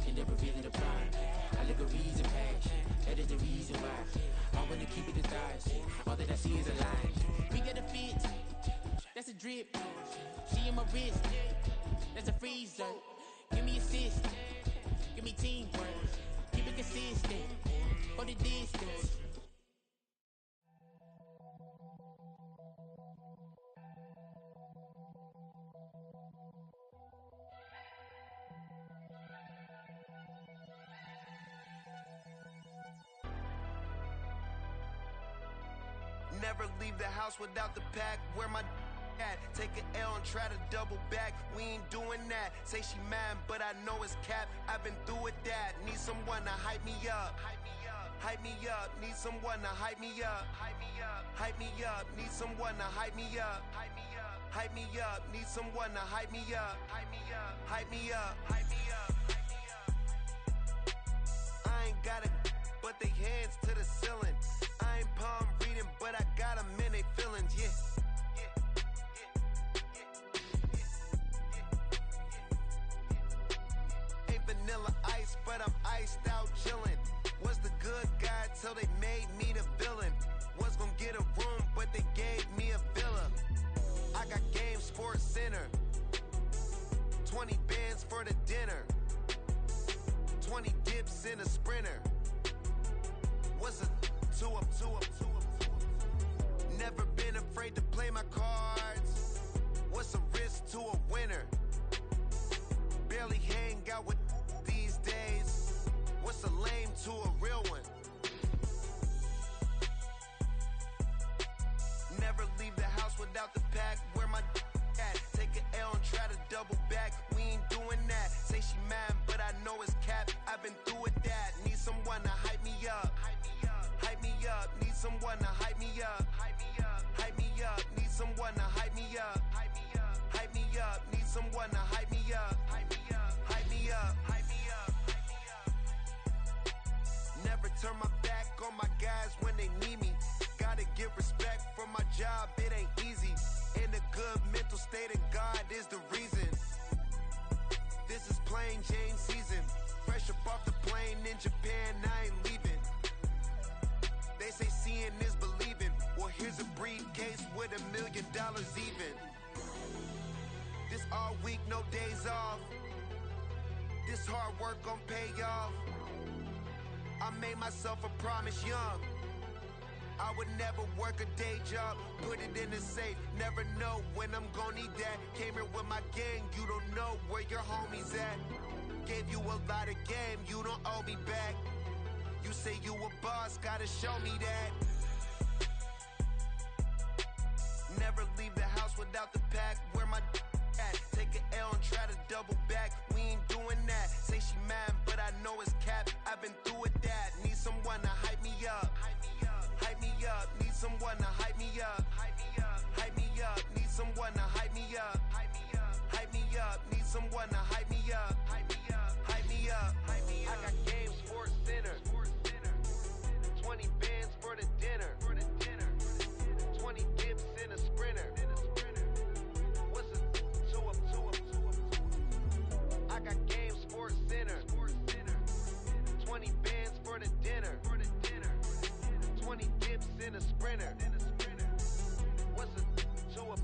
and never really the pride. Allegories and passion, that is the reason why I wanna keep it the thighs. All that I see is a line. We got a fit, that's a drip. She in my wrist, that's a freezer. Give me assist, give me teamwork. Keep it consistent, for the distance. Never leave the house without the pack. Where my at? Take an L and try to double back. We ain't doing that. Say she mad, but I know it's cap. I've been through with that. Need someone to hype me up. Hype me up. Need someone to hype me up. Hype me up. Need someone to hype me up. Hype me up. Need someone to hype me up. Hype me up. I ain't got it, but they hands to the ceiling. I ain't palm reading, but I got them in they feelings, yeah. Ain't vanilla ice, but I'm iced out chillin'. Was the good guy till they made me the villain. Was gonna get a room, but they gave me a villa. I got game, Sports Center. 20 bands for the dinner. 20 dips in a sprinter. What's a two up? Never been afraid to play my cards. What's a risk to a winner? Barely hang out with these days. What's a lame to a real one? Never leave the house without the pack. Where my at? Take an L and try to double back. We ain't doing that. Say she mad, but I know it's cap. I've been through with that. Need someone to hype me up. Hype me up. Need someone to hype me up. Hype me up. Need someone to hype me up. Hype me up. Need someone to hype me up. Hype me up. Never turn my back on my guys when they need me. Gotta give respect for my job, it ain't easy. In a good mental state and God is the reason. This is plain Jane season. Fresh up off the plane in Japan, I ain't leaving. They say seeing is believing. Well, here's a briefcase with $1 million even. This all week, no days off. This hard work gon' pay off. I made myself a promise young. I would never work a day job, put it in the safe, never know when I'm gon' need that. Came here with my gang, you don't know where your homies at. Gave you a lot of game, you don't owe me back. You say you a boss, gotta show me that. Never leave the house without the pack, where my at? Take an L and try to double back, we ain't doing that. Say she mad, but I know it's cap, I've been through with that. Need someone to hype me up. Hype me up, need someone to hype me up. Hype me up, need someone to hype me up. Hype me up, need someone to hype me up. Hype me up. I got game, Sports Center. 20 bands for the dinner. 20 dips in sprinter. What's a two up?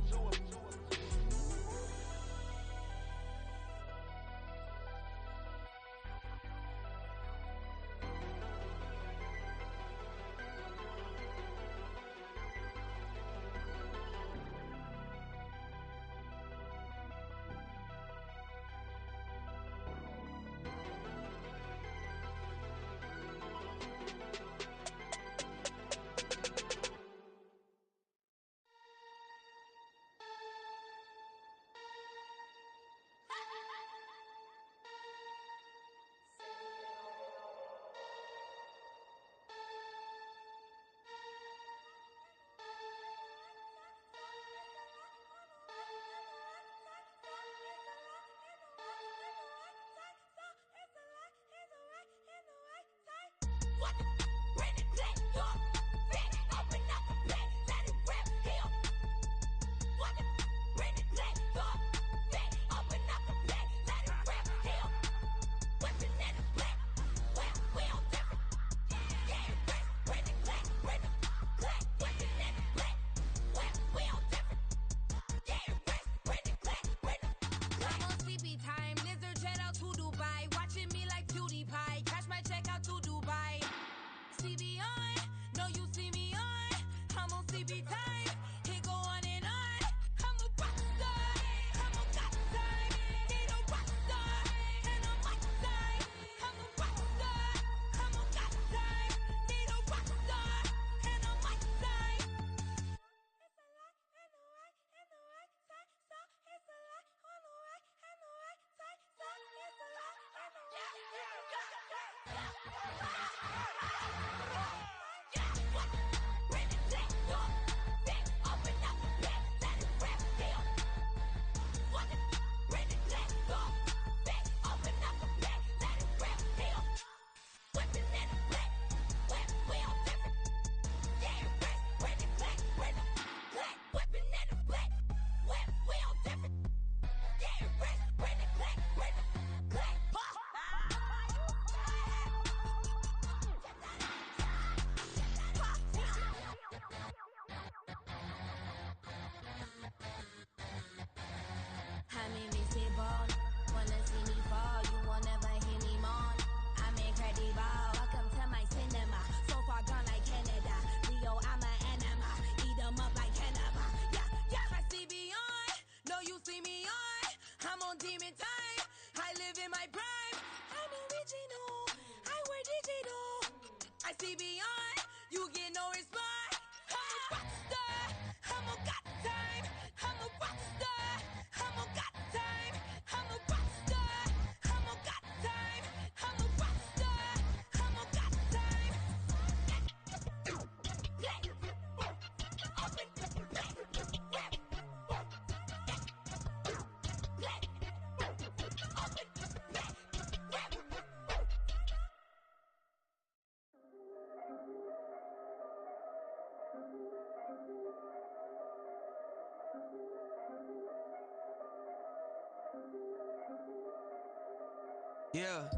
Yeah.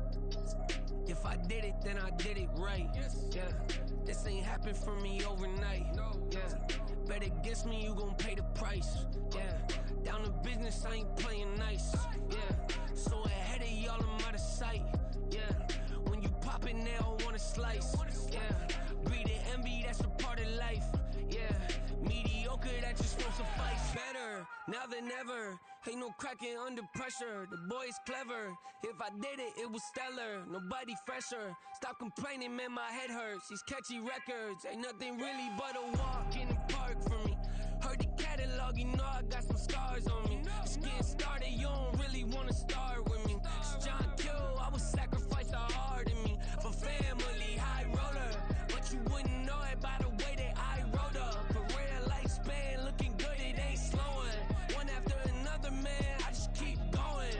If I did it, then I did it right. Yeah. This ain't happened for me overnight. Yeah. Bet against me, you gon' pay the price. Yeah. Down to business, I ain't playing nice. Yeah. So ahead of y'all, I'm out of sight. Yeah. When you pop it, they don't wanna slice. Yeah. Breed and envy, that's a part of life. Yeah. Mediocre, that just won't suffice. Better now than ever. Ain't no cracking under pressure. The boy's clever. If I did it, it was stellar. Nobody fresher. Stop complaining, man, my head hurts. These catchy records ain't nothing really but a walk in the park for me. Heard the catalog, you know I got some scars on me. It's getting started, you don't really wanna start with me. It's John Kill, I would sacrifice a heart in me. For family, high roller. But you wouldn't know it by the way that I wrote up. Career lifespan looking good, it ain't slowing. One after another, man, I just keep going.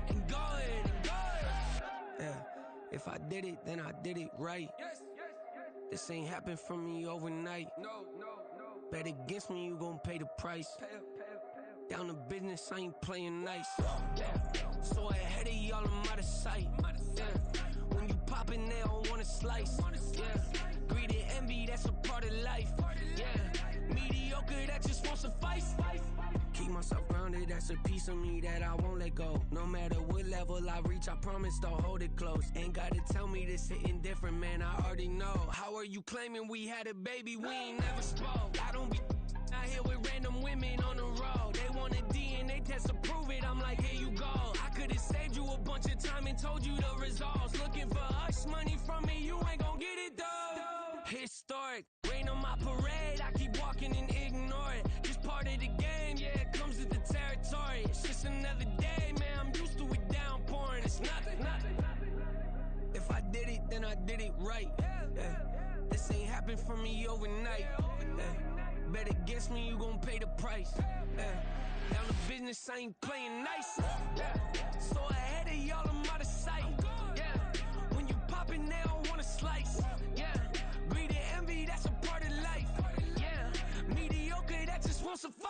And going, and going. Yeah, if I did it, then I did it right. This ain't happened for me overnight. Bet against me, you gon' pay the price. Down to business, I ain't playing nice. Yeah. So ahead of y'all, I'm out of sight. Yeah. When you poppin', they don't wanna slice. Yeah. Greed and envy, that's a part of life. that's a piece of me that I won't let go. No matter what level I reach, I promise don't hold it close. Ain't gotta tell me this hitting different, man, I already know. How are you claiming we had a baby? We ain't never spoke. I don't be out here with random women on the road. They want a DNA test to prove it, I'm like, here you go. I could've saved you a bunch of time and told you the results. Looking for hush money from me, you ain't gon' get it though. Historic, rain on my parade, I keep walking and ignore it. Just part of the game, yeah, it comes with the territory. It's just another day, man, I'm used to it downpouring. It's nothing. If I did it, then I did it right. Yeah. This ain't happened for me overnight. Yeah. Bet against me, you gon' pay the price. Yeah. Down the business, I ain't playing nice. Yeah. So ahead of y'all, I'm out of sight. Yeah. When you poppin', they don't wanna slice. Yeah. Greed and envy, that's a part of life. Yeah. Mediocre, that just won't suffice.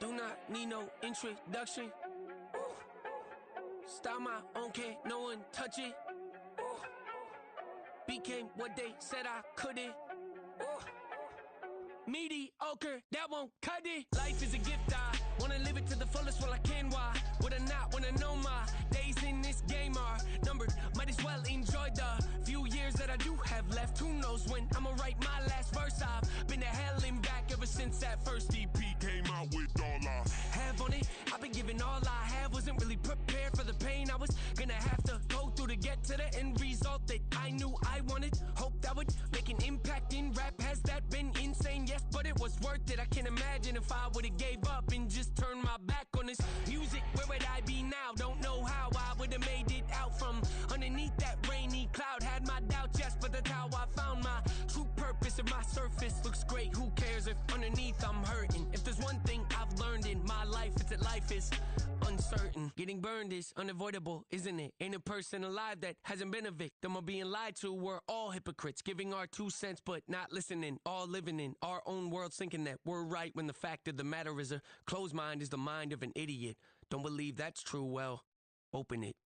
Do not need no introduction. Ooh. Style my own, can't no one touch it. Ooh. Became what they said I couldn't. Ooh. Mediocre, that won't cut it. Life is a gift, I wanna live it to the fullest while I can. Why would I not wanna know my days in this game are numbered? Might as well enjoy the few years that I do have left. Who knows when I'ma write my last verse? I've been to hell and back ever since that first EP came out with all I have on it. I've been giving all I have, wasn't really prepared for the pain I was gonna have to go through to get to the end result that I knew I wanted. Hope that would make an impact in rap. Has that been insane? Yes, but it was worth it. I can't imagine if I would've gave up and just turned my back on this music. Where would I be now? Don't know how I would've made it out from underneath that rainy cloud. Had my doubts, yes, but that's how I found my true purpose. If my surface looks great, who cares if underneath I'm hurting? If there's one thing I've learned in my life, it's that life is uncertain. Getting burned is unavoidable, isn't it? Ain't a person alive that hasn't been a victim of being lied to. We're all hypocrites, giving our 2 cents but not listening. All living in our own world, thinking that we're right when the fact of the matter is a closed mind is the mind of an idiot. Don't believe that's true? Well, open it.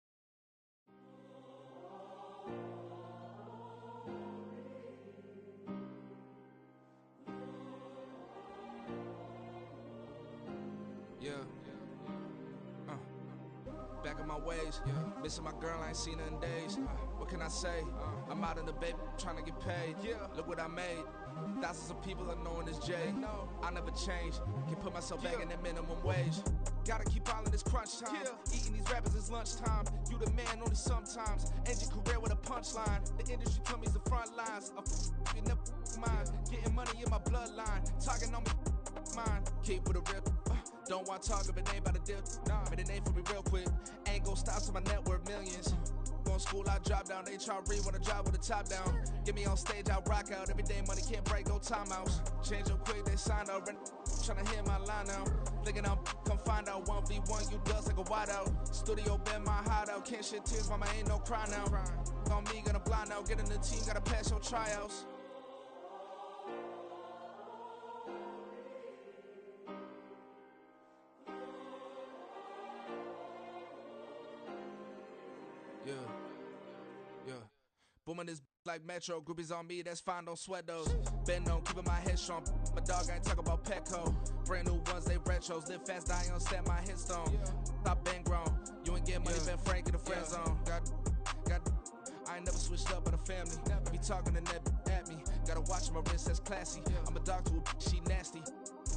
Yeah. Back in my ways, missing my girl, I ain't seen her in days. What can I say? I'm out in the baby, trying to get paid. Look what I made. Thousands of people are knowing this Jay. I never change. Can put myself back in that minimum wage. Gotta keep all in this crunch time. Eating these rappers is lunchtime. You the man only sometimes. End your career with a punchline. The industry tell me it's the front lines. You never mind. Getting money in my bloodline. Talking on me, mine. Keep with a real. Don't want to talk if it ain't about a deal. Made a name for me real quick. Ain't gon' stop till my net worth millions. Going school, I drop down. They try read when I drop with the top down. Get me on stage, I rock out. Every day money can't break, no timeouts. Change up quick, they sign up. Tryna hear my line now. Thinking I'm come find out 1v1, you dust like a wideout. Studio been my hideout. Can't shed tears, mama ain't no cry now. On me, gonna blind out. Get in the team, gotta pass your tryouts. Yeah. Booming this like Metro. Groupies on me, that's fine, don't sweat those. Been on, keeping my head strong. My dog ain't talk about Petco. Brand new ones, they retros. Live fast, die on set, my headstone. Stop been grown. You ain't get money, been frank in the friend zone. Got I ain't never switched up on the family. Be talking to that at me. Gotta watch my wrist, that's classy. I'm a dog to a she nasty.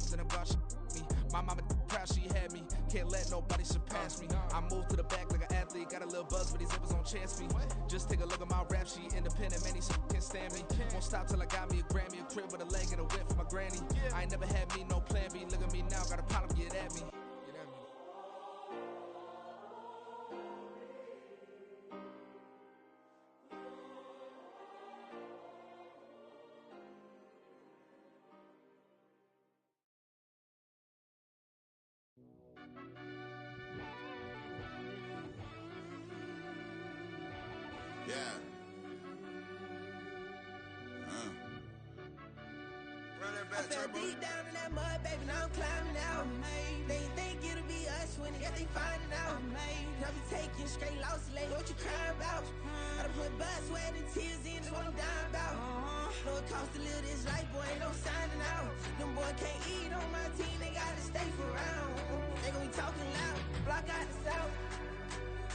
Then I'm glad she me. My mama proud she had me. Can't let nobody surpass me. I moved to the back like an athlete. Got a little buzz, but these zippers on chance me. Just take a look at my rap sheet. Independent, man, these can't stand me. Won't stop till I got me a Grammy, a crib with a leg and a whip for my granny. I ain't never had me no plan B. Look at me now, got a problem, get at me. Yeah. I fell deep down in that mud, baby, now I'm climbing out. They think it'll be us when they finding out. I be taking straight losses, lady, what you crying about? I done put blood, sweat, and tears in, that's what I'm dying about. Know it costs to live this life, boy, ain't no signing out. Them boy can't eat on my team, they gotta stay for round. They gon' be talking loud, block out the south.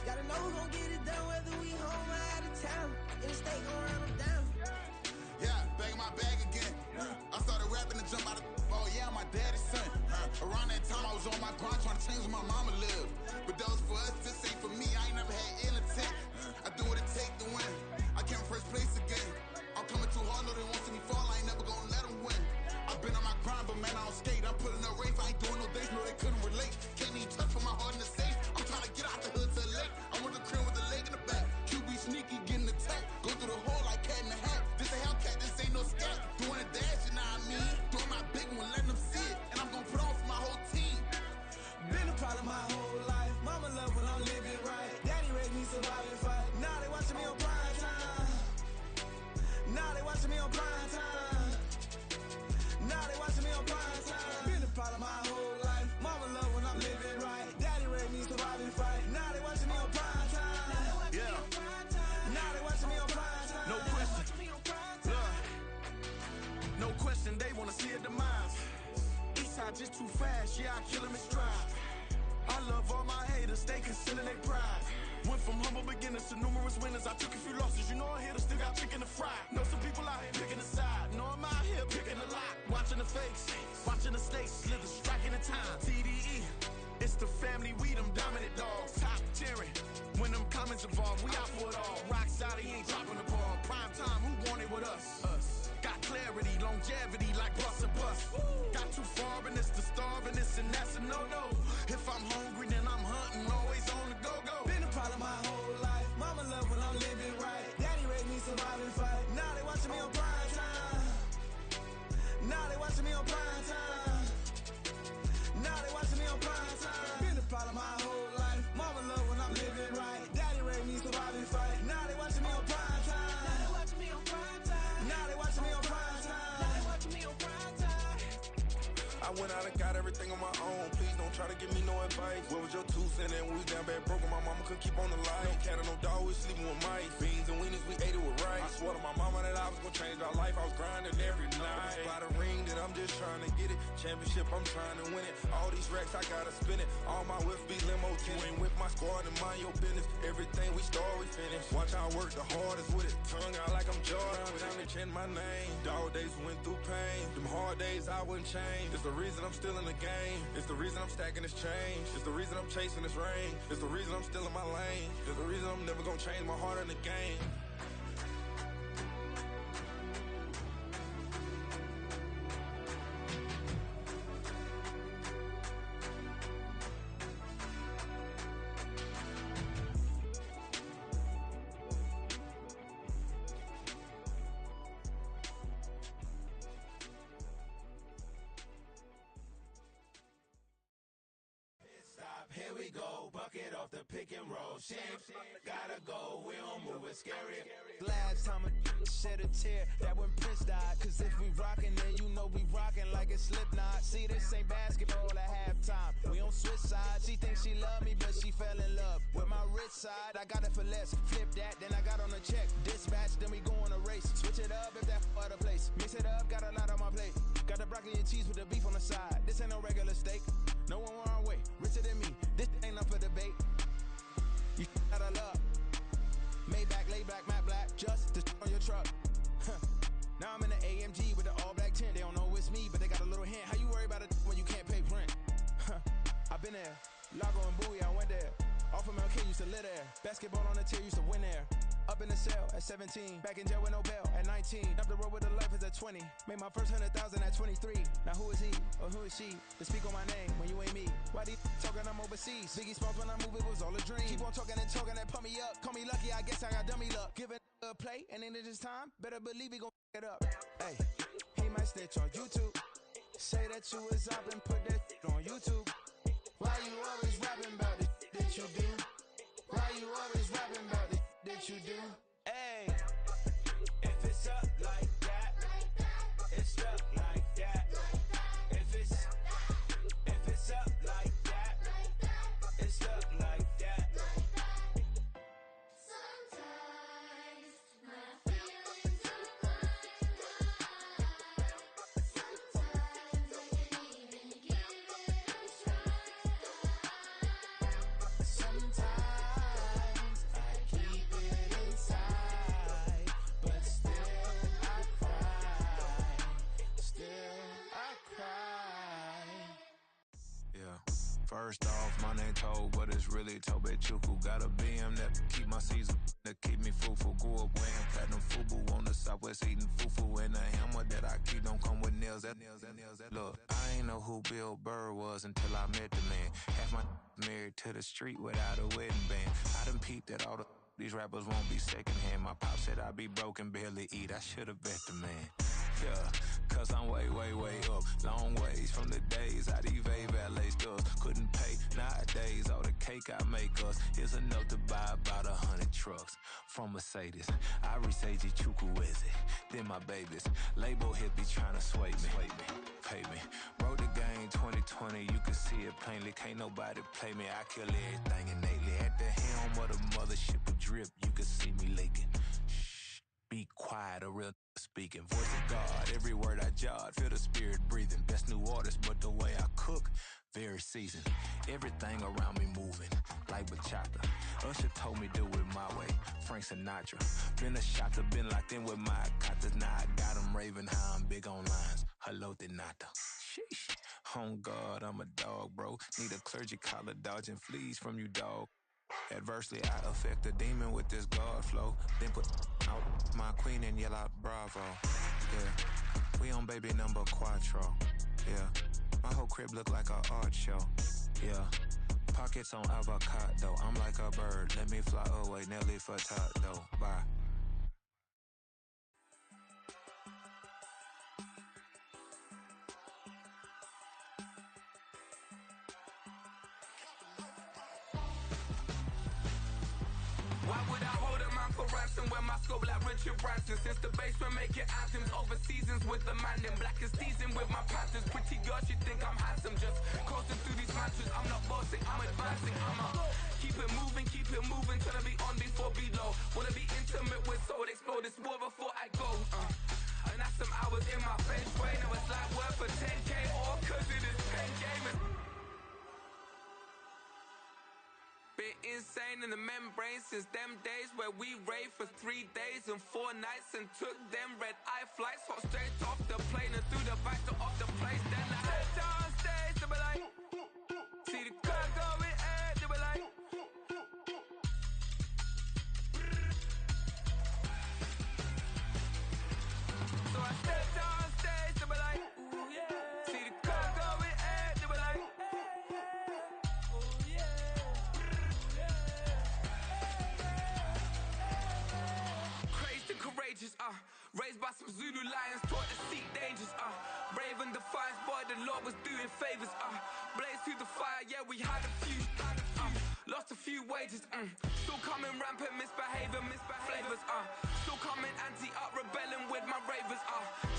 Gotta know who gon' get it done, whether we home or out of town. In the state gon' run them down. Yeah, back in my bag again. I started rapping and jump out of oh yeah, my daddy's son. Around that time I was on my grind trying to change where my mama lived. But that was for us, this ain't for me. I ain't never had ill intent. I do what it take to win. I came first place again. I'm coming too hard, no they won't see me fall. I ain't never gonna let them win. I've been on my grind, but man I don't skate. I'm putting up race, I ain't doing no days, no they couldn't relate. Can't even touch for my heart in the safe. I'm trying to get out the hood to the lake. I want the crib with the leg in the back. QB sneaky, getting attacked. Go through the hole like cat in the hat. This a Hellcat, this ain't no scat. Doing a dash, you know what I mean? Doing my big one, letting them see it. And I'm gonna put on for my whole team. Been a problem my whole life. Mama love when I'm living right. Daddy raised me survive and fight. Now they watching me on prime time. Now they watching me on prime time. Now they watching me on prime time. Been a problem my whole life. Mama love when I'm living right. Daddy raised me survive and fight. Now they watching me on prime time. Yeah. Now they watching me on prime time. No question. Look. No question, they wanna see a demise. Eastside just too fast, yeah, I kill them in stride. I love all my haters, they concealing their pride. Went from humble beginners to numerous winners. I took a few losses, you know I hit, still got chicken to fry. Know some people out here picking a side. Know I'm out here picking a lot. Watching the face, watching the stakes, slither, striking the time. TDE, it's the family, we them dominant dogs. Top tiering, when them comments involved, we out for it all. Rock solid, he ain't dropping the ball. Prime time, who want it with us? Us. Got clarity, longevity, like bus and bus. Got too far in this to starve in this, and that's a no-no. If I'm hungry, then I'm hunting, always on the go-go. Been a problem my whole life. Mama love when I'm living right. Daddy raised me survive and fight. Now they watching me on prime time. Now they watching me on prime time. Now they watching me on prime time. Been a problem my whole life. Mama love when I'm living right. Daddy raised me survive and fight. Now they watching me on prime time. Now they watching me on prime time. Now they watching me on prime time. Now they watching me on prime time. I went out and got everything on my own. Please don't try to give me no advice. What was your 2 cents and we was down bad broke and my mama couldn't keep on the light. No cat and no dog, we sleeping with mice. Beans and weenies, we ate it with rice. I swore to my mama that I was gonna change our life. I was grinding every night. By the ring that I'm just trying to get it. Championship, I'm trying to win it. All these racks, I gotta spin it. All my whips be limo. You ain't with my squad and mind your business. Everything we start, we finish. Watch I work the hardest with it. Tongue out like I'm Jordan. Time to change my name. Dog days went through pain. Them hard days I wouldn't change. It's the reason I'm still in the game. It's the reason I'm stacking this change. It's the reason I'm chasing this rain. It's the reason I'm still in my lane. It's the reason I'm never gonna change my heart in the game. Here we go, bucket off the pick and roll. Shit, gotta go, we don't move it scary. Last time a shed a tear, that when Prince died. Cause if we rockin', then you know we rockin' like a Slipknot. See, this ain't basketball at halftime. We on switch sides. She thinks she love me, but she fell in love with my rich side. I got it for less. Flip that, then I got on a check. Dispatch, then we go on a race. Switch it up if that other place. Mix it up, got a lot on my plate. Got the broccoli and cheese with the beef on the side. This ain't no regular steak. No one wrong way, richer than me. This ain't up for debate. You out of luck. Maybach, lay back, matte black, just to on your truck. Now I'm in the AMG with the all black tint. They don't know it's me, but they got a little hint. How you worry about it when you can't pay rent? I've been there. Lago and Bowie, I went there. Off of MLK, used to live there. Basketball on the tier, used to win there. Up in the cell at 17. Back in jail with no bail at 19. Up the road with the life is at 20. Made my first 100,000 at 23. Now who is he or who is she to speak on my name when you ain't me? Why these talking I'm overseas? Biggie Smalls when I move, it was all a dream. Keep on talking and talking and pump me up. Call me lucky, I guess I got dummy luck. Give it a play and then it's time. Better believe he gon' it up. Hey, he might snitch on YouTube. Say that you was up and put that on YouTube. Why you always rapping about it that you do? Why you always rapping about it that you do? First off, my name Toe, but it's really Tobe Chuku. Got a BM that keep my season, that keep me fruitful. Grew up wearing platinum FUBU on the Southwest eating fufu. And the hammer that I keep don't come with nails. Look, I ain't know who Bill Burr was until I met the man. Half my married to the street without a wedding band. I done peeped at all these rappers won't be secondhand. My pop said I'd be broken, barely eat. I should've bet the man. Yeah, cause I'm way, way, way up. Long ways from the days I evade valet stuff. Couldn't pay nowadays. All the cake I make us is enough to buy about 100 trucks. From Mercedes, I resage Chukwueze. Then my babies, label hit be trying to sway me. Pay me. Wrote the game 2020, you can see it plainly. Can't nobody play me. I kill everything innately. At the helm of the mothership with drip, you can see me leaking. Shh, be quiet, a real speaking. Voice of God, every word I jot, feel the spirit breathing. Best new artist, but the way I cook, very seasoned. Everything around me moving, like bachata. Usher told me do it my way, Frank Sinatra. Been a shotter, been locked in with my katas. Now I got them raving how I'm big on lines. Hello, Denata. Sheesh. On God, I'm a dog, bro. Need a clergy collar, dodging fleas from you, dog. Adversely, I affect the demon with this God flow. Then put out my queen and yell out bravo. Yeah, we on baby number quattro. Yeah, my whole crib look like a art show. Yeah, pockets on avocado. I'm like a bird, let me fly away. Nelly Furtado, bye. Why would I hold a man for ransom when my scope like Richard Branson? Since the basement making anthems over seasons with the man in black is teasing with my Panthers. Pretty girl, she think I'm handsome. Just coasting through these mantras. I'm not bossing, I'm advancing. I'ma keep it moving till I be on before below. Wanna be intimate with soul, explode this war before I go. And that's some hours in my bench way. Now it's like work for 10K or cause it is pen gaming. Been insane in the membrane since them days where we raved for 3 days and 4 nights and took them red eye flights. Hop straight off the plane and through the back door of the place. Then I head downstairs to be like, see the crowd going air to be like. So I step downstairs to be like, ooh yeah. See the crowd going air to be like, ooh yeah. Crazed and courageous, raised by some Zulu lions, taught to seek dangers, brave and defiant, boy, the Lord was doing favors, blaze through the fire, yeah, we had a few, lost a few wages, still coming rampant, misbehaving, flavors, still coming anti-up, rebelling with my ravers,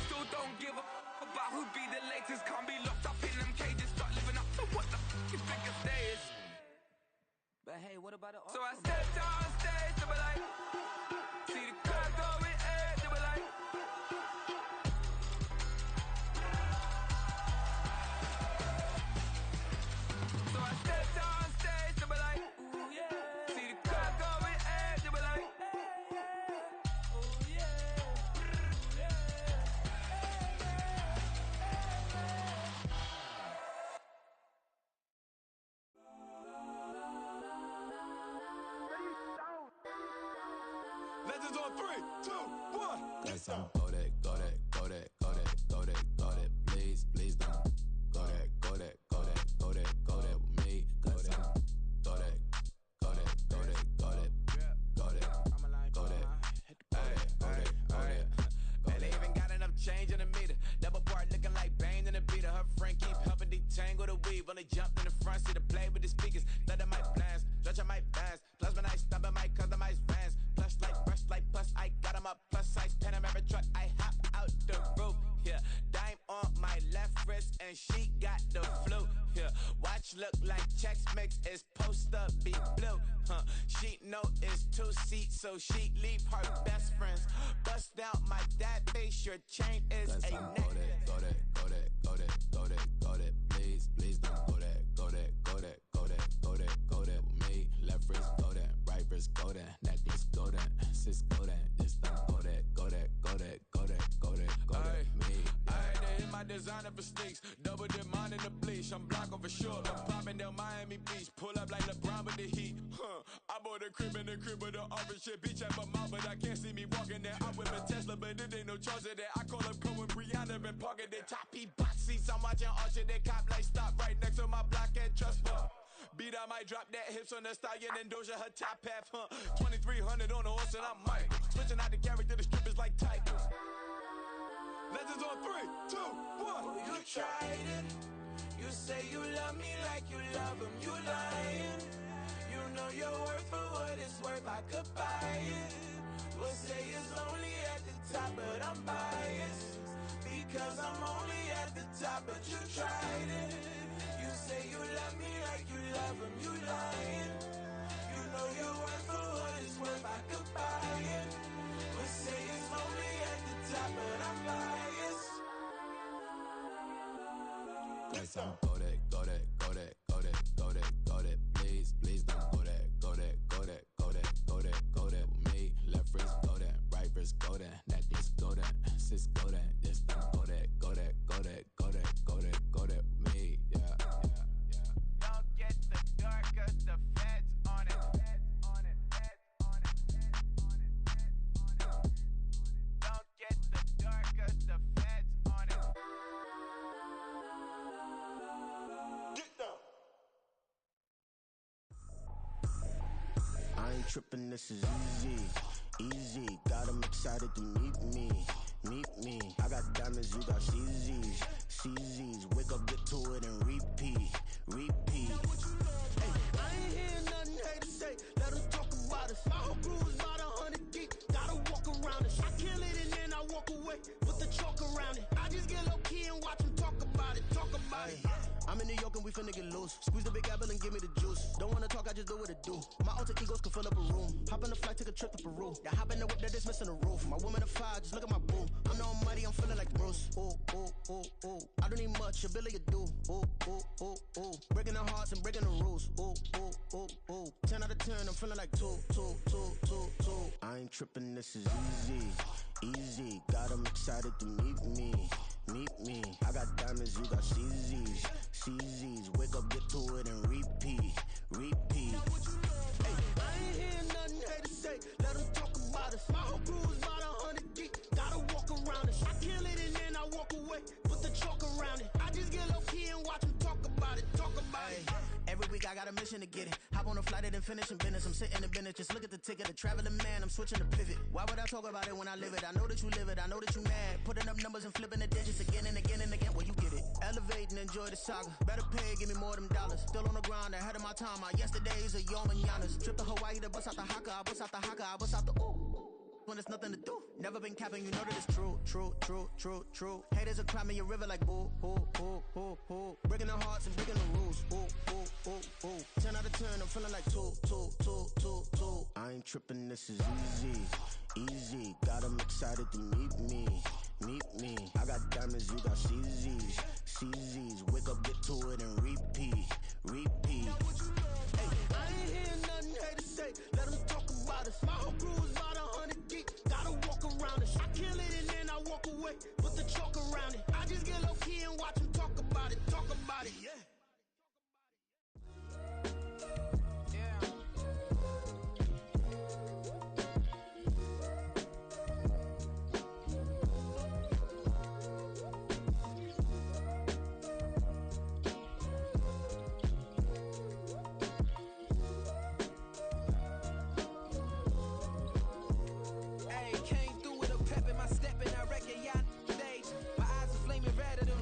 still don't give a about who be the latest, can't be locked up in them cages, start living up to what the you think a day is. But hey, what about the So I step downstairs to be like, see the crowd going air to be like. So I step downstairs to be like, ooh yeah. See the crowd going air to be like, ooh yeah. Legends on 3, 2, 1. Cause I'm go that, go that, go that, go that, go that, go that. Please, please don't go that, go that, go that, go that, go that with me. Cause I'm go that, go that, go that, go that, go that, go that, go that, go that. And they even got enough change in the meter. Double part looking like Bane in the beater. Her friend keep helping detangle the weave. Only jumped in the front seat to play with the speakers. Let them mic blast, stretch mic dance. Plus when I stop, I might customize vans. Plush like brush like plus, I got them up. Plus size Panamera truck, I hop out the roof. Yeah, dime on my left wrist and she got the flu. Yeah, watch look like Chex Mix is post up be blue. She know it's 2 seats, so she leave her best friends. Bust out my dad face, your chain is a neck. Go that, go that, go that, go that, go that. Please, please don't go that, go that, go that, go that, go that, go that with me. Left wrist go that, right wrist go that, necklace go that, sis go that. Just don't go that, go that, go that, go that, go that, go that with me. I had to hit my designer for sneaks, double dip mine in the bleach. I'm blocking for sure. I'm popping down Miami. with a crib and a crib with an office shit. Bitch at my mouth, but I can't see me walking there. I'm with a Tesla, but it ain't no charge of that. I call up Cohen, Brianna, and parking the top E box seats. I'm watching Archer, they cop like stop right next to my block at Trust Fund. Beat, I might drop that hips on the stallion and Doja her top half, 2300 on the horse and I'm Mike. Switching out the character, the strippers like Tigers. Legends on 3, 2, 1. You tried it. You say you love me like you love him. You lying. You know your worth for what it's worth. I could buy it. We'll say it's only at the top, but I'm biased because I'm only at the top. But you tried it. You say you love me like you love him. You lying. You know your worth for what it's worth. I could buy it. We'll say it's only at the top, but I'm biased. Guys, I'm go that, go that, go that, go that, go that, go that. Please, please don't go that, go that, go that, go that, go that, go that with me. Left wrist go that, right wrist go that, necklace go that, sis go that, this thing go that, go that, go that, go that, go that, go that with me. Yeah, yeah, yeah. Don't get the door 'cause the feds on it. Don't get the door 'cause the feds on it. Get down. I ain't tripping, this is easy, easy. Got 'em excited to meet me, meet me. I got diamonds, you got CZs, CZs. Wake up, get to it and repeat, repeat. Hey, I ain't hear nothing haters say, let 'em talk about us. My whole crew is about 100 deep, gotta walk around us. I kill it and then I walk away, put the chalk around it. I just get low key and watch 'em talk about it, talk about it. I'm in New York and we finna get loose. Squeeze the big apple and give me the juice. Don't wanna talk, I just do what it do. My alter egos can fill up a room. Hop on the flight, take a trip to Peru. Yeah, hop in the whip that is missing the roof. My woman a fire, just look at my boo. I'm the almighty, I'm feeling like Bruce. Ooh, ooh, ooh, ooh. I don't need much, your Billy you do. Ooh, ooh, ooh, ooh. Breaking the hearts and breaking the rules. Ooh, ooh, ooh, ooh. 10 out of 10, I'm feeling like 2, 2, 2, 2, 2. I ain't tripping, this is easy, easy. Got 'em excited to meet me, meet me. I got diamonds, you got CZs, CZs. Wake up, get to it and repeat, repeat. Hey, I ain't hear nothing haters say, let 'em talk about us. My whole crew is about 100 deep, gotta walk around us. I kill it and then I walk away, put the chalk around it. I just get low key and watch 'em talk about it, talk about it. Every week I got a mission to get it. Hop on a flight and then finish in business. I'm sitting in business, just look at the ticket. A traveling man, I'm switching to pivot. Why would I talk about it when I live it? I know that you live it, I know that you mad. Putting up numbers and flipping the digits again and again and again. Well, you get it. Elevate and enjoy the saga. Better pay, give me more of them dollars. Still on the grind, ahead of my time. My yesterdays are your mananas. Trip to Hawaii to bust out the haka. I bust out the haka, I bust out the ooh. When there's nothing to do. Never been capping, you know that it's true, true, true, true, true. Haters are climbing your river like boo, boo, boo, boo, boo. Breaking the hearts and breaking the rules. Ooh, ooh, ooh, ooh. 10 out of 10, I'm feeling like 2, 2, 2, 2, 2. I ain't tripping, this is easy, easy. Got 'em excited to meet me, meet me. I got diamonds, you got CZs, CZs. Wake up, get to it and repeat, repeat. Hey, I ain't hear nothing haters say, let 'em talk about us. My whole crew is about 100 deep, gotta walk around us. I kill it and then I walk away, put the chalk around it. I just get low key and watch 'em talk about it, talk about it, yeah.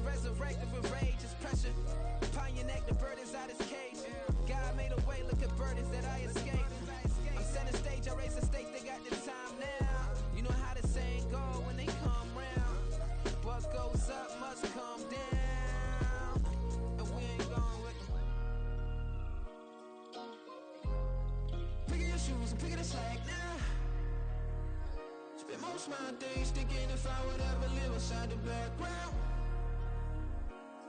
Resurrected with rage, it's pressure. Upon your neck, the bird is out his cage. God made a way, look at burdens that I escaped. I'm setting stage, I raise the stakes, they got the time now. You know how the saying go when they come round. What goes up must come down. And we ain't going with them. Picking your shoes and picking the slack now. Spend most of my days thinking if I would ever live inside the background.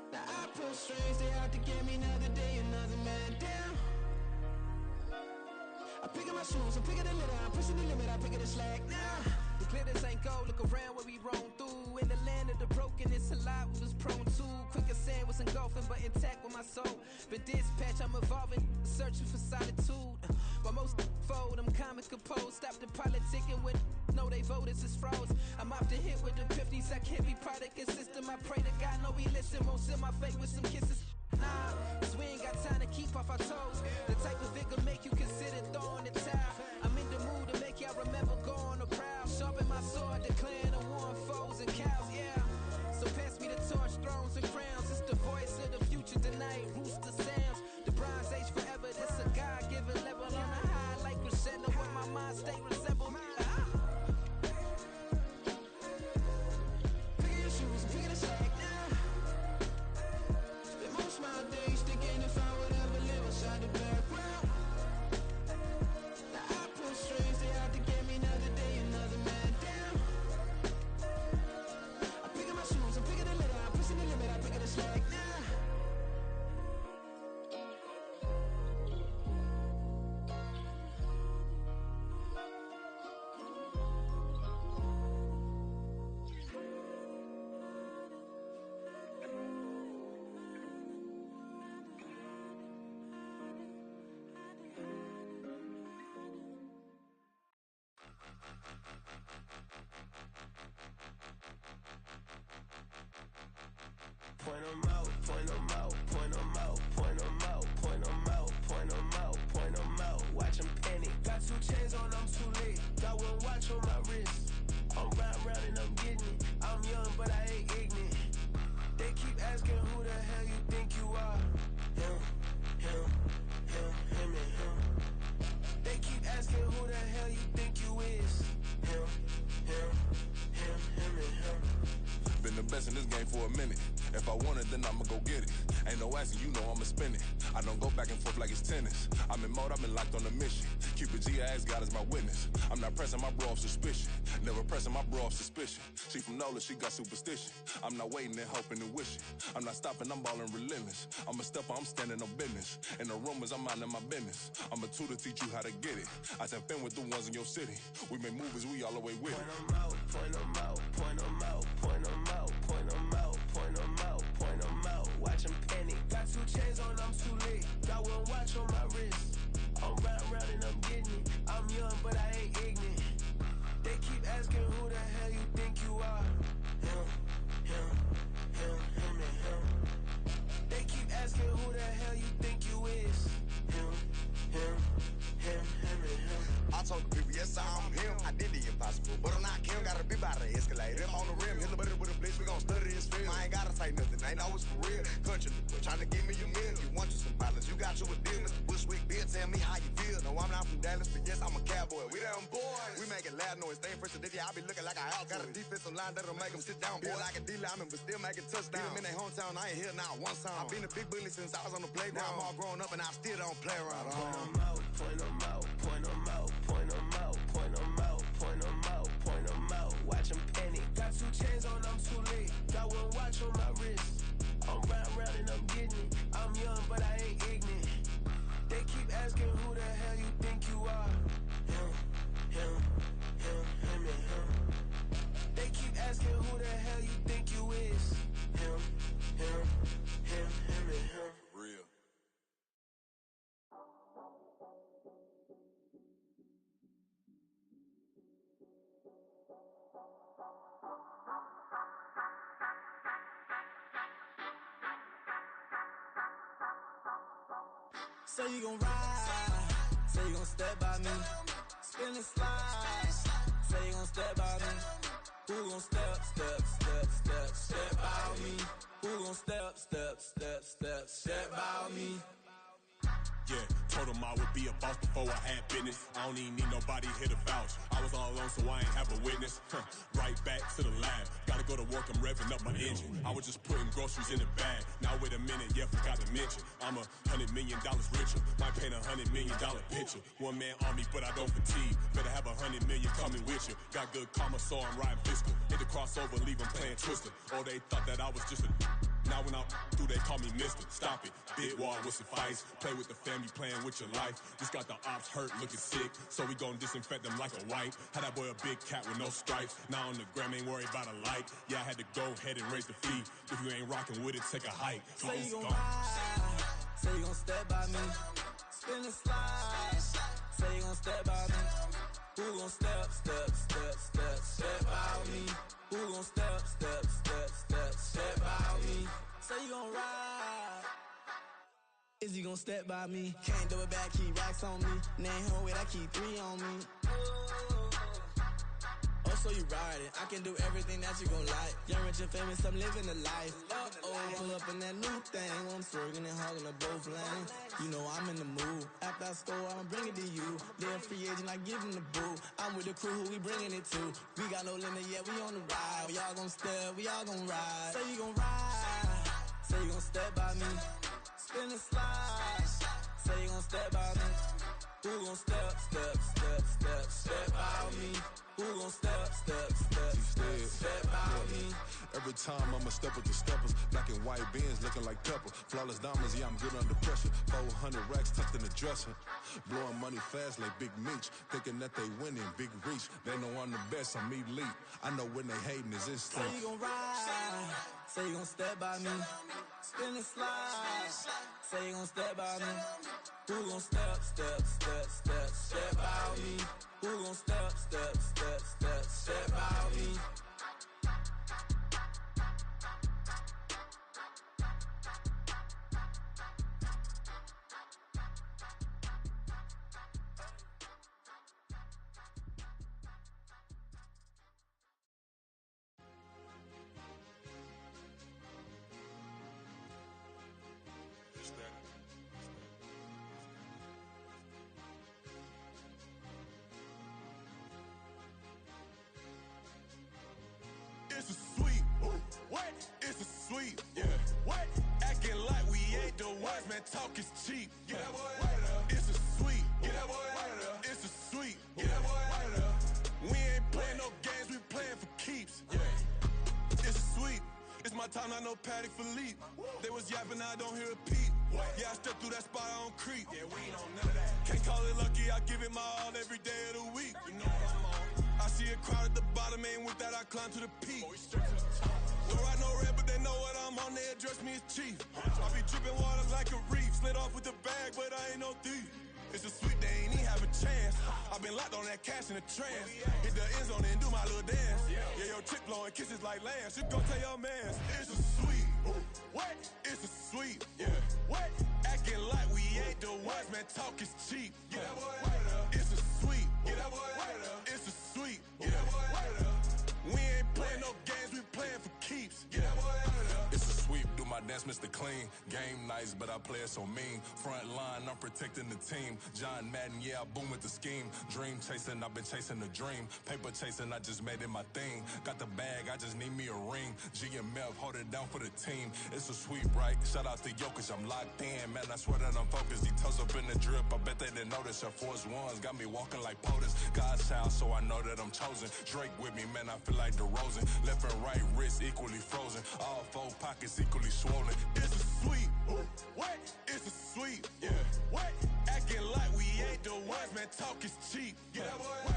Now I pull strings, they out to get me another day, another man down. I'm picking my shoes, I'm picking the litter, I'm pushing the limit, I'm picking the slack now. We clear this ain't go, look around where we roam through. in the land of the broken, it's a lot we was prone to. Quicker sand was engulfing, but intact with my soul. Been dispatched, I'm evolving, searching for solitude. While most fold, I'm comic composed. Stop the politicking when know they voters is froze. I'm off the hit with the 50s, I can't be product and system. I pray to God, know he listen, won't send my fate with some kisses. Nah, cause we ain't got time to keep off our toes. The type of vigor make you consider throwing the towel. I'm in the mood to make y'all remember going to proud. Sharpen my sword, declaring the war on foes and cows, yeah. So pass me the torch, thrones and crowns. It's the voice of the future tonight, rooster sounds. The Bronze Age forever, this a God-given level. On a high like crescendo, where my mind state resemble. Pick your shoes and pick the slack now. Spend most of my days thinking if I would ever live inside the background. Now I pull strings, they out to get me another day, another man down. I'm picking my shoes, I'm picking the litter, I'm pushing the limit, I'm picking the slack now. Point 'em out, point 'em out, point 'em out, point 'em out, point 'em out, point 'em out, point 'em out. Watch 'em panic. Got 2 chains on, I'm too late. Got 1 watch on my wrist. I'm round and I'm getting it. I'm young, but I ain't ignorant. They keep asking who the hell you think you are. Him, him, him, him and him. They keep asking who the hell you think you is. Him, him, him, him and him. Been the best in this game for a minute. If I want it, then I'ma go get it. Ain't no asking, you know I'ma spin it. I don't go back and forth like it's tennis. I'm in mode, I've been locked on a mission. Cupid G, I ask God as my witness. I'm not pressing my bro off suspicion. Never pressing my bro off suspicion. She from NOLA, she got superstition. I'm not waiting and hoping and wishing. I'm not stopping, I'm balling relentless. I'm a stepper, I'm standing on business. In the rumors, I'm minding my business. I'm a tutor, teach you how to get it. I tap in with the ones in your city. We make movies, we all the way with it. Point 'em out, point 'em out, point 'em out, point 'em out, point 'em out, point 'em out, point 'em out. Watch 'em panic. Got 2 chains on, I'm too late. Got 1 watch on my wrist. I'm round and I'm getting it. I'm young, but I ain't ignorant. They keep asking who the hell you think you are. Him, him, him, him and him. They keep asking who the hell you think you is. Him, him, him, him and him. I told the people, yes, I'm him. I did the impossible, but I'm not Kim. Gotta be by the escalator. If on the rim, hit the butter with a blitz, we gon' study this film. I ain't gotta say nothing, ain't always for real. Country, trying to give me a meal. You want you some problems, you got you a deal. Mr. Bushwick, Bill, tell me how you feel. No, I'm not from Dallas, but yes, I'm a cowboy. We them boys. We making loud noise, staying fresh to this, I be looking like a house. Got a defensive line that'll make them sit down. Feel like a D-lineman, but still making touchdowns. Beat them in their hometown, I ain't here now one time. I been a big bully since I was on the playground. Now I'm all grown up and I still don't play around. Point 'em out, point 'em out, point 'em out, point 'em out, point 'em out, point 'em out, point 'em out. Watch 'em panic. Got 2 chains on, I'm too late. Got 1 watch on my wrist. I'm round and I'm getting it. I'm young, but I ain't ignorant. They keep asking who the hell you think you are. Him, him, him, him and him. They keep asking who the hell you think you is. Him, him, him, him and him. Real. Say you gon' ride, say you gon' step by me, spin and slide, say you gon' step by me. Who gon' step by me? Who gon' step by me? Yeah, told him I would be a boss before I had business. I don't even need nobody here to vouch. I was all alone, so I ain't have a witness. Right back to the lab. Gotta go to work, I'm revving up my engine. I was just putting groceries in the bag. Now wait a minute, yeah, forgot to mention. I'm $100 million richer. Might paint $100 million picture. One man army, but I don't fatigue. Better have 100 million coming with you. Got good karma, so I'm riding fiscal. Hit the crossover, leave them playing Twister. Or they thought that I was just a Now when I'm through, they call me Mister. Stop it. Big wall with suffice. Play with the family, playing with your life. Just got the ops hurt, looking sick. So we gon' disinfect them like a wipe. Had that boy a big cat with no stripes. Now on the gram, ain't worried about a light. Yeah, I had to go ahead and raise the fee. If you ain't rocking with it, take a hike. Say you gon' ride. Say you gon' step by me. Spin and slide. Say you gon' step by me. Who gon' step by me? Who gon' step by me? Say you gon' ride. Is he gon' step by me? Can't do it back, keep racks on me. Name home with I keep 3 on me. Oh, so you riding. I can do everything that you gon' like. Young, rich, and famous, I'm living the life. Pull up in that new thing. I'm swerving and hogging up both lanes. You know I'm in the mood. After I score, I'ma bring it to you. They're a free agent, I give them the boo. I'm with the crew, who we bringing it to. We got no limit, yeah, we on the ride. We all gon' step, we all gon' ride. Say you gon' ride. Say you gon' step by me. Spin and slide. Say you gon' step by me. Who gon' step by me? Who gon' step by me? Every time I'ma step with the steppers. Black and white beans looking like pepper. Flawless diamonds, yeah, I'm good under pressure. 400 racks tucked in the dresser. Blowing money fast like Big Meech. Thinking that they winning, big reach. They know I'm the best, I'm elite. I know when they hating is instinct. Say you gon' ride. Say you gon' step by me. Spin and slide. Say you gon' step by me. Who gon' step by me? Who gon' step by me? It's a sweep. What? It's a sweep. Yeah. What? Acting like we ain't the ones, man. Talk is cheap. Get that boy out of there. It's a sweep. Get that boy out of there. It's a sweep. Get that boy out of there. We ain't playing no games, we playing for keeps. Yeah. It's a sweep. It's my time, I know Patty Philippe. They was yapping, I don't hear a peep. Yeah, I step through that spot, I don't creep. Yeah, we ain't on none of that. Can't call it lucky, I give it my all every day of the week. You know what I'm on. I see a crowd at the bottom, ain't with that, I climb to the peak. Don't ride no red, but they know what I'm on, they address me as chief. I be dripping water like a reef, slid off with the bag, but I ain't no thief. It's a sweet, they ain't even have a chance. I been locked on that cash in a trance. Hit the end zone and do my little dance. Yeah, your chick blowing kisses like Lance. You go tell your mans. It's a sweet. What? It's a sweet. Yeah. What? Acting like we ain't the ones, man. Talk is cheap. Get that boy out of there. It's a sweet. Get that boy out of there. It's a sweet. Get that boy out of there. We ain't playing no games, we playing for keeps. Get that boy out of there. It's a sweep, do my dance, Mr. Clean. Game nice, but I play it so mean. Front line, I'm protecting the team. John Madden, yeah, I boom with the scheme. Dream chasing, I've been chasing the dream. Paper chasing, I just made it my thing. Got the bag, I just need me a ring. GMF, hold it down for the team. It's a sweep, right? Shout out to Jokic, I'm locked in. Man, I swear that I'm focused. He toes up in the drip, I bet they didn't notice. Air Force Ones got me walking like POTUS. God's child, so I know that I'm chosen. Drake with me, man, I feel like DeRozan. Left and right wrist equally frozen. All 4 pockets equally swollen. It's a sweep. What? It's a sweep. Yeah. What? Acting like we ain't the ones, man. Talk is cheap. Get that boy out of